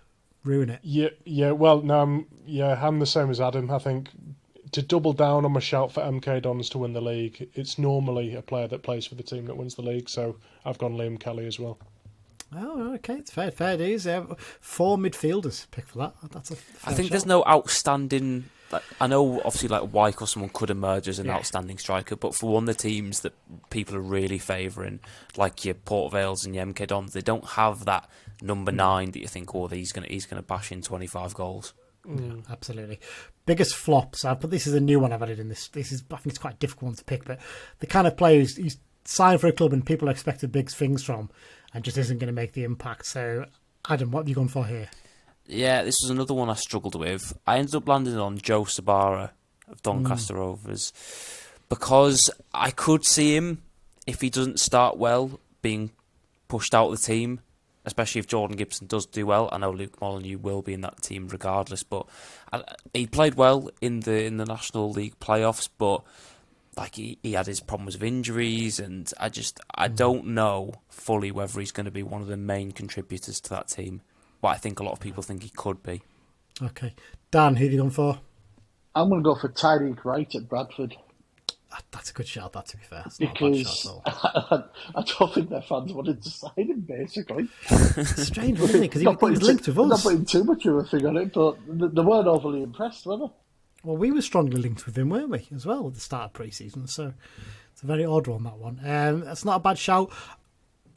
ruin it? Yeah. Well, no, I'm the same as Adam. I think to double down on my shout for MK Dons to win the league, it's normally a player that plays for the team that wins the league. So I've gone Liam Kelly as well. Oh, okay, it's fair dues. 4 midfielders pick for that. That's a fair I think shot. there's no outstanding. I know, obviously, like Wyke or someone could emerge as an outstanding striker, but for one of the teams that people are really favouring, like your Port Vales and your MK Dons, they don't have that number 9 that you think, he's gonna bash in 25 goals. Absolutely. Biggest flops. But this is a new one I've added in this. I think it's quite a difficult one to pick, but the kind of player who's signed for a club and people expected big things from, and just isn't going to make the impact. So, Adam, what have you gone for here? Yeah, this was another one I struggled with. I ended up landing on Joe Sabara of Doncaster Rovers because I could see him, if he doesn't start well, being pushed out of the team, especially if Jordan Gibson does do well. I know Luke Molyneux will be in that team regardless, but he played well in the National League playoffs, but he had his problems with injuries, and I don't know fully whether he's going to be one of the main contributors to that team. But I think a lot of people think he could be. Okay. Dan, who have you gone for? I'm going to go for Tyreek Wright at Bradford. That's a good shout, that, to be fair. It's because I don't think their fans wanted to sign him, basically. Strange, wasn't it? Because he was linked with us. Not putting too much of a thing on it, but they weren't overly impressed, were they? Well, we were strongly linked with him, weren't we, as well, at the start of pre-season, so it's a very odd one, that one. That's not a bad shout.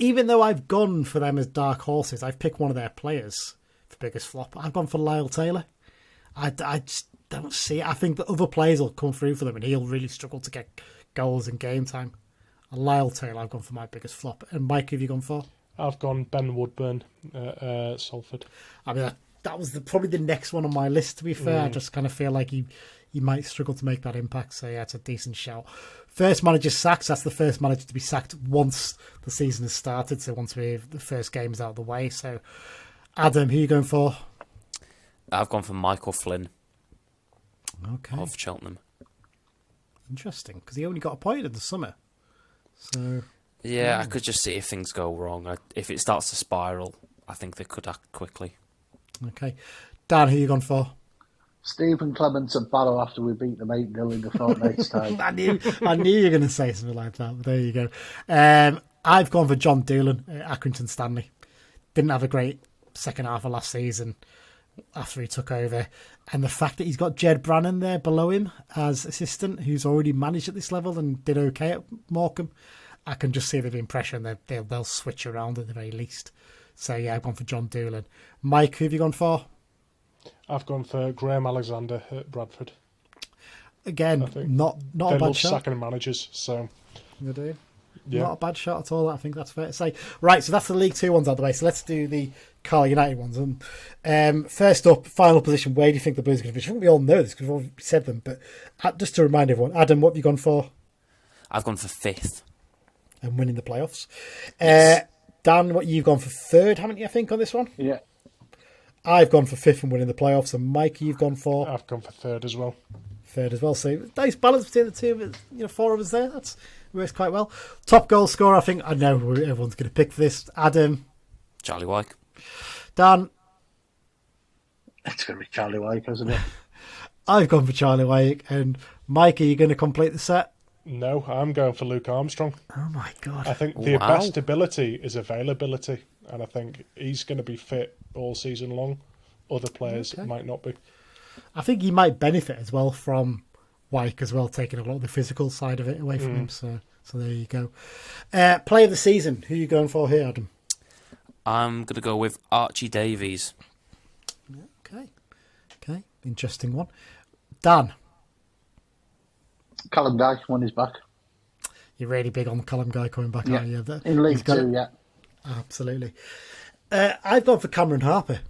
Even though I've gone for them as dark horses, I've picked one of their players for biggest flop. I've gone for Lyle Taylor. I just don't see it. I think that other players will come through for them and he'll really struggle to get goals in game time. And Lyle Taylor, I've gone for my biggest flop. And Mike, who have you gone for? I've gone Ben Woodburn at Salford. I mean, that was probably the next one on my list, to be fair. I just kind of feel like he might struggle to make that impact. So, yeah, it's a decent shout. First manager sacks. That's the first manager to be sacked once the season has started. So once the first game's out of the way. So, Adam, who are you going for? I've gone for Michael Flynn. Okay. Of Cheltenham. Interesting, because he only got appointed in the summer. So yeah, I could just see if things go wrong. If it starts to spiral, I think they could act quickly. Okay. Dan, who are you gone for? Stephen Clements at Barrow after we beat them 8-0 in the fortnight's time. I knew you were going to say something like that, but there you go. I've gone for John Doolan at Accrington Stanley. Didn't have a great second half of last season after he took over. And the fact that he's got Jed Brannan there below him as assistant, who's already managed at this level and did okay at Morecambe, I can just see there being pressure and they'll switch around at the very least. So, yeah, I've gone for John Doolan. Mike, who have you gone for? I've gone for Graham Alexander at Bradford. Again, not a bad shot. Sacking managers, so They do. Yeah. Not a bad shot at all, I think that's fair to say. Right, so that's the League Two ones out of the way. So let's do the Carlisle United ones. And first up, final position, where do you think the Blues are going to finish? I think we all know this because we've already said them, but just to remind everyone, Adam, what have you gone for? I've gone for 5th. And winning the playoffs. Yes. Dan, what you've gone for 3rd, haven't you, I think, on this one? Yeah. I've gone for 5th and winning the playoffs. And Mike, you've gone for? I've gone for 3rd as well. 3rd as well. So nice balance between the two of us, 4 of us there. That's works quite well. Top goal scorer, I think I know who everyone's going to pick for this. Adam. Charlie Wyke. Dan. It's going to be Charlie Wyke, isn't it? I've gone for Charlie Wyke. And Mike, are you going to complete the set? No, I'm going for Luke Armstrong. Oh my God. I think the best ability is availability, and I think he's going to be fit all season long. Other players might not be. I think he might benefit as well from Wyke as well, taking a lot of the physical side of it away from him. So there you go. Player of the season, who are you going for here, Adam? I'm going to go with Archie Davies. Okay, interesting one. Dan. Callum Guy when he's back. You're really big on the Callum Guy coming back, aren't you? In League Two, yeah. Absolutely. I've gone for Cameron Harper.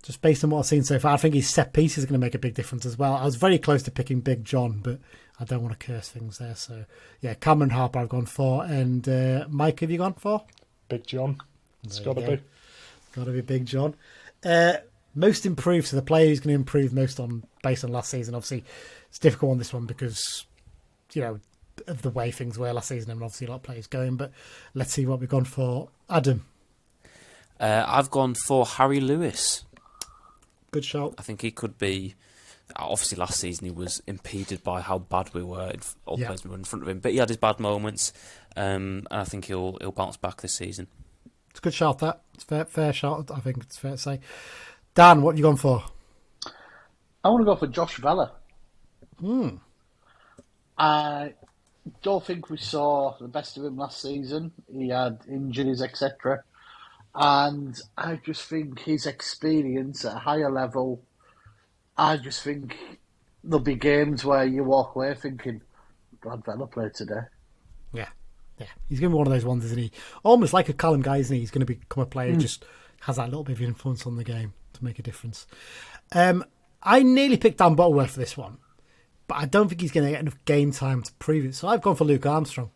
Just based on what I've seen so far, I think his set piece is going to make a big difference as well. I was very close to picking Big John, but I don't want to curse things there. So, yeah, Cameron Harper I've gone for. And Mike, have you gone for? Big John. It's got to be. Got to be Big John. Most improved, so the player who's going to improve most based on last season. Obviously, it's difficult on this one because, of the way things were last season and obviously a lot of players going. But let's see what we've gone for. Adam. I've gone for Harry Lewis. Good shout. I think he could be. Obviously, last season he was impeded by how bad we were. All players were in front of him, but he had his bad moments, and I think he'll bounce back this season. It's a good shout. That it's fair shout. I think it's fair to say. Dan, what have you gone for? I want to go for Josh Vella. I don't think we saw the best of him last season. He had injuries, etc. And I just think his experience at a higher level, I just think there'll be games where you walk away thinking, glad Vella played today. Yeah. He's going to be one of those ones, isn't he? Almost like a Callum Guy, isn't he? He's going to become a player who just has that little bit of influence on the game to make a difference. I nearly picked Dan Butterworth for this one, but I don't think he's going to get enough game time to prove it. So I've gone for Luke Armstrong.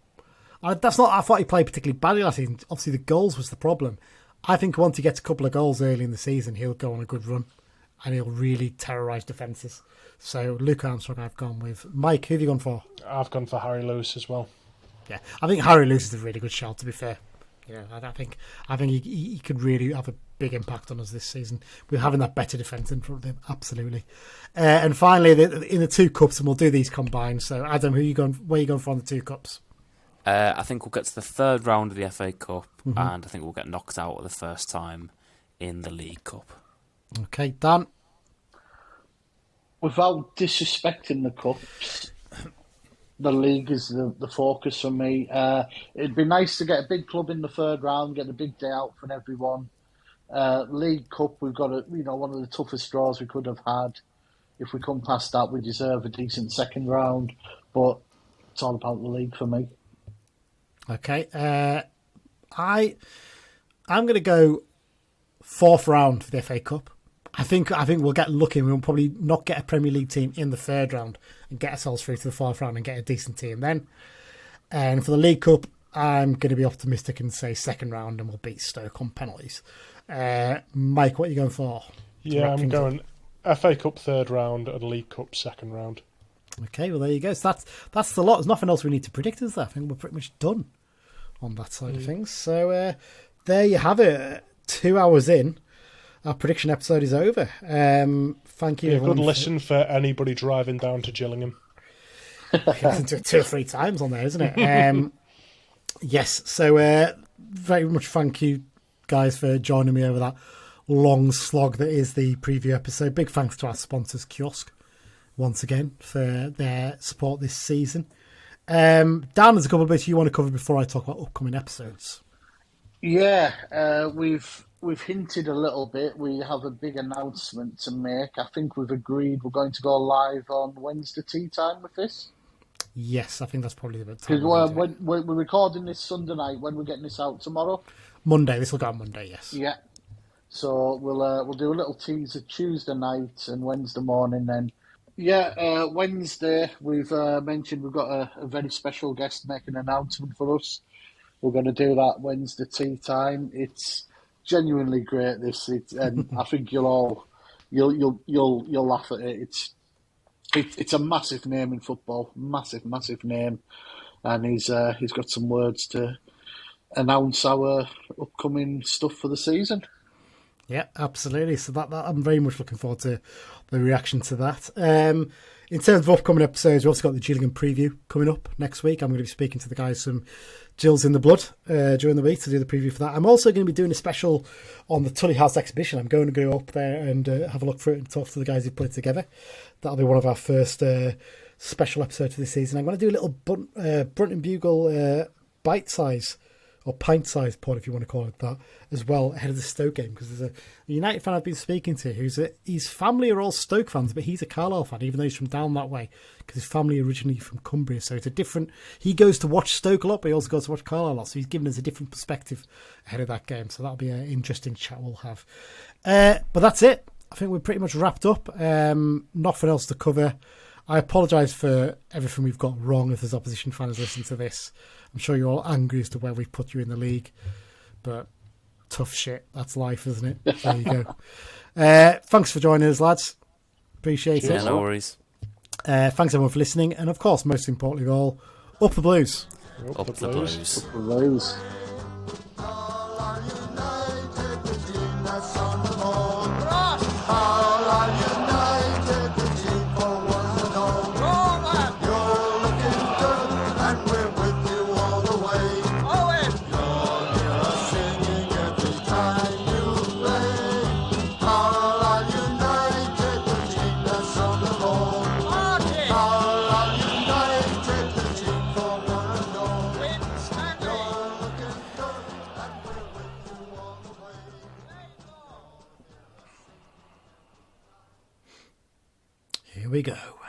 I thought he played particularly badly last season. Obviously, the goals was the problem. I think once he gets a couple of goals early in the season, he'll go on a good run and he'll really terrorise defences. So Luke Armstrong I've gone with. Mike, who have you gone for? I've gone for Harry Lewis as well. Yeah, I think Harry Lewis is a really good shout, to be fair. I think he could really have a big impact on us this season. We're having that better defence in front of him, absolutely. And finally, in the 2 cups, and we'll do these combined. So Adam, where are you going for on the 2 cups? I think we'll get to the 3rd round of the FA Cup, and I think we'll get knocked out for the first time in the League Cup. Okay, Dan? Without disrespecting the cups, the league is the focus for me. It'd be nice to get a big club in the 3rd round, get a big day out for everyone. League Cup, we've got one of the toughest draws we could have had. If we come past that, we deserve a decent 2nd round, but it's all about the league for me. Okay, I'm going to go 4th round for the FA Cup. I think we'll get lucky. We'll probably not get a Premier League team in the third round and get ourselves through to the fourth round and get a decent team then. And for the League Cup, I'm going to be optimistic and say second round and we'll beat Stoke on penalties. Mike, what are you going for? Yeah, I'm going FA Cup third round and League Cup second round. Okay, well, there you go. So that's the lot. There's nothing else we need to predict, is there? I think we're pretty much done on that side of things. So there you have it. 2 hours in, our prediction episode is over. Thank you. Yeah, good listen for anybody driving down to Gillingham. Listen to it 2 or 3 times on there, isn't it? Yes, so very much thank you guys for joining me over that long slog that is the preview episode. Big thanks to our sponsors, CUOSC, once again, for their support this season. Dan, there's a couple of bits you want to cover before I talk about upcoming episodes. Yeah, we've hinted a little bit. We have a big announcement to make. I think we've agreed we're going to go live on Wednesday tea time with this. Yes, I think that's probably the time. Because when we're recording this Sunday night, when we're getting this out tomorrow? Monday. This will go on Monday, yes. Yeah. So we'll do a little teaser Tuesday night and Wednesday morning then. Yeah, Wednesday, we've mentioned we've got a very special guest making an announcement for us. We're going to do that Wednesday tea time. It's genuinely great, and I think you'll laugh at it. It's a massive name in football, massive name, and he's got some words to announce our upcoming stuff for the season. Yeah, absolutely. So that I'm very much looking forward to the reaction to that. In terms of upcoming episodes, we've also got the Gillingham preview coming up next week. I'm going to be speaking to the guys from Gills in the Blood during the week to do the preview for that. I'm also going to be doing a special on the Tully House exhibition. I'm going to go up there and have a look through it and talk to the guys who put it together. That'll be one of our first special episodes for this season. I'm going to do a little Brunton Bugle bite-size or pint-sized pod, if you want to call it that, as well, ahead of the Stoke game, because there's a United fan I've been speaking to his family are all Stoke fans, but he's a Carlisle fan, even though he's from down that way, because his family originally from Cumbria, so it's a different... He goes to watch Stoke a lot, but he also goes to watch Carlisle a lot, so he's given us a different perspective ahead of that game, so that'll be an interesting chat we'll have. But that's it. I think we're pretty much wrapped up. Nothing else to cover. I apologise for everything we've got wrong if there's opposition fans listening to this. I'm sure you're all angry as to where we've put you in the league, but tough shit. That's life, isn't it? There you go. Thanks for joining us, lads. Appreciate it. Yeah, no worries. Thanks everyone for listening, and of course, most importantly of all, up the Blues. Up the Blues. Up the Blues. Here we go.